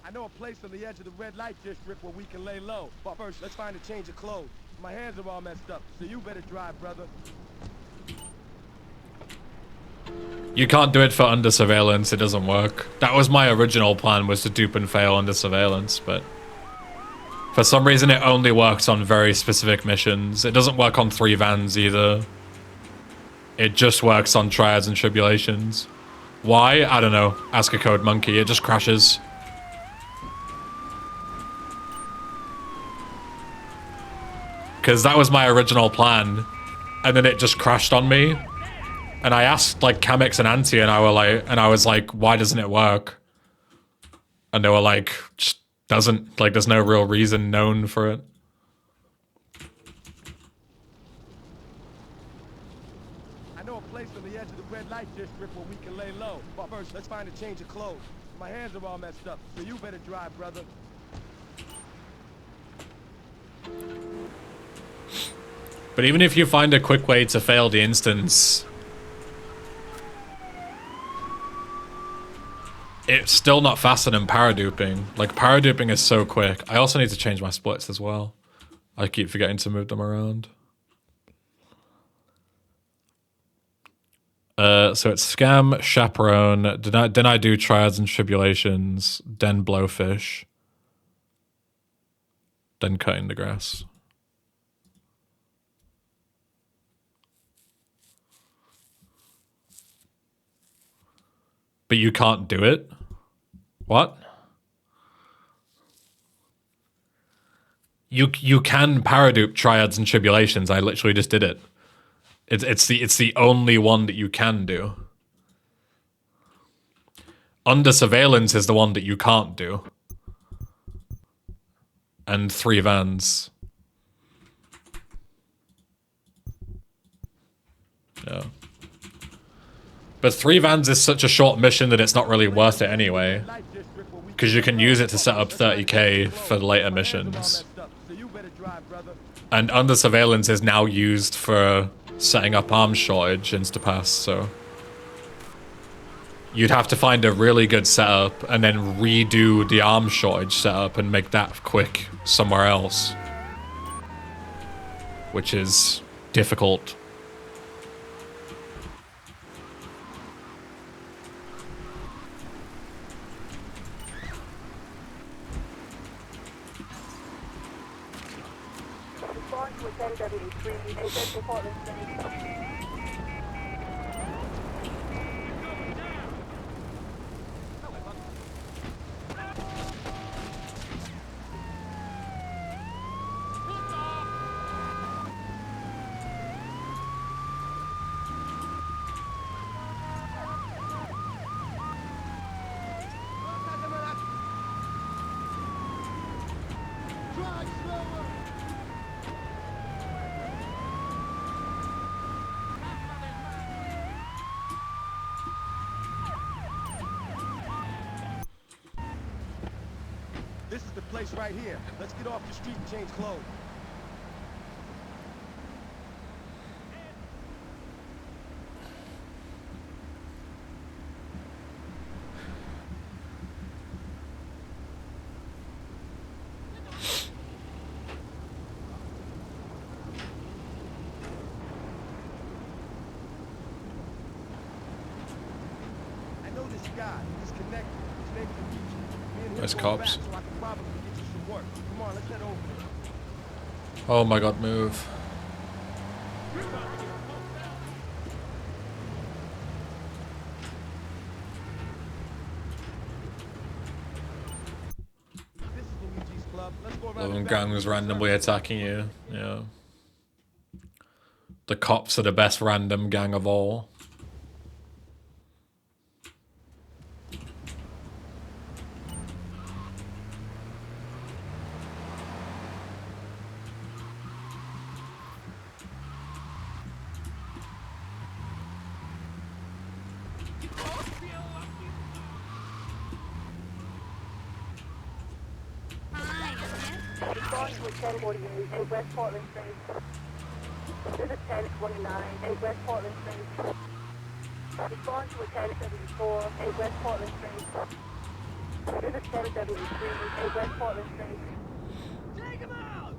I know a place on the edge of the red light district where we can lay low. But first, let's find a change of clothes. My hands are all messed up, so you better drive, brother. You can't do it for under surveillance, it doesn't work. That was my original plan, was to dupe and fail under surveillance, but for some reason it only works on very specific missions. It doesn't work on 3 vans either. It just works on Triads and Tribulations. Why? I don't know. Ask a code monkey, it just crashes. Because that was my original plan, and then it just crashed on me. And I asked like Kamix and Auntie, and I was like, why doesn't it work? And they were like, just doesn't, like there's no real reason known for it. I know a place on the edge of the red light district where we can lay low. But first, let's find a change of clothes. My hands are all messed up, so you better drive, brother. But even if you find a quick way to fail the instance, it's still not faster than paraduping. Like, paraduping is so quick. I also need to change my splits as well. I keep forgetting to move them around. So it's Scam, Chaperone, then I do Triads and Tribulations, then Blowfish, then Cutting the Grass. But you can't do it? What? You can paradupe Triads and Tribulations. I literally just did it. It's the only one that you can do. Under Surveillance is the one that you can't do. And 3 vans. Yeah. But 3 vans is such a short mission that it's not really worth it anyway. Because you can use it to set up 30k for later missions. And Under Surveillance is now used for setting up arms shortage Instapass, so you'd have to find a really good setup and then redo the arms shortage setup and make that quick somewhere else. Which is difficult. This is the place right here. Let's get off the street and change clothes. I know this guy. He's connected. His name's Luigi. Me and him There's going cops. back, so I can probably get you some work. Come on, let's head over there. Oh my god, move. This is Luigi's club. Let's go around Love the when back. gangs randomly attacking you. Yeah. The cops are the best random gang of all. Respond to a 1048 in West Portland Street. This is 1029 in West Portland Street. Respond to a 1074 in West Portland Street. This is 1073 in West Portland Street. Take him out!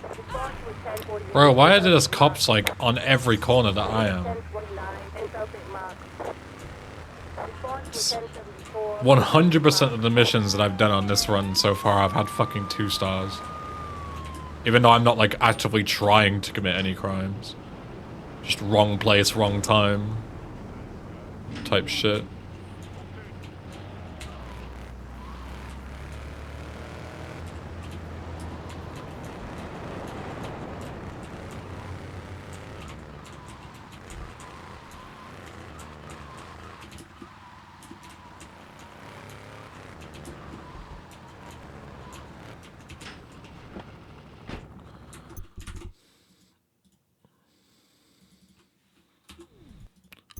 Respond to a 1048 Bro, why are there cops like on every corner that I am? 1029 in South St. Mark. Respond to a 1074. 100% of the missions that I've done on this run so far, I've had fucking 2 stars. Even though I'm not like actively trying to commit any crimes. Just wrong place, wrong time. Type shit.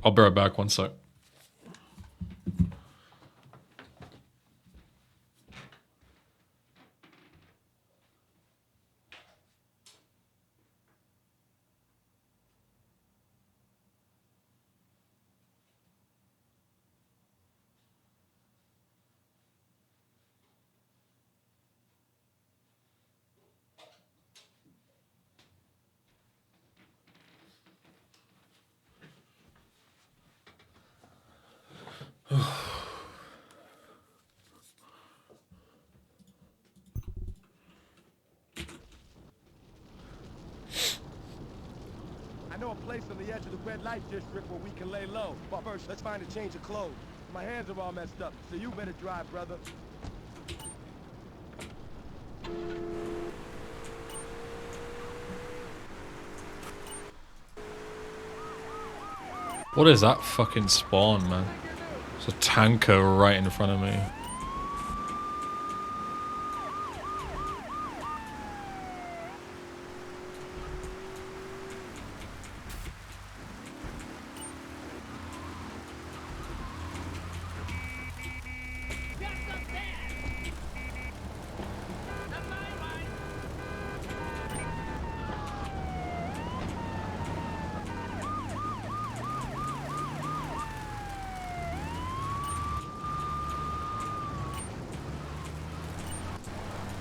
I'll be right back, one sec. I know a place on the edge of the red light district where we can lay low. But first, let's find a change of clothes. My hands are all messed up, so you better drive, brother. What is that fucking spawn, man? There's a tanker right in front of me.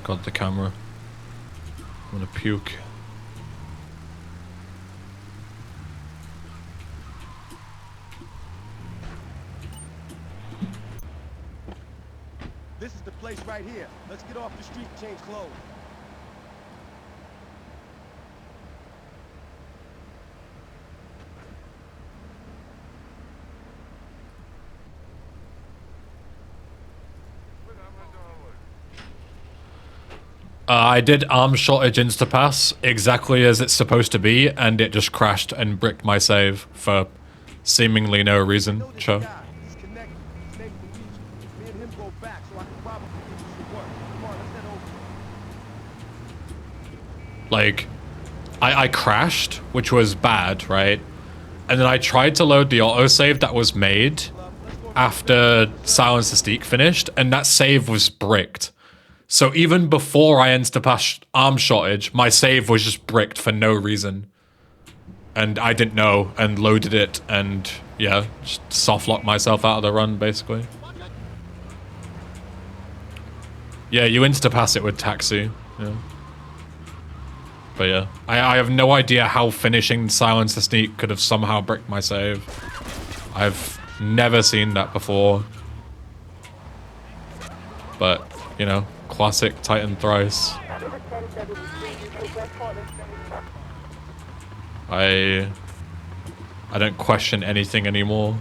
God, the camera. I'm gonna puke. This is the place right here. Let's get off the street and change clothes. I did arm shortage instapass exactly as it's supposed to be, and it just crashed and bricked my save for seemingly no reason. Sure. He's connected. His name's Luigi. Me and him go back, so I can probably give you some work. Come on, let's head over. Like, I crashed, which was bad, right? And then I tried to load the autosave that was made after Silence the Steak finished, and that save was bricked. So even before I instapassed arm shortage, my save was just bricked for no reason. And I didn't know, and loaded it, and yeah, just soft locked myself out of the run, basically. Yeah, you instapass it with taxi, yeah. But yeah, I have no idea how finishing Silence the Sneak could have somehow bricked my save. I've never seen that before. But, you know, classic Titan Thrice. I don't question anything anymore.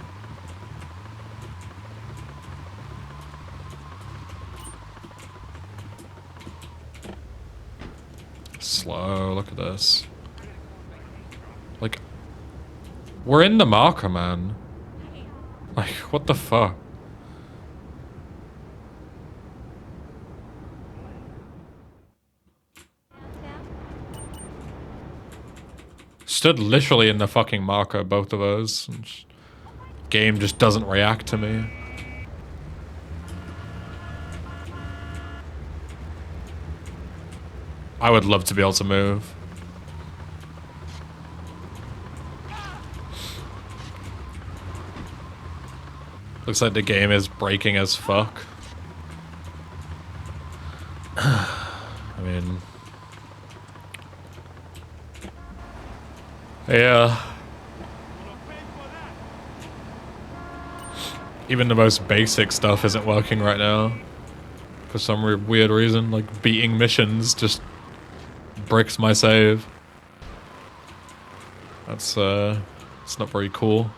Slow, look at this. Like, we're in the marker, man. Like, what the fuck? Stood literally in the fucking marker, both of us. Game just doesn't react to me. I would love to be able to move. Looks like the game is breaking as fuck. I mean... yeah. Even the most basic stuff isn't working right now. For some weird reason, like beating missions just bricks my save. That's it's not very cool.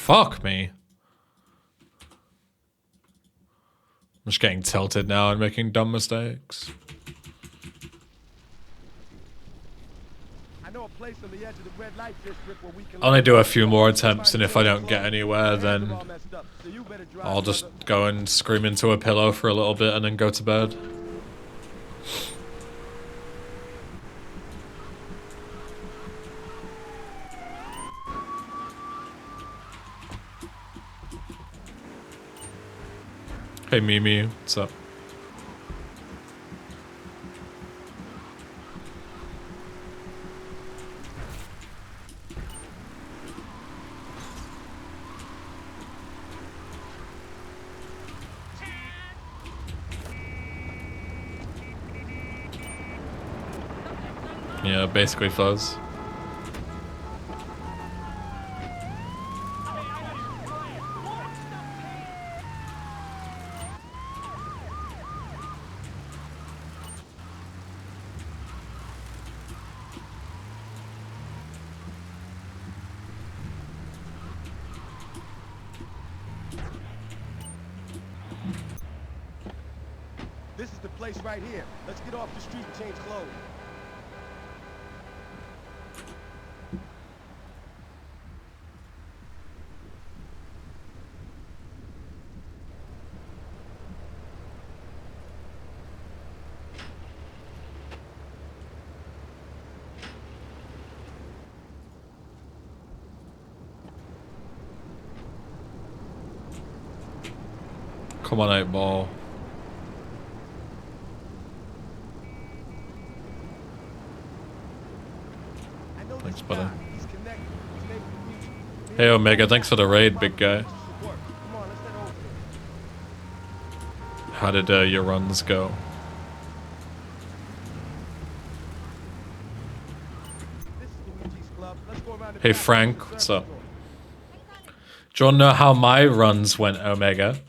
Fuck me. I'm just getting tilted now and making dumb mistakes. I know a place on the edge of the red light district where we can I'll only do a few more attempts, and if I don't get anywhere, then I'll just go and scream into a pillow for a little bit and then go to bed. Hey Mimi, what's up? Yeah, basically fuzz. This is the place right here. Let's get off the street and change clothes. Come on, 8 Ball. Thanks, buddy. Hey, Omega, thanks for the raid, big guy. How did your runs go? Hey, Frank, what's up? Do you want to know how my runs went, Omega?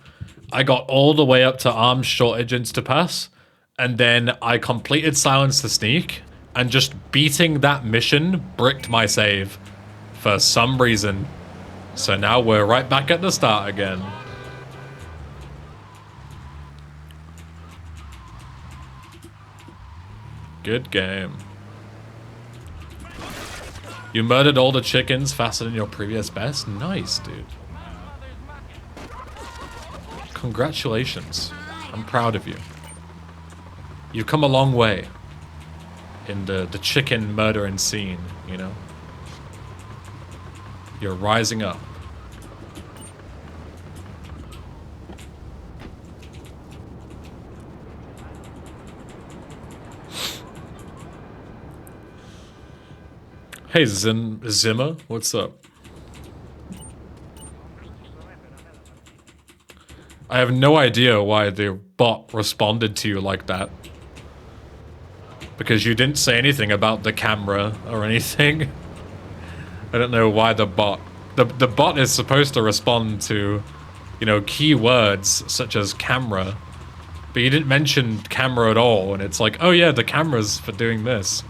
I got all the way up to Arms Shortage Instapass, and then I completed Silence the Sneak, and just beating that mission bricked my save for some reason. So now we're right back at the start again. Good game. You murdered all the chickens faster than your previous best? Nice, dude. Congratulations. I'm proud of you. You've come a long way in the chicken murdering scene, you know? You're rising up. Hey, Zimmer, what's up? I have no idea why the bot responded to you like that. Because you didn't say anything about the camera or anything. I don't know why the bot... The bot is supposed to respond to, you know, keywords such as camera. But you didn't mention camera at all, and it's like, oh yeah, the camera's for doing this.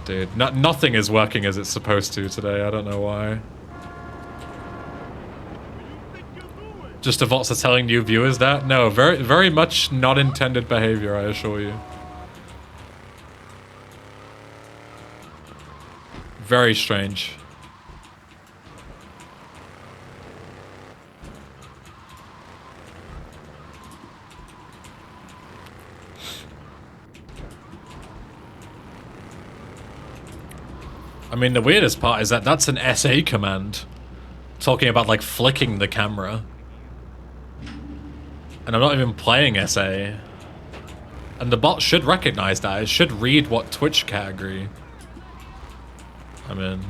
Dude, nothing is working as it's supposed to today, I don't know why. Just the bots are telling new viewers that? No, very much not intended behavior, I assure you. Very strange. I mean, the weirdest part is that that's an SA command. Talking about, like, flicking the camera. And I'm not even playing SA. And the bot should recognize that. It should read what Twitch category I'm in.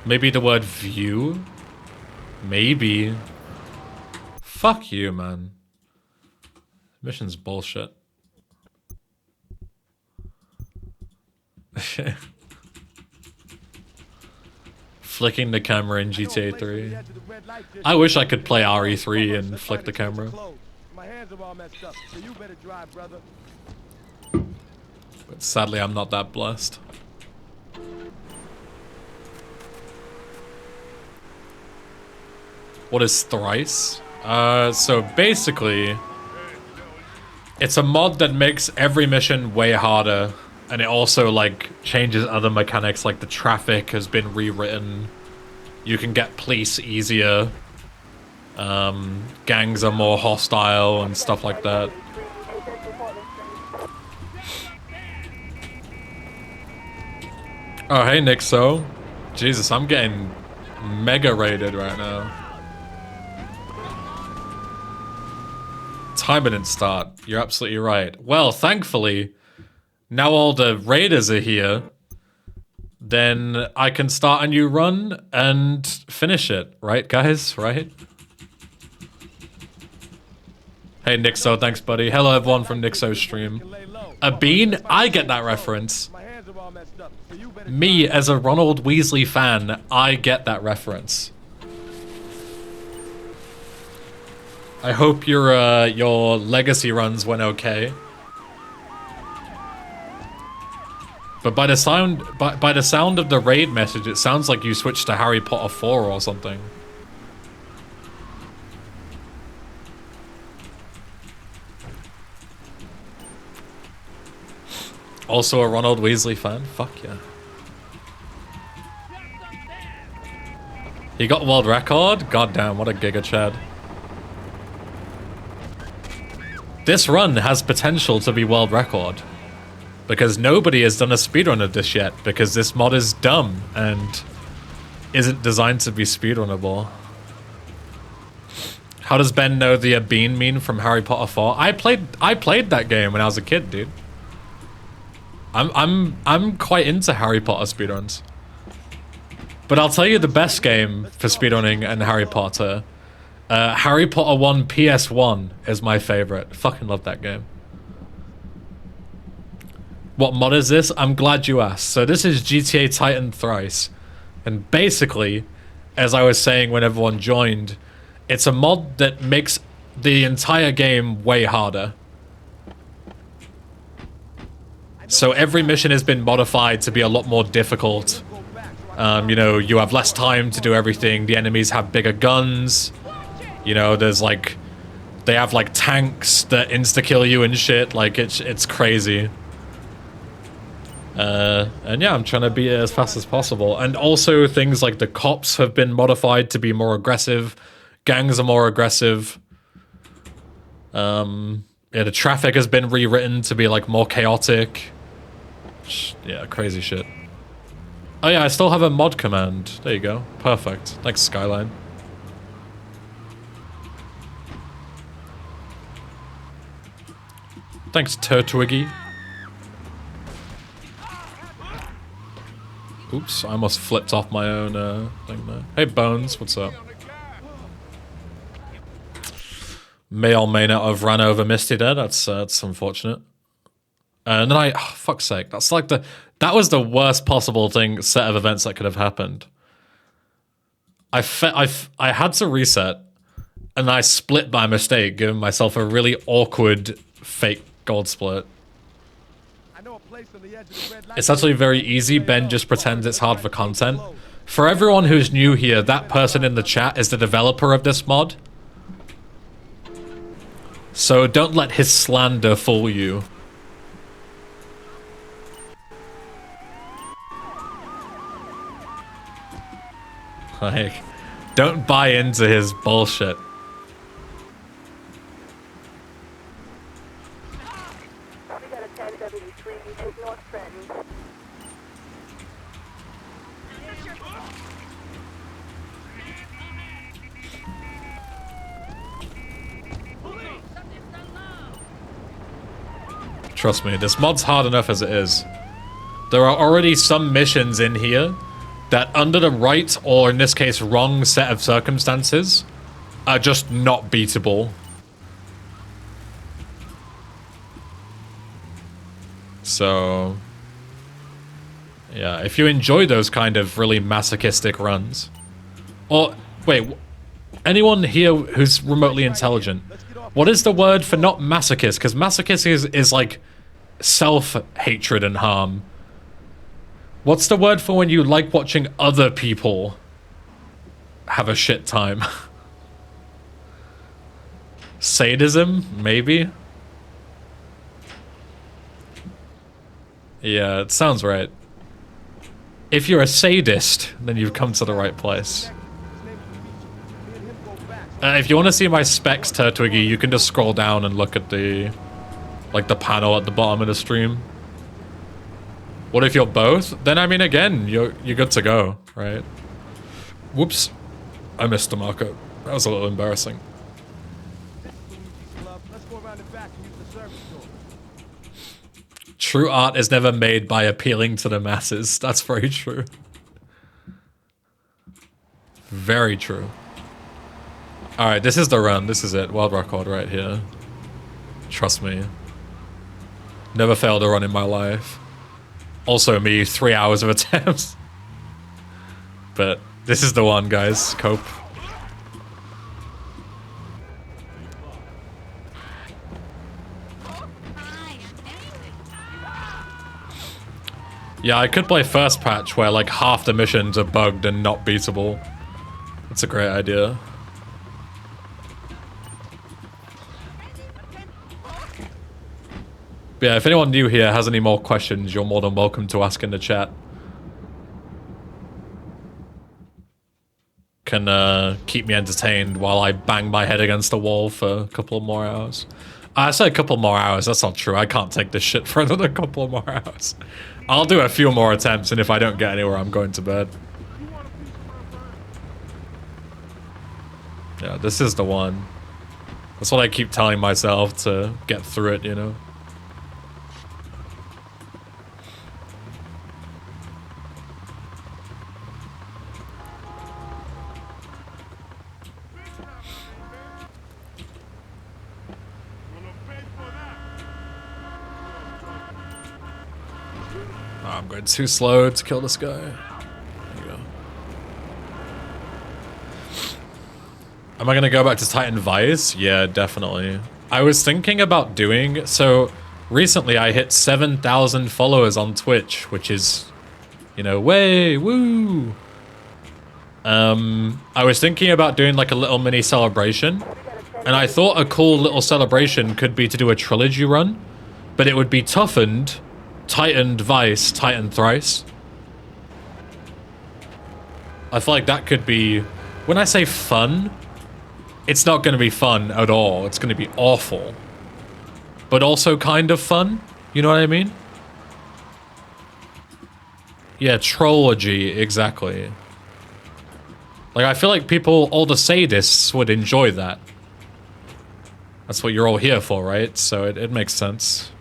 Maybe the word view? Maybe. Fuck you, man. Mission's bullshit. Flicking the camera in GTA 3. I wish I could play RE3 and flick the camera. But sadly, I'm not that blessed. What is Thrice? So basically, it's a mod that makes every mission way harder. And it also, like, changes other mechanics, like the traffic has been rewritten. You can get police easier. Gangs are more hostile and stuff like that. Oh, hey, Nixo. Jesus, I'm getting mega raided right now. Time didn't start. You're absolutely right. Well, thankfully... now all the raiders are here, then I can start a new run and finish it, right guys, right? Hey Nixo, thanks buddy. Hello everyone from Nixo's stream. A bean? I get that reference. Me, as a Ronald Weasley fan, I get that reference. I hope your legacy runs went okay. But by the sound of the raid message, it sounds like you switched to Harry Potter 4 or something. Also a Ronald Weasley fan? Fuck yeah. He got world record? Goddamn, what a giga chad. This run has potential to be world record. Because nobody has done a speedrun of this yet, because this mod is dumb and isn't designed to be speedrunnable. How does Ben know the bean mean from Harry Potter 4? I played that game when I was a kid, dude. I'm quite into Harry Potter speedruns. But I'll tell you the best game for speedrunning and Harry Potter. Harry Potter 1 PS1 is my favorite. Fucking love that game. What mod is this? I'm glad you asked. So this is GTA Titan Thrice. And basically, as I was saying when everyone joined, it's a mod that makes the entire game way harder. So every mission has been modified to be a lot more difficult. You know, you have less time to do everything. The enemies have bigger guns. You know, there's like, they have like tanks that insta-kill you and shit. Like, it's crazy. And yeah, I'm trying to beat it as fast as possible. And also things like the cops have been modified to be more aggressive. Gangs are more aggressive. Yeah, the traffic has been rewritten to be like more chaotic. Yeah, crazy shit. Oh yeah, I still have a mod command. There you go. Perfect. Thanks, Skyline. Thanks, Turtwiggy. Oops, I almost flipped off my own thing there. Hey Bones, what's up? May or may not have run over Misty there. That's unfortunate. And then oh, fuck's sake, that's like that was the worst possible set of events that could have happened. I had to reset, and I split by mistake, giving myself a really awkward fake gold split. It's actually very easy. Ben just pretends it's hard for content. For everyone who's new here, that person in the chat is the developer of this mod. So don't let his slander fool you. Like, don't buy into his bullshit. Trust me, this mod's hard enough as it is. There are already some missions in here that under the right, or in this case wrong set of circumstances, are just not beatable. So, yeah, if you enjoy those kind of really masochistic runs, or, wait, anyone here who's remotely intelligent, what is the word for not masochist? Because masochist is like self-hatred and harm. What's the word for when you like watching other people have a shit time? Sadism, maybe? Yeah, it sounds right. If you're a sadist, then you've come to the right place. If you want to see my specs, Turtwiggy, you can just scroll down and look at the panel at the bottom of the stream. What if you're both? Then I mean, again, you're good to go, right? Whoops, I missed the marker. That was a little embarrassing. True art is never made by appealing to the masses. That's very true. Very true. Alright, this is the run. This is it. World record right here. Trust me. Never failed a run in my life. Also me, 3 hours of attempts. But this is the one, guys. Cope. Yeah, I could play first patch where like half the missions are bugged and not beatable. That's a great idea. But yeah, if anyone new here has any more questions, you're more than welcome to ask in the chat. Can keep me entertained while I bang my head against the wall for a couple more hours. I said a couple more hours, that's not true. I can't take this shit for another couple more hours. I'll do a few more attempts, and if I don't get anywhere, I'm going to bed. Yeah, this is the one. That's what I keep telling myself to get through it, you know? Oh, I'm going too slow to kill this guy. There you go. Am I gonna go back to Titan Vice? Yeah, definitely. I was thinking about doing... So, recently I hit 7,000 followers on Twitch, which is, you know, way, woo! I was thinking about doing like a little mini celebration, and I thought a cool little celebration could be to do a trilogy run, but it would be Toughened, Titan Vice, Titan Thrice. I feel like that could be... When I say fun, it's not going to be fun at all. It's going to be awful. But also kind of fun. You know what I mean? Yeah, Trology, exactly. Like, I feel like people, all the sadists would enjoy that. That's what you're all here for, right? So it makes sense.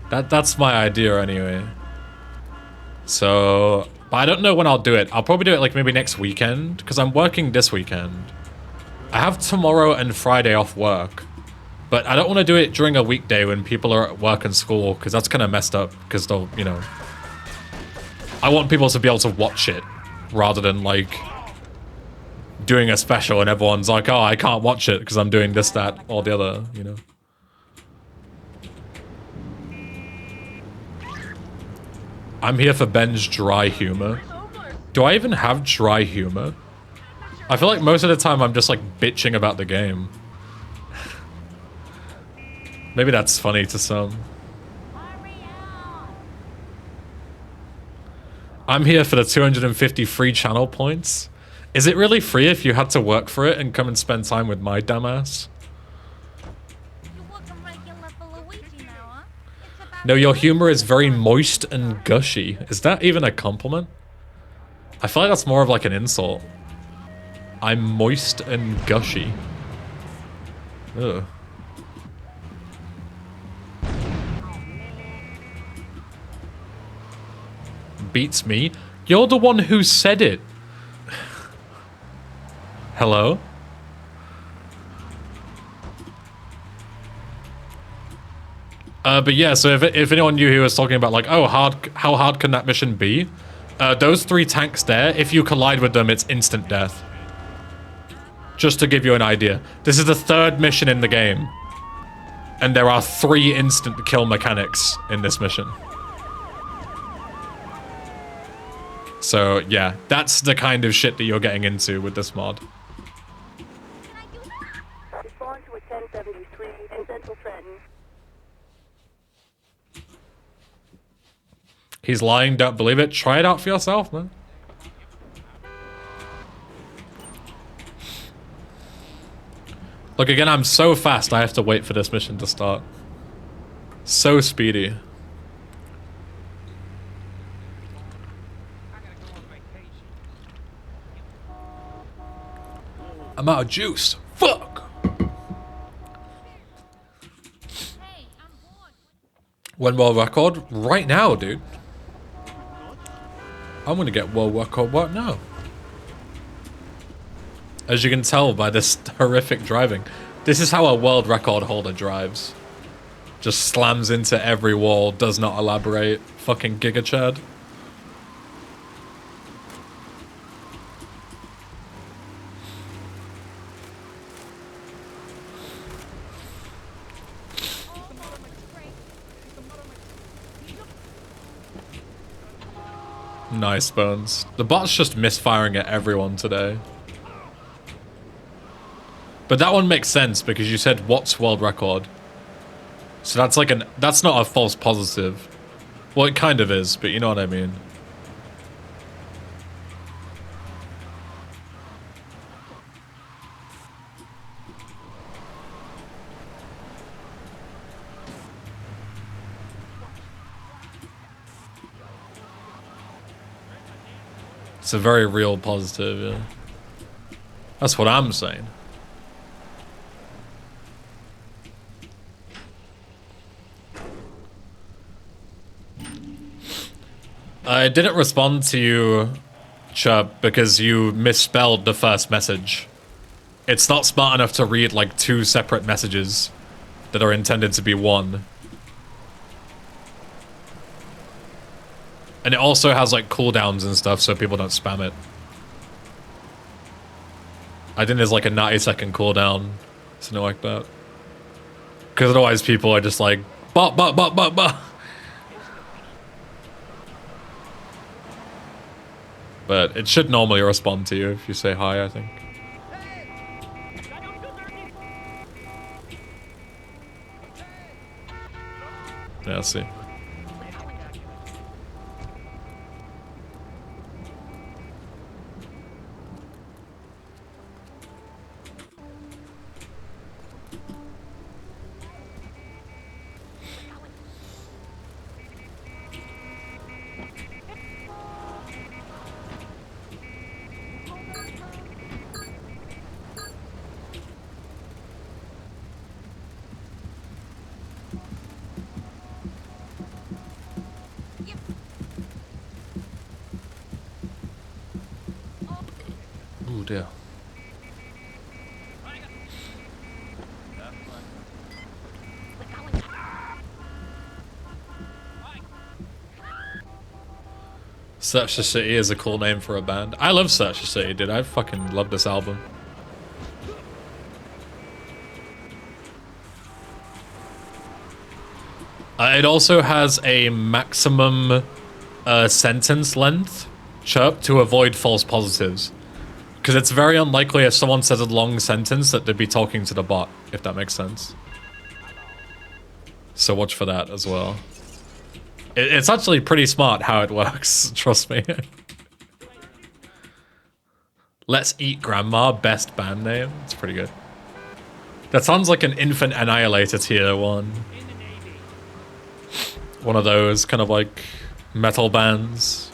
That's my idea anyway. So, but I don't know when I'll do it. I'll probably do it like maybe next weekend, because I'm working this weekend. I have tomorrow and Friday off work, but I don't want to do it during a weekday when people are at work and school, because that's kind of messed up, because they'll, you know... I want people to be able to watch it, rather than like doing a special and everyone's like, oh, I can't watch it because I'm doing this, that, or the other, you know? I'm here for Ben's dry humor. Do I even have dry humor? I feel like most of the time I'm just like bitching about the game. Maybe that's funny to some. I'm here for the 250 free channel points. Is it really free if you had to work for it and come and spend time with my dumbass? No, your humor is very moist and gushy. Is that even a compliment? I feel like that's more of like an insult. I'm moist and gushy. Ugh. Beats me? You're the one who said it. Hello? But yeah, so if anyone knew who was talking about like, oh, how hard can that mission be? Those 3 tanks there, if you collide with them, it's instant death. Just to give you an idea. This is the 3rd mission in the game. And there are 3 instant kill mechanics in this mission. So, yeah, that's the kind of shit that you're getting into with this mod. Respond to a 1073 in Central Trenton. He's lying, don't believe it. Try it out for yourself, man. Look, again, I'm so fast, I have to wait for this mission to start. So speedy. I'm out of juice. Fuck! One world record? Right now, dude. I'm gonna get world record right now. As you can tell by this horrific driving. This is how a world record holder drives. Just slams into every wall, does not elaborate. Fucking Giga Chad. Nice, Bones. The bot's just misfiring at everyone today. But that one makes sense because you said what's world record. So that's like that's not a false positive. Well, it kind of is, but you know what I mean. It's a very real positive, yeah. That's what I'm saying. I didn't respond to you, Chub, because you misspelled the first message. It's not smart enough to read like 2 separate messages that are intended to be one. And it also has like cooldowns and stuff so people don't spam it. I think there's like a 90-second cooldown, something like that. Because otherwise people are just like, bah. But it should normally respond to you if you say hi, I think. Yeah, let's see. Ooh, dear. Search the City is a cool name for a band. I love Search the City, dude. I fucking love this album. It also has a maximum sentence length chirp to avoid false positives. Because it's very unlikely if someone says a long sentence that they'd be talking to the bot, if that makes sense. So watch for that as well. It's actually pretty smart how it works, trust me. Let's Eat Grandma, best band name. It's pretty good. That sounds like an Infant Annihilator tier one. One of those kind of like metal bands.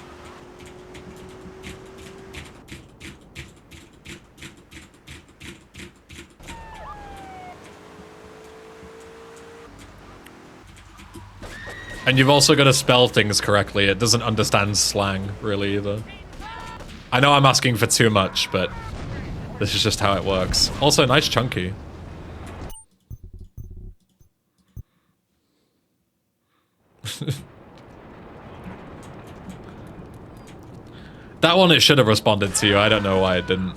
And you've also got to spell things correctly. It doesn't understand slang, really, either. I know I'm asking for too much, but this is just how it works. Also, nice chunky. That one, it should have responded to you. I don't know why it didn't.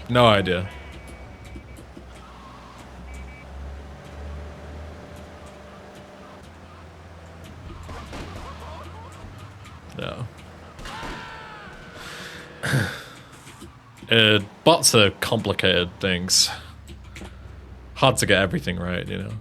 No idea. No. Bots are complicated things. Hard to get everything right, you know.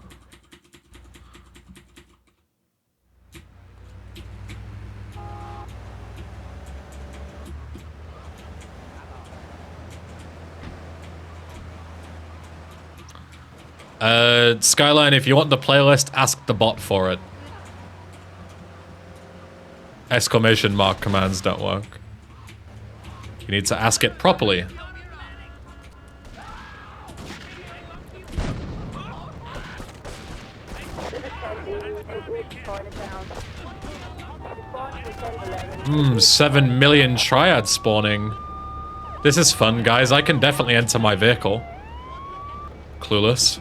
Skyline, if you want the playlist, ask the bot for it. Exclamation mark commands don't work. You need to ask it properly. Hmm, 7 million triads spawning. This is fun, guys. I can definitely enter my vehicle. Clueless.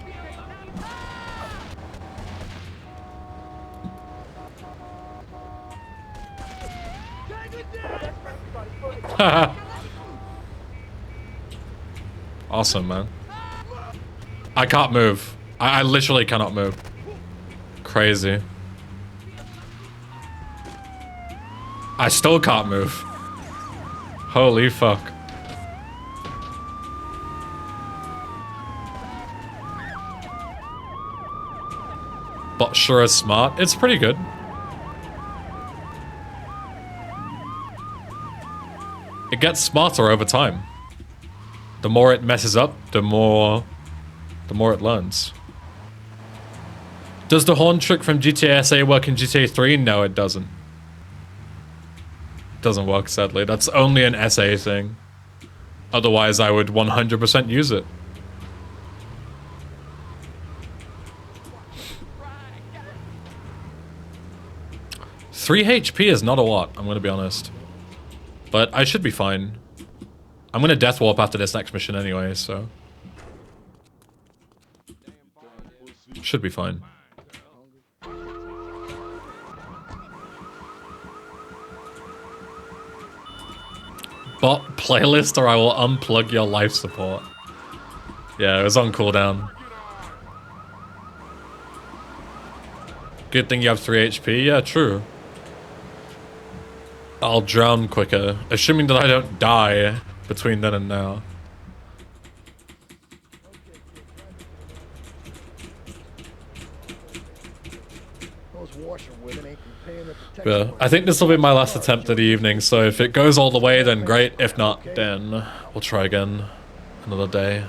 Awesome, man. I can't move. I literally cannot move. Crazy. I still can't move. Holy fuck. But sure is smart. It's pretty good. It gets smarter over time. The more it messes up, the more it learns. Does the horn trick from GTA SA work in GTA 3? No, it doesn't. Doesn't work, sadly. That's only an SA thing. Otherwise, I would 100% use it. Three HP is not a lot, I'm gonna be honest. But I should be fine. I'm gonna death warp after this next mission anyway, so... should be fine. Bot playlist or I will unplug your life support. Yeah, it was on cooldown. Good thing you have 3 HP. Yeah, true. I'll drown quicker, assuming that I don't die between then and now. Yeah, I think this will be my last attempt of the evening, so if it goes all the way, then great. If not, then we'll try again another day.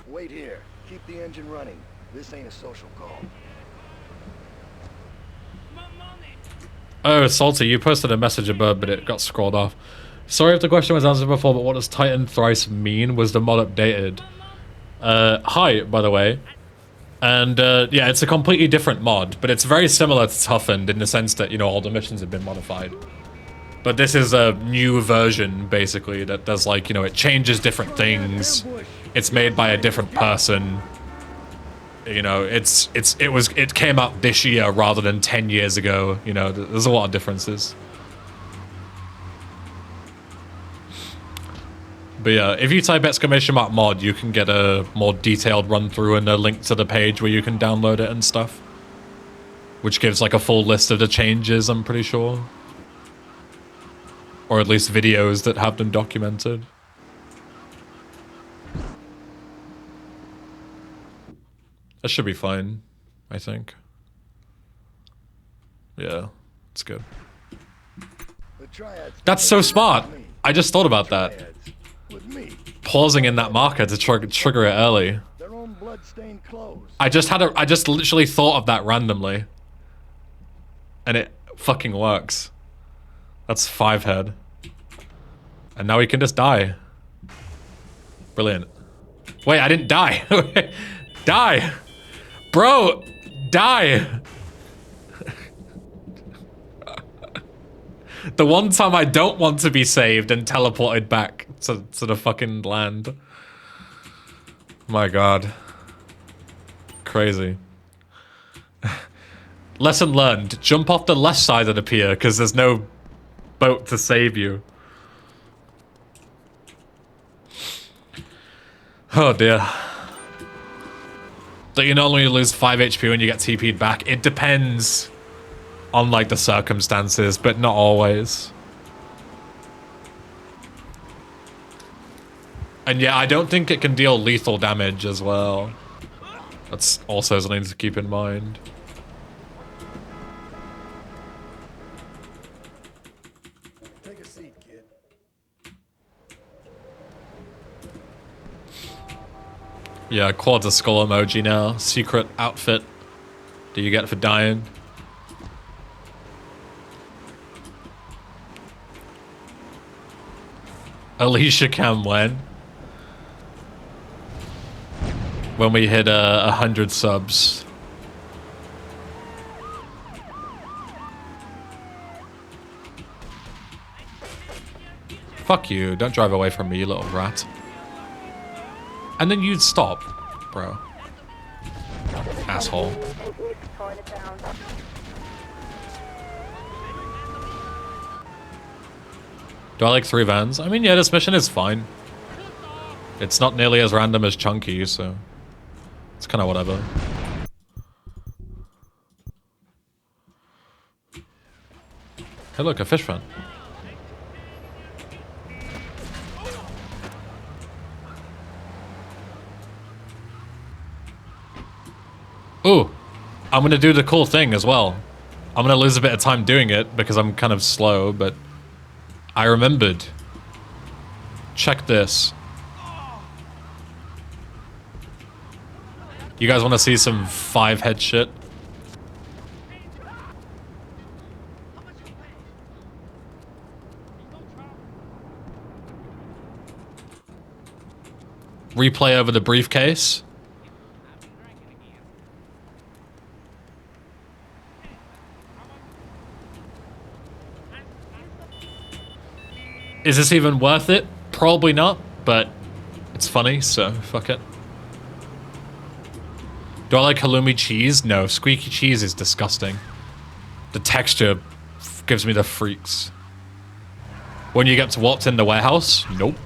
Wait here. Keep the engine running. This ain't a social call. Oh, Salty, you posted a message above, but it got scrolled off. Sorry if the question was answered before, but what does Titan Thrice mean? Was the mod updated? Hi, by the way. And, yeah, it's a completely different mod, but it's very similar to Toughened in the sense that, you know, all the missions have been modified. But this is a new version, basically, that does, like, you know, it changes different things. It's made by a different person. You know, it came out this year rather than 10 years ago. You know, there's a lot of differences. But yeah, if you type !mod, you can get a more detailed run through and a link to the page where you can download it and stuff. Which gives like a full list of the changes, I'm pretty sure. Or at least videos that have them documented. That should be fine, I think. Yeah, it's good. That's so smart! I just thought about that. Pausing in that marker to trigger it early. I just literally thought of that randomly. And it fucking works. That's 5 head. And now we can just die. Brilliant. Wait, I didn't die! Die! Bro, die! The one time I don't want to be saved and teleported back to the fucking land. My god. Crazy. Lesson learned. Jump off the left side of the pier, because there's no boat to save you. Oh dear. That you not only lose 5 HP when you get TP'd back, it depends on like the circumstances, but not always. And yeah, I don't think it can deal lethal damage as well. That's also something to keep in mind. Take a seat, kid. Yeah, quad a skull emoji now. Secret outfit. Do you get for dying? Alicia can when? When we hit 100 subs. Fuck you, don't drive away from me, you little rat. And then you'd stop, bro. Asshole. Do I like 3 vans? I mean, yeah, this mission is fine. It's not nearly as random as Chunky, so... it's kind of whatever. Hey look, a fish fan. I'm gonna do the cool thing as well. I'm gonna lose a bit of time doing it because I'm kind of slow, but I remembered. Check this. You guys want to see some 5-head shit? Replay over the briefcase. Is this even worth it? Probably not, but it's funny, so fuck it. Do I like halloumi cheese? No, squeaky cheese is disgusting. The texture gives me the freaks. When you get to what's in the warehouse? Nope.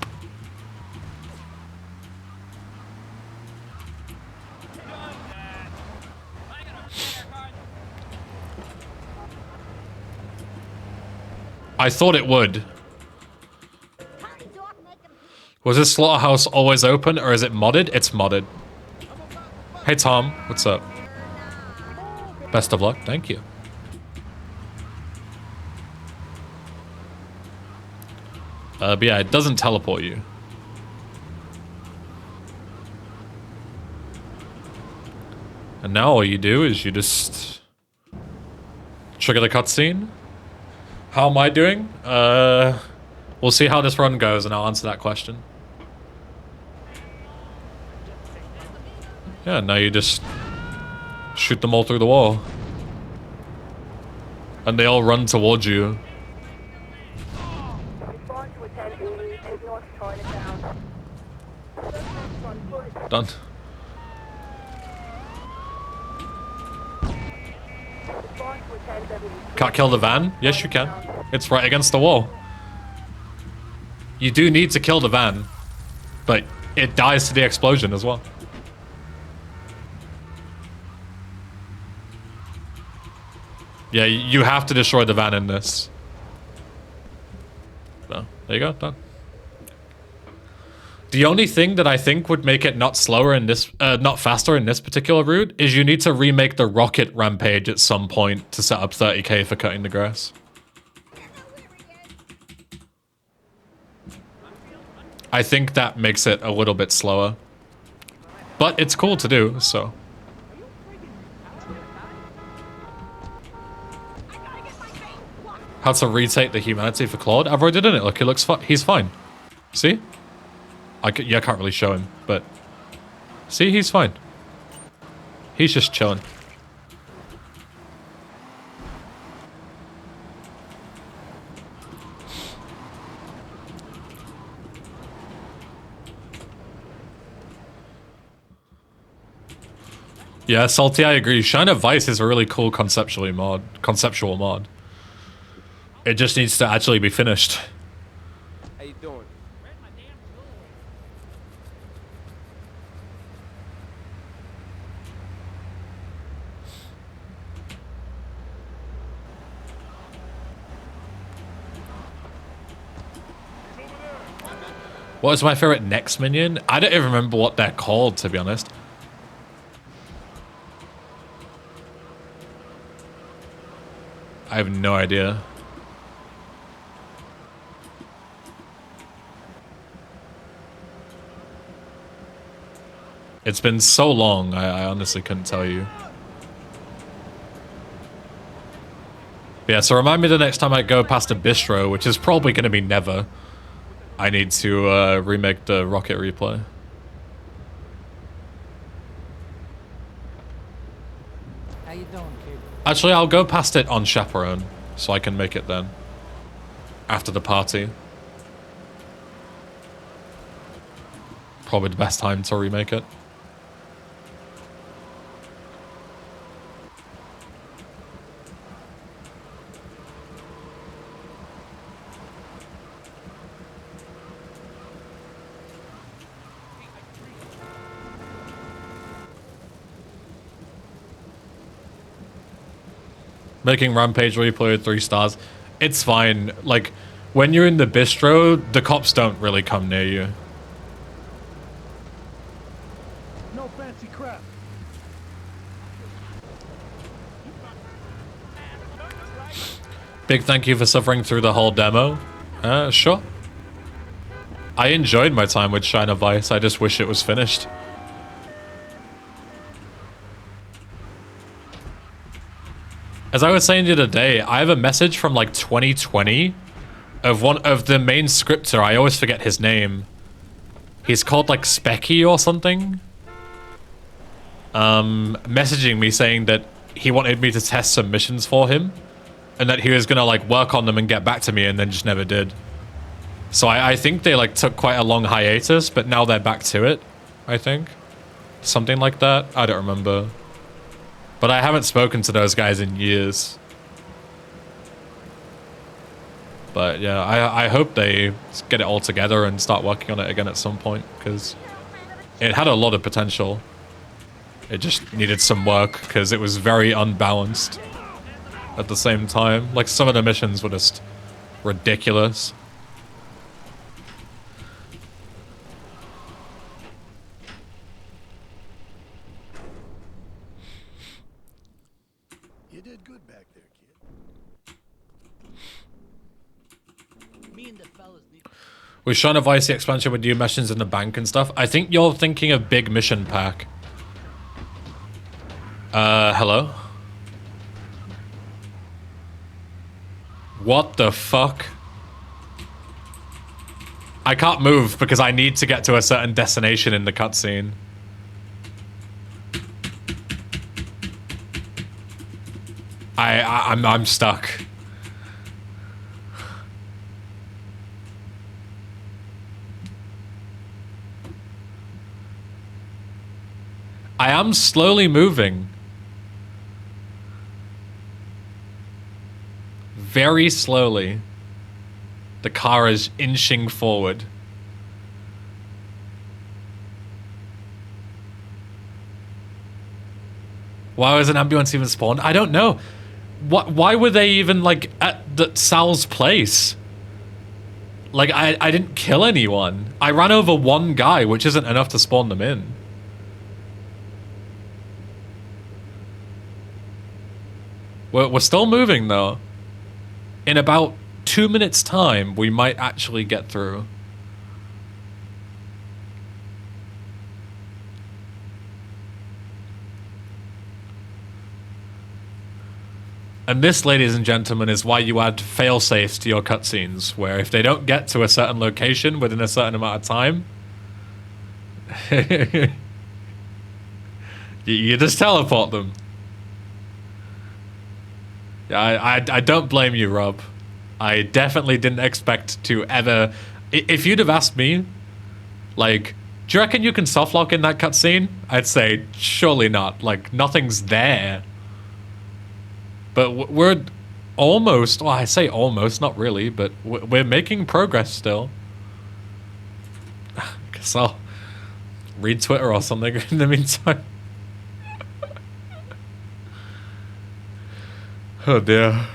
I thought it would. Was this slaughterhouse always open, or is it modded? It's modded. Hey Tom, what's up? Best of luck, thank you. But yeah, it doesn't teleport you. And now all you do is you just trigger the cutscene. How am I doing? We'll see how this run goes and I'll answer that question. Yeah, now you just shoot them all through the wall. And they all run towards you. Done. Can't kill the van? Yes, you can. It's right against the wall. You do need to kill the van, but it dies to the explosion as well. Yeah, you have to destroy the van in this. So, there you go, done. The only thing that I think would make it not slower in this, not faster in this particular route is you need to remake the rocket rampage at some point to set up 30k for cutting the grass. I think that makes it a little bit slower. But it's cool to do, so. How to retake the humanity for Claude? I've already done it. Look, it looks fine. He's fine. See? Yeah, I can't really show him, but... See, he's fine. He's just chilling. Yeah, Salty, I agree. Shine of Vice is a really cool conceptual mod. It just needs to actually be finished. How you doing? What is my favorite next minion? I don't even remember what they're called, to be honest. I have no idea. It's been so long, I honestly couldn't tell you. Yeah, so remind me the next time I go past a bistro, which is probably going to be never. I need to remake the rocket replay. How you doing, kid? Actually, I'll go past it on Chaperone, so I can make it then. After the party. Probably the best time to remake it. Making Rampage replay with 3 stars. It's fine. Like, when you're in the bistro, the cops don't really come near you. No fancy crap. Big thank you for suffering through the whole demo. Sure. I enjoyed my time with Shine of Ice. I just wish it was finished. As I was saying the other day, I have a message from like 2020 of one of the main scripter. I always forget his name. He's called like Specky or something. Messaging me saying that he wanted me to test some missions for him and that he was gonna like work on them and get back to me, and then just never did. So I think they like took quite a long hiatus, but now they're back to it, I think. Something like that. I don't remember. But I haven't spoken to those guys in years. But yeah, I hope they get it all together and start working on it again at some point, because it had a lot of potential. It just needed some work because it was very unbalanced at the same time. Like, some of the missions were just ridiculous. You did good back there, kid. Me and the fellas need... With Shine of Ice, the expansion with new missions in the bank and stuff. I think you're thinking of Big Mission Pack. Hello? What the fuck? I can't move because I need to get to a certain destination in the cutscene. I'm stuck. I am slowly moving. Very slowly. The car is inching forward. Why was an ambulance even spawned? I don't know. Why were they even, like, at Sal's place? Like, I didn't kill anyone. I ran over one guy, which isn't enough to spawn them in. We're still moving, though. In about 2 minutes' time, we might actually get through. And this, ladies and gentlemen, is why you add failsafes to your cutscenes, where if they don't get to a certain location within a certain amount of time, you just teleport them. Yeah, I don't blame you, Rob. I definitely didn't expect to ever... If you'd have asked me, like, do you reckon you can softlock in that cutscene? I'd say, surely not. Like, nothing's there. But we're almost... Well, I say almost, not really, but we're making progress still. Guess I'll read Twitter or something in the meantime. Oh dear.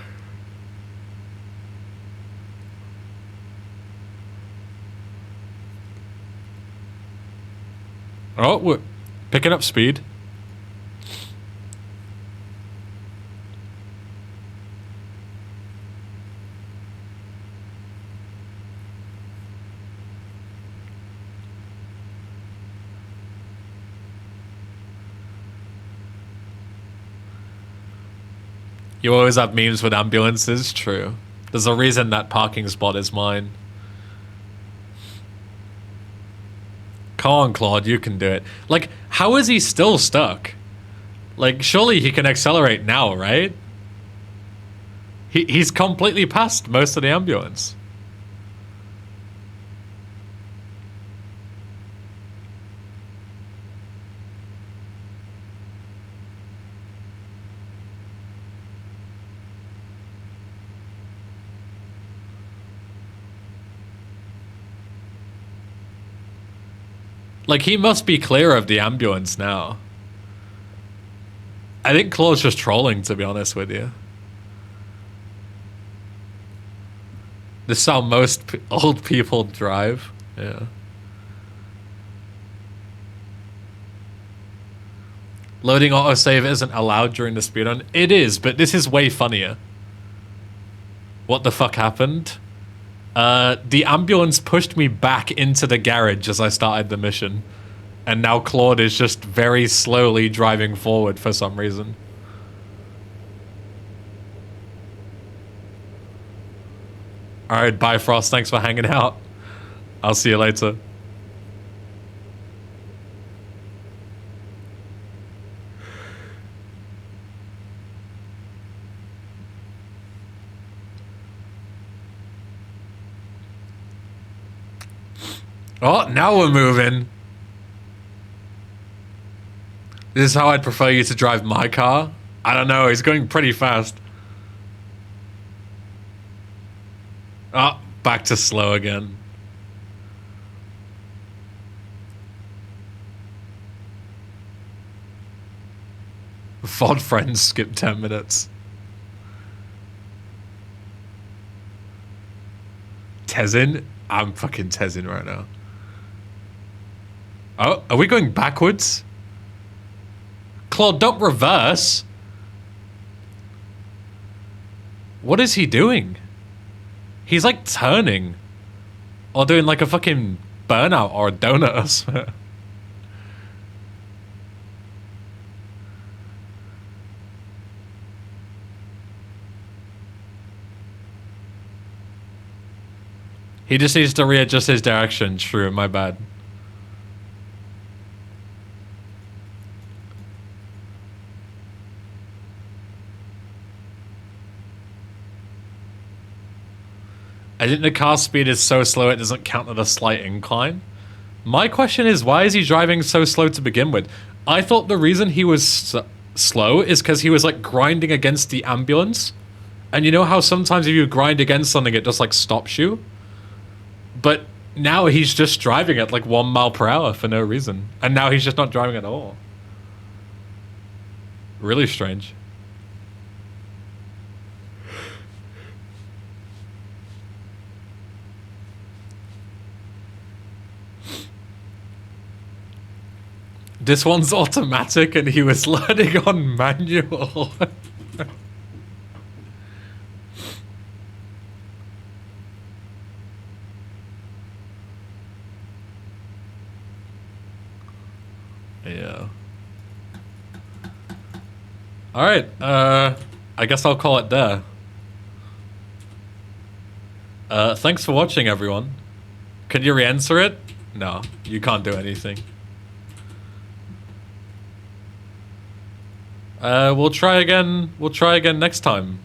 Oh, we're picking up speed. You always have memes with ambulances, true. There's a reason that parking spot is mine. Come on, Claude, you can do it. Like, how is he still stuck? Like, surely he can accelerate now, right? He's completely past most of the ambulance. Like, he must be clear of the ambulance now. I think Claude's just trolling, to be honest with you. This is how most old people drive. Yeah. Loading autosave isn't allowed during the speedrun. It is, but this is way funnier. What the fuck happened? The ambulance pushed me back into the garage as I started the mission. And now Claude is just very slowly driving forward for some reason. Alright, bye Frost. Thanks for hanging out. I'll see you later. Oh, now we're moving. This is how I'd prefer you to drive my car. I don't know, he's going pretty fast. Oh, back to slow again. VOD friends skip 10 minutes. Tezin? I'm fucking Tezin right now. Oh, are we going backwards? Claude, don't reverse. What is he doing? He's like turning. Or doing like a fucking burnout or a donut or something. He just needs to readjust his direction. True, my bad. I think the car speed is so slow it doesn't count at a slight incline. My question is, why is he driving so slow to begin with? I thought the reason he was slow is because he was like grinding against the ambulance. And you know how sometimes if you grind against something it just like stops you? But now he's just driving at like 1 mile per hour for no reason. And now he's just not driving at all. Really strange. This one's automatic and he was learning on manual. Yeah. Alright, I guess I'll call it there. Thanks for watching, everyone. Can you re-answer it? No, you can't do anything. We'll try again next time.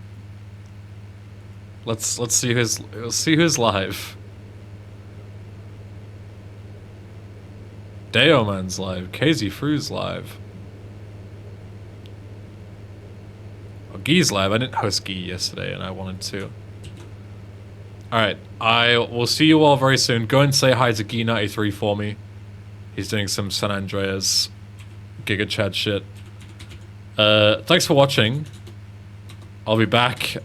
Let's see who's live. Deo Man's live. KZ Fru's live. Oh, Gee's live. I didn't host Gee yesterday and I wanted to. Alright, I will see you all very soon. Go and say hi to Gee93 for me. He's doing some San Andreas Giga Chad shit. Thanks for watching. I'll be back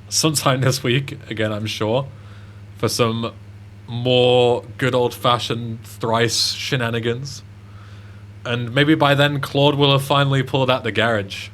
sometime this week, again I'm sure, for some more good old-fashioned Thrice shenanigans. And maybe by then Claude will have finally pulled out the garage.